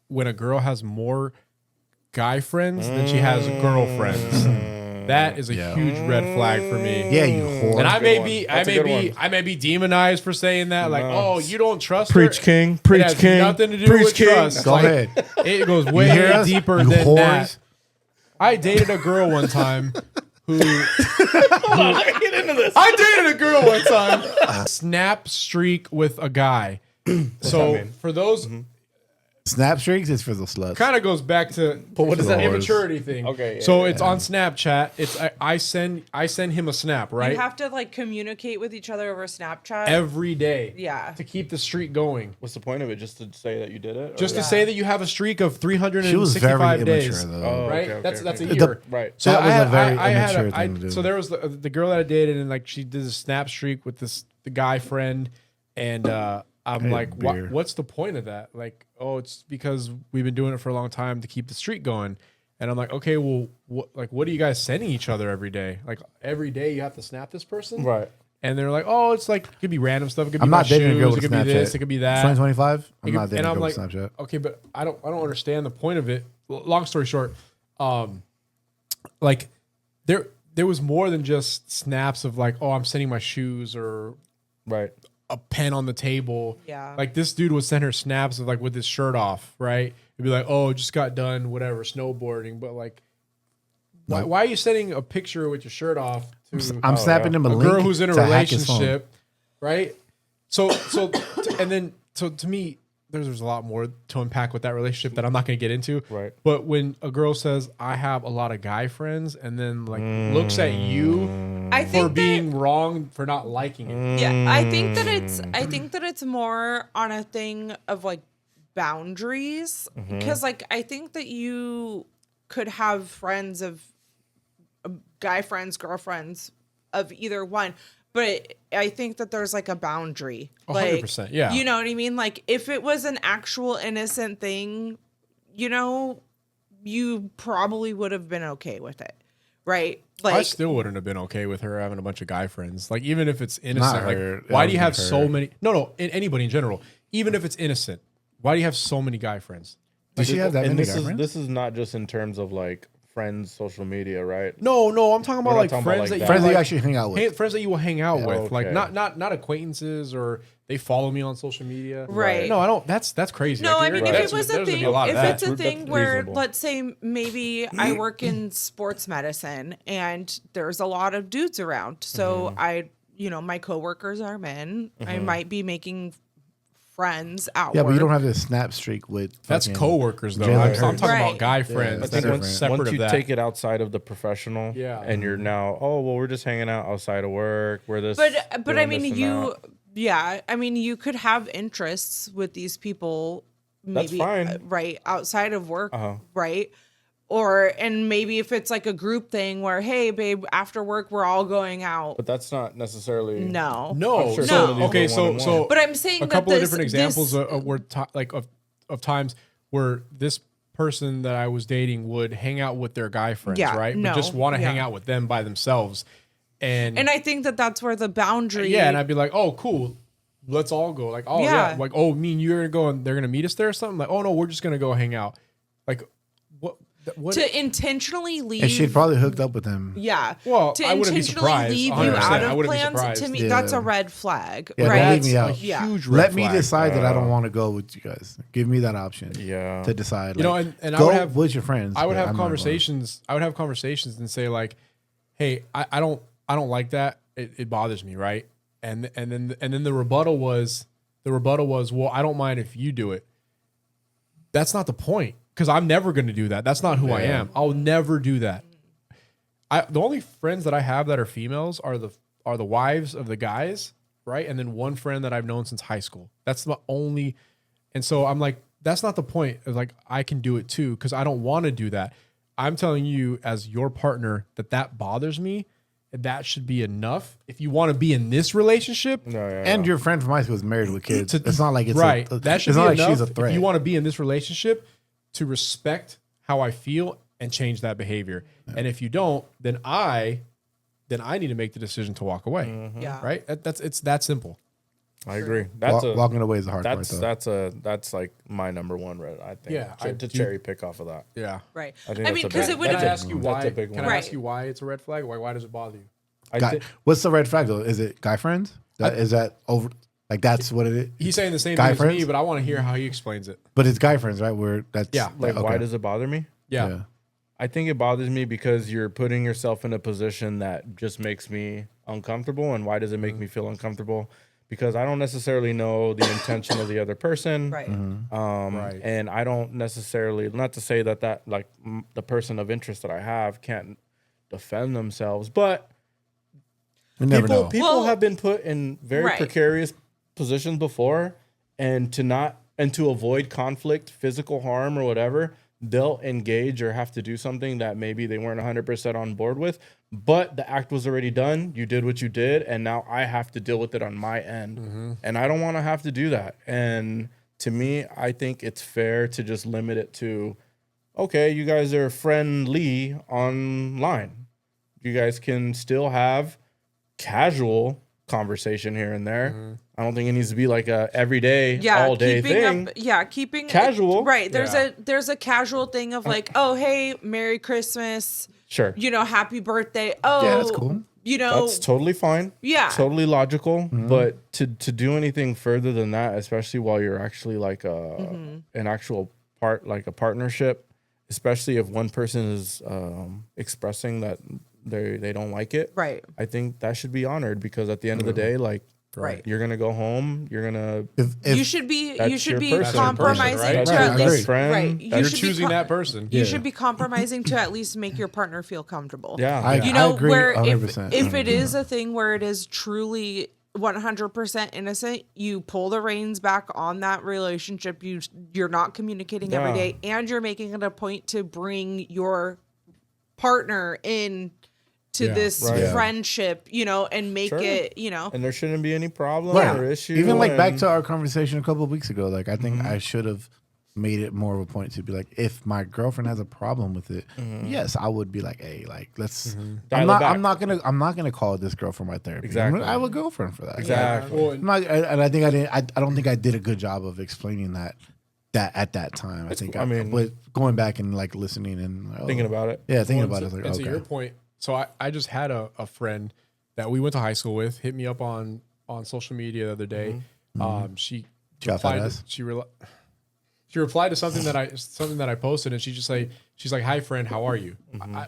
when a girl has more guy friends than she has girlfriends, that is a huge red flag for me. Yeah, you whore. And I good may one. be, That's a good one. I may be demonized for saying that. Like, oh, you don't trust Preach, her. King. It Preach, has King. nothing to do Preach, with King. trust. Go Like, ahead. It goes You way hear us? deeper You than whores. that. I dated a girl one time who Get into this. I dated a girl one time. Snap streak with a guy. So mean? for those, Snap streaks is for the sluts. kind of goes back to what is the that? immaturity thing. Okay, yeah, so yeah, it's on Snapchat. It's I send him a snap You right have to like communicate with each other over Snapchat. every day. Yeah. To keep the streak going. What's the point of it? Just to say that you did it? Just Or- to say that you have a streak of She was very 365 immature days. though. Oh, Right? okay, that's a okay. year. Right. So That was I a had, very I had immature thing to do. so there was the girl that I dated, and like she did a snap streak with the guy friend, and I'm Hey, like, beer. what's the point of that? Like, oh, it's because we've been doing it for a long time to keep the streak going. And I'm like, okay, well, what are you guys sending each other every day? Like every day you have to snap this person, Right. And they're like, oh, it's like it could be random stuff. It could be I'm my not dating a girl shoes. It with could Snapchat. be this. It could be that. 2025. I'm not dating And a I'm girl like, with Snapchat. okay, but I don't understand the point of it. Long story short, like there was more than just snaps of like, oh, I'm sending my shoes or Right. a pen on the table. Yeah. Like this dude would send her snaps of like with his shirt off, right? It'd be like, oh, just got done, whatever, snowboarding. But like, why are you sending a picture with your shirt off to I'm snapping him a link girl who's in a to hack his phone. relationship, right? So to me, there's a lot more to unpack with that relationship that I'm not going to get into. Right. But when a girl says, I have a lot of guy friends, and then like looks at you I for think being wrong for not liking it. Yeah, I think that it's more on a thing of like boundaries because like I think that you could have friends of guy friends, girlfriends of either one, but I think that there's like a boundary. 100%, yeah. You know what I mean? Like if it was an actual innocent thing, you know, you probably would have been okay with it. Right? Like I still wouldn't have been okay with her having a bunch of guy friends. Like even if it's innocent, Not like her. why That do you would have be so her. many? No, anybody in general. Even if it's innocent, why do you have so many guy friends? Does she have that And many this is girlfriends? this is not just in terms of like friends, social media, right? No, I'm talking about not like talking about friends like that that. you Friends that you like, actually hang out with. friends that you will hang out with, like okay. not acquaintances or they follow me on social media. Right. No, I don't. That's crazy. No, Like, I mean, you're- if that's- it was a there's thing, lot of if that. it's a That's thing where, reasonable. let's say, maybe I work in sports medicine and there's a lot of dudes around. So my coworkers are men. I might be making friends at Yeah, work. but you don't have this snap streak with. That's fucking coworkers though. Jalen I'm Hurts. talking Right. about guy friends. that's that are different. separate Once of you that. take it outside of the professional, Yeah. and you're now, oh well, we're just hanging out outside of work. We're this, But I doing mean, this and you, that. yeah, I mean, you could have interests with these people, That's maybe fine. right outside of work, Uh-huh. right? And maybe if it's like a group thing where, hey, babe, after work we're all going out. But that's not necessarily. No, No, I'm sure so some of these okay, are so one-on-one. so but I'm saying a that couple of this- different examples this- of times where this person that I was dating would hang out with their guy friends, Yeah, right? no, But just want to hang yeah. out with them by themselves, and I think that that's where the boundary. yeah, and I'd be like, oh, cool, let's all go. Like, oh yeah, Yeah. like oh, me and you're gonna go and they're gonna meet us there or something. Like, oh no, we're just gonna go hang out. Like, what? to intentionally leave. And she'd probably hooked up with him. Yeah. Well, to I wouldn't be intentionally surprised, leave you 100%. out I of wouldn't be plans, to surprised. me, that's a Yeah. red flag, Yeah, right? don't leave me out. a Yeah. huge red Let me flag. decide that I don't want to go with you guys. Give me that option. Yeah. To decide. You know, like, and I go would have with your friends. I would but have I'm not going. conversations. I would have conversations and say like, "Hey, I don't like that. It bothers me, right?" And then the rebuttal was, well, I don't mind if you do it. That's not the point because I'm never going to do that. That's not who I am. I'll never do that. The only friends that I have that are females are the wives of the guys, right? And then one friend that I've known since high school. That's the only. And so I'm like, that's not the point. Like, I can do it too because I don't want to do that. I'm telling you as your partner that bothers me. And that should be enough. If you want to be in this relationship, No, yeah, And your friend from high school is married with kids. to- It's not like it's right. That should it's be not like enough. she's a threat. If you want to be in this relationship, to respect how I feel and change that behavior. And if you don't, then I need to make the decision to walk away. Yeah. Right? It's that simple. I agree. That's Walking away is a hard part, though. that's like my number one red. I think. Yeah, to cherry pick off of that. Yeah. Right. I I, think mean, that's a because big- it would Can I have ask you That's why? a big Can one. I ask you why it's a red flag? Why does it bother you? Guy, what's the red flag though? Is it guy friends? Is that over? Like that's what it is. He's saying the same Guy thing as me, friends? but I want to hear how he explains it. But it's guy friends, right? Where that's Yeah. Like, why okay. does it bother me? Yeah. I think it bothers me because you're putting yourself in a position that just makes me uncomfortable. And why does it make me feel uncomfortable? Because I don't necessarily know the intention of the other person. right. Right. And I don't necessarily, not to say that like the person of interest that I have can't defend themselves, but You never know. people Well, have been put in very right. precarious positions before, and to avoid conflict, physical harm or whatever, they'll engage or have to do something that maybe they weren't 100% on board with, but the act was already done. You did what you did, and now I have to deal with it on my end. And I don't want to have to do that. And to me, I think it's fair to just limit it to okay, you guys are friendly online. You guys can still have casual conversation here and there. I don't think it needs to be like a everyday, all day thing. Keeping Casual. Right. Yeah. There's a casual thing of like, oh hey, Merry Christmas. Sure. Happy birthday. Oh, Yeah, that's cool. That's totally fine. Yeah. Totally logical. But to do anything further than that, especially while you're actually like an actual like a partnership, especially if one person is expressing that they don't like it. Right. I think that should be honored because at the end of the day, like Right. you're gonna go home, you're gonna If you should be that's your person. compromising That's to your at person, least right? right. You're You're should be choosing that person. You should be compromising to at least make your partner feel comfortable. yeah. I agree Where 100%. if it is a thing where it is truly 100% innocent, you pull the reins back on that relationship. You're not communicating every Yeah. day, and you're making it a point to bring your partner in to this right. friendship, and make Sure. it, and there shouldn't be any problem Right. or issue. Even like back and- to our conversation a couple of weeks ago, like I think I should have made it more of a point to be like, if my girlfriend has a problem with it, yes, I would be like, hey, like let's. Dial it back. I'm not gonna call this girl for my therapy. Exactly. I have a girlfriend for that. Exactly. Well, I'm not, and I think I didn't. I don't think I did a good job of explaining that at that time. I mean, but going back and like listening and like, Thinking about it. yeah, thinking Well, about it. It's like, and okay. to your point, so I just had a friend that we went to high school with hit me up on social media the other day. She Got that replied. ass? She replied to something that I posted, and she's like, "Hi friend, how are you?"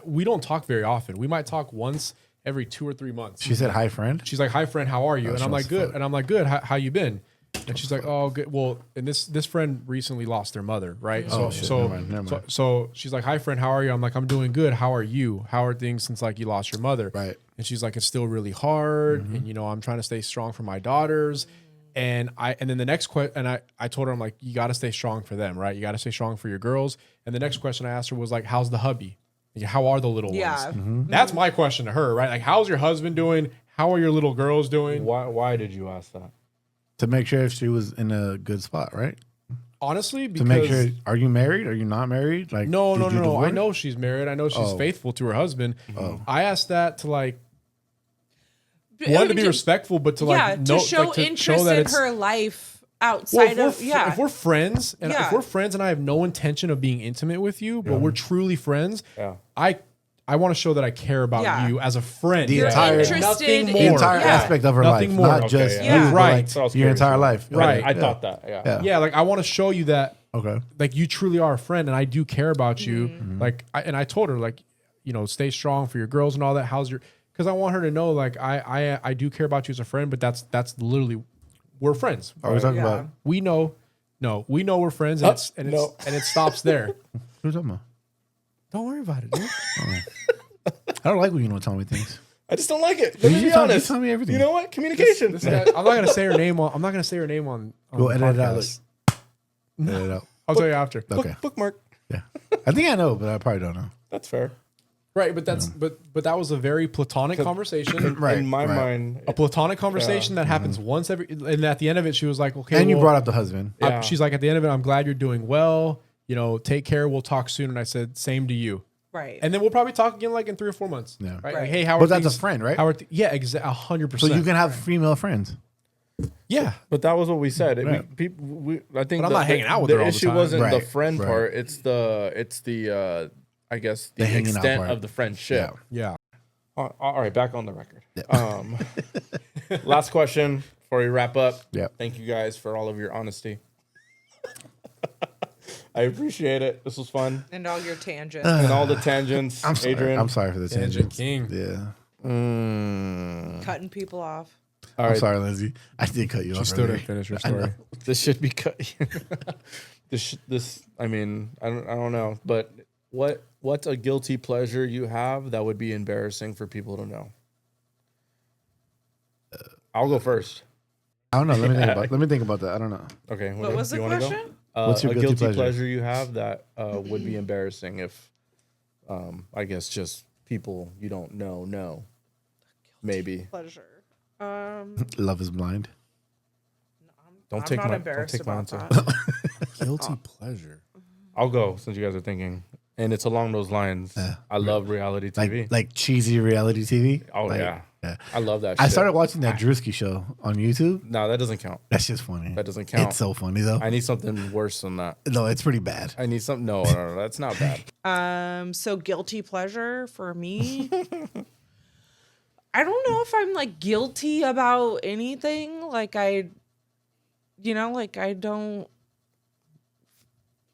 We don't talk very often. We might talk once every 2 or 3 months. She said, "Hi, friend." She's like, "Hi friend, how are you?" And she I'm wants like, to "Good." fuck. And I'm like, "Good. How you been?" And she's like, "Oh, good." Well, and this friend recently lost their mother, right? Oh, shit. Never mind. So she's like, "Hi friend, how are you?" I'm like, "I'm doing good. How are you? How are things since like you lost your mother?" Right. And she's like, "It's still really hard, and I'm trying to stay strong for my daughters." And then the next question, and I told her, I'm like, "You got to stay strong for them, right? You got to stay strong for your girls." And the next question I asked her was like, "How's the hubby? Like, how are the little Yeah. ones?" That's my question to her, right? Like, how's your husband doing? How are your little girls doing? Why did you ask that? To make sure if she was in a good spot, right? Honestly, To because make sure, are you married? Are you not married? Like, no. did you I divorce? know she's married. I know she's Oh. faithful to her husband. Oh. I asked that to like I one to mean, be respectful, but to yeah, like to know, show like, to interest show that in it's her life well, outside of if we're friends and Yeah. if we're friends and I have no intention of being intimate with you, but we're truly friends, Yeah. I want to show that I care about Yeah. you as a friend. The You're entire- interested nothing in more. The entire Yeah. aspect of her Nothing life, more. not Okay, just yeah. you, but, Right. like, That's what I was your curious entire about. life. Right. I Yeah. thought that. Yeah. Yeah. Yeah, like I want to show you that Okay. like you truly are a friend and I do care about you. Mm-hmm. Like I told her like, stay strong for your girls and all that. How's your, because I want her to know like I do care about you as a friend, but that's literally, we're friends. Are we talking Yeah. about? We know we're friends and and it stops there. Who's talking about? Don't worry about it, dude. I don't like when you don't tell me things. I just don't like it. Let me You be tell- honest. you tell me everything. You know what? Communication. This guy, I'm not gonna say her name on. I'm not gonna say her name on Go the edit it out. podcast. Edit it out. I'll tell you after. Okay. Bookmark. Yeah. I think I know, but I probably don't know. That's fair. Right, but that's but that was a very platonic conversation. Right. In my right. mind, A platonic conversation that happens once every, and at the end of it, she was like, "Okay." And you well, brought up the husband. Yeah. she's like, "At the end of it, I'm glad you're doing well. Take care. We'll talk soon." And I said, "Same to you." right. And then we'll probably talk again like in 3 or 4 months. Yeah. Right. Right. Like, hey, how are But that's things? a friend, right? How are yeah, 100%. So you can have female friends. yeah. but that was what we said. Right. I think But I'm not hanging out with her all the issue time. wasn't the Right, friend right. part. It's the I guess the The hanging out extent part. of the friendship. Yeah. All right, back on the record. Last question before we wrap up. Yeah. Thank you guys for all of your honesty. I appreciate it. This was fun. And all your tangents. And all the tangents. I'm sorry. Adrian. I'm sorry for the Tangent tangent. King. Yeah. Cutting people off. All I'm right. sorry, Lindsay. I did cut you She off. still earlier. didn't finish her story. This should be cut. This. I mean, I don't know, but what's a guilty pleasure you have that would be embarrassing for people to know? I'll go first. I don't know. Let me think about that. I don't know. Okay. What was the you wanna go? question? What's your a guilty guilty pleasure? you have that would be embarrassing if, I guess, just people you don't know, maybe. Pleasure. Love is blind. Don't I'm take not my embarrassed don't take my about answer. that. Guilty pleasure. I'll go since you guys are thinking. and it's along those lines. I love reality TV. Like cheesy reality TV. Oh, Like, yeah. yeah. I love that shit. I started watching that Drewski show on YouTube. No, that doesn't count. That's just funny. That doesn't count. It's so funny though. I need something worse than that. No, it's pretty bad. I need something. No, that's not bad. So guilty pleasure for me. I don't know if I'm like guilty about anything. Like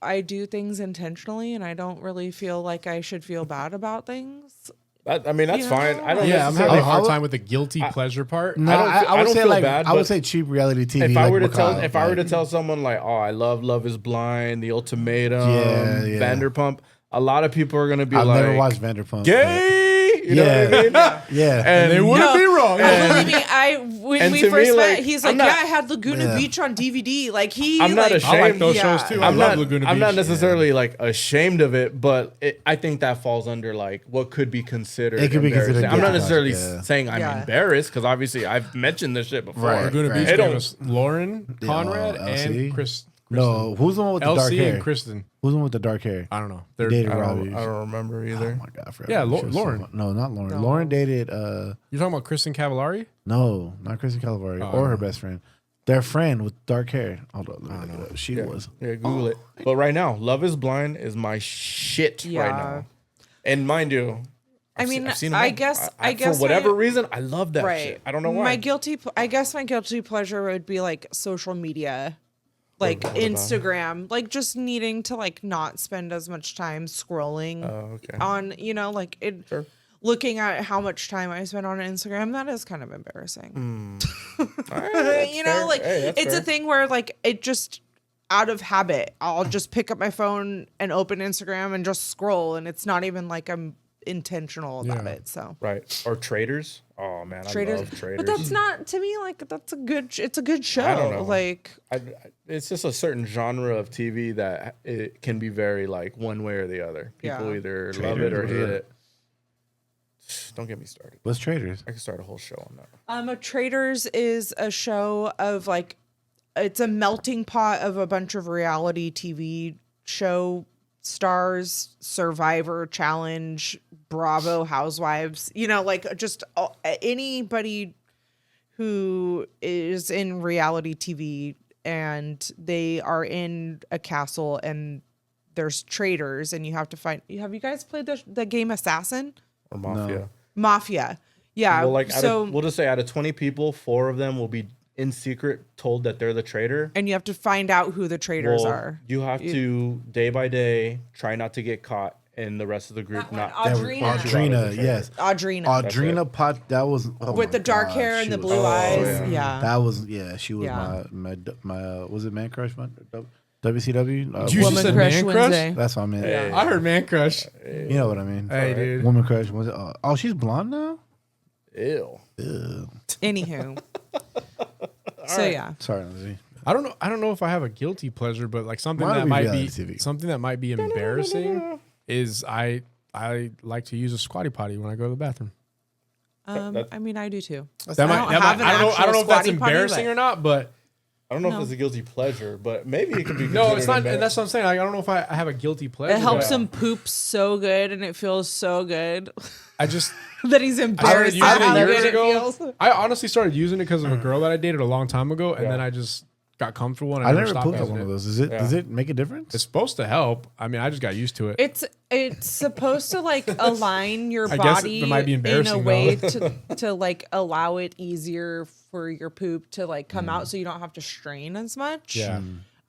I do things intentionally, and I don't really feel like I should feel bad about things. I mean, that's You fine. know? I don't. Yeah, I'm having a necessarily- hard time with the guilty pleasure part. No, I would don't say feel like bad, I would but say cheap reality TV. If I like were to Macabre, tell someone like, oh, I love Love Is Blind, The Ultimatum, Yeah. Vanderpump, a lot of people are gonna be I've like, never watched Vanderpump. gay. You know Yeah. what I mean? Yeah, And They wouldn't be wrong. Believe me, when and we to first me, met, like, he's I'm like, not- I had Laguna Yeah. Beach on DVD. Like he, I'm not like, ashamed. I like those Yeah. shows too. I I'm love not. Laguna I'm Beach. not necessarily like ashamed of it, but I think that falls under like what could be considered. It could be considered embarrassing. I'm not guilty necessarily pleasure, yeah. saying I'm Yeah. embarrassed because obviously I've mentioned this shit before. Right. Laguna Right. Beach It gave don't- us Lauren, Conrad, LC? and Chris. No, who's the one with the dark LC hair? and Kristen. Who's the one with the dark hair? I don't know. He They're dated I Robbie. don't remember either. Oh my god, I forgot. Yeah, She was Lauren. no, not Lauren. No. Lauren dated. You're talking about Kristen Cavallari? No, not Kristen Calavari or her best friend. Their friend with dark hair. Hold on, let me look it up. She was. Yeah, Google it. But right now, Love Is Blind is my shit right Yeah. now. And mind you, I mean, I've seen them I all. guess for whatever reason, I love that right. shit. I don't know why. My guilty pleasure would be like social media, like Instagram, like just needing to like not spend as much time scrolling okay. on, like it. Sure. Looking at how much time I spend on Instagram, that is kind of embarrassing. All right, that's fair. Like Hey, that's it's fair. a thing where like it just out of habit, I'll just pick up my phone and open Instagram and just scroll, and it's not even like I'm intentional about it. So Right. Or Traders. Oh man, I love Traders. but that's not to me like it's a good show. I don't know. Like It's just a certain genre of TV that it can be very like one way or the other. People Yeah. either love it or hate it. Don't get me started. What's Traders? I could start a whole show on that. Traders is a show of like it's a melting pot of a bunch of reality TV show stars, Survivor, Challenge, Bravo, Housewives, like just anybody who is in reality TV and they are in a castle and there's traders and you have to find. Have you guys played the game Assassin? Or Mafia. Mafia. Yeah. Well, like so we'll just say out of 20 people, 4 of them will be in secret told that they're the traitor. and you have to find out who the traders Well, are. you have to day by day try not to get caught, and the rest of the group not. Audrina, yes. Audrina. Audrina Pot. That was With the dark hair and the blue Oh, eyes. yeah. That was she was Yeah. my was it man crush? WCW. You Woman just said Crush man crush? Wednesday. That's what I meant. I heard man crush. You know what I mean? Hey, dude. Woman crush. Was it? Oh, she's blonde now. Ew. Anywho. So yeah. Sorry, Lindsay. I don't know if I have a guilty pleasure, but like something Why do that we might reality be TV? something that might be embarrassing is I like to use a squatty potty when I go to the bathroom. I mean, I do too. I don't know if that's squatty potty, embarrassing but- or not, but I don't know if it's a guilty pleasure, but maybe it could be. no, it's considered not. embarrassing. And that's what I'm saying. Like, I don't know if I have a guilty pleasure. It helps but him poop so good and it feels so good I just that he's I started embarrassed using at how it good years it ago. feels. I honestly started using it because of a girl that I dated a long time ago, and then I just got comfortable and I I never never stopped pooped on using one of it. those. Does it make a difference? It's supposed to help. I mean, I just got used to it. It's supposed to like align your I guess body it might be in a embarrassing, way though. to like allow it easier for your poop to like come out so you don't have to strain as much. Yeah.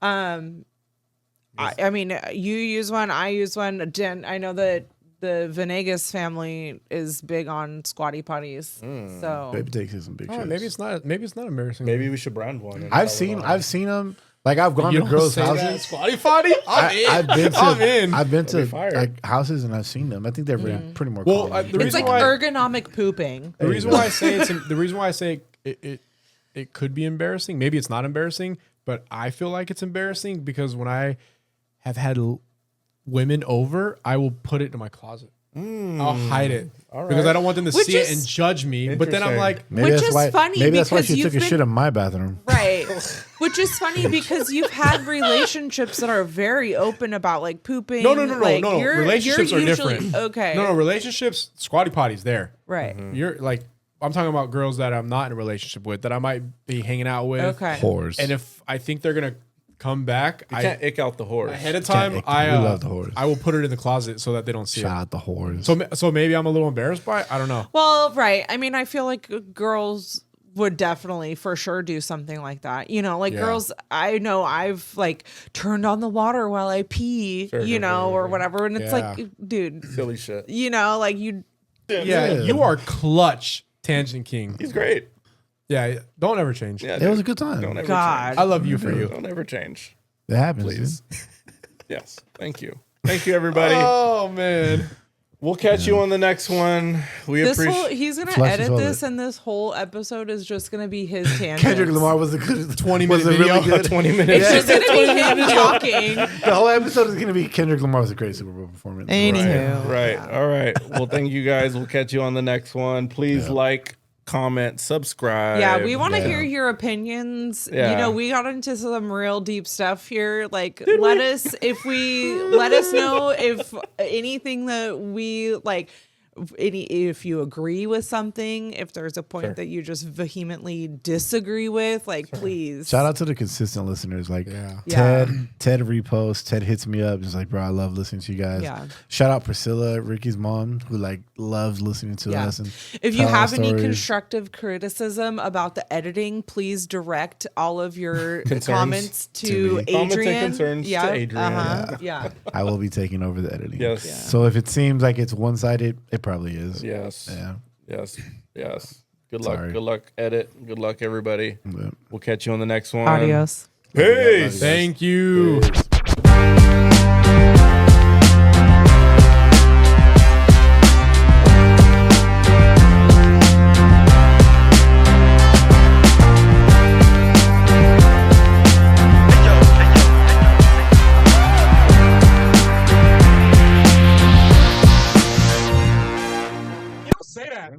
I mean, you use one, I use one. I know that the Venegas family is big on squatty potties. So Baby takes some big Oh, shots. maybe it's not embarring. Maybe we should brand one. and I've sell it on. seen them. Like I've gone You to don't girls' say that, houses. squatty potty. I've been to I'm in. I've been That'd be to fire. like houses and I've seen them. I think they're pretty more Well, common. the it's reason like why ergonomic pooping. the reason why I say it could be embarrassing. Maybe it's not embarrassing, but I feel like it's embarrassing because when I have had women over, I will put it in my closet. I'll hide it because I don't want them to Which see it is- and judge me. But then I'm Interesting. like, Maybe which that's is why, funny Maybe that's why because she took a you've shit been- in my bathroom. Right. Which is funny because you've had relationships that are very open about like pooping. No. Like, Relationships you're are usually- different. Okay. No, relationships, squatty potty's there. Right. You're like, I'm talking about girls that I'm not in a relationship with, that I might be hanging out with. Okay. Whores. And if I think they're gonna come back, You can't ick out the horse. ahead of time, we I love the whores. I will put it in the closet so that they don't see Shout it. out the whores. So maybe I'm a little embarrassed by it. I don't know. Well, right. I mean, I feel like girls would definitely for sure do something like that. You know, like Yeah. girls, I know I've like turned on the water while I pee, or whatever. And it's Yeah. like, dude, Silly shit. you know, like you, Yeah, you are clutch, Tangent King. He's great. Yeah, don't ever change. Yeah, It was a good time. Don't ever God. I love you for change. you. Don't ever change. It happens. Please. Dude. Yes. Thank you. Thank you, everybody. Oh man. We'll catch you on the next one. We this whole, appreciate. he's going to Flush the edit toilet. this and this whole episode is just going to be his tangent. Kendrick Lamar was a good 20-minute was a really video. good. 20 minutes. It's just going to be him talking. The whole episode is going to be Kendrick Lamar was a great Super Bowl performance. Anywho. Right. All right. Well, thank you guys. We'll catch you on the next one. Please like, comment, subscribe. Yeah, we want to hear your opinions. Yeah. You know, we got into some real deep stuff here. Like, let us know if anything that we like. If you agree with something, if there's a point that you just vehemently disagree with, like, please. Shout out to the consistent listeners. Like Yeah. Ted reposts. Ted hits me up. Just like, bro, I love listening to you guys. Yeah. Shout out Priscilla, Ricky's mom, who like loves listening to Yeah. us. And If you tell our have any stories. constructive criticism about the editing, please direct all of your Concerns comments to to me. Adrian. Comments and concerns to Adrian. Yeah. I will be taking over the editing. Yes. So if it seems like it's one sided, it probably is. Yes. Yeah. Yes. Yes. Good luck. Sorry. Good luck. Edit. Good luck, everybody. Yeah. We'll catch you on the next one. Adios. Peace. Thank you. Say that.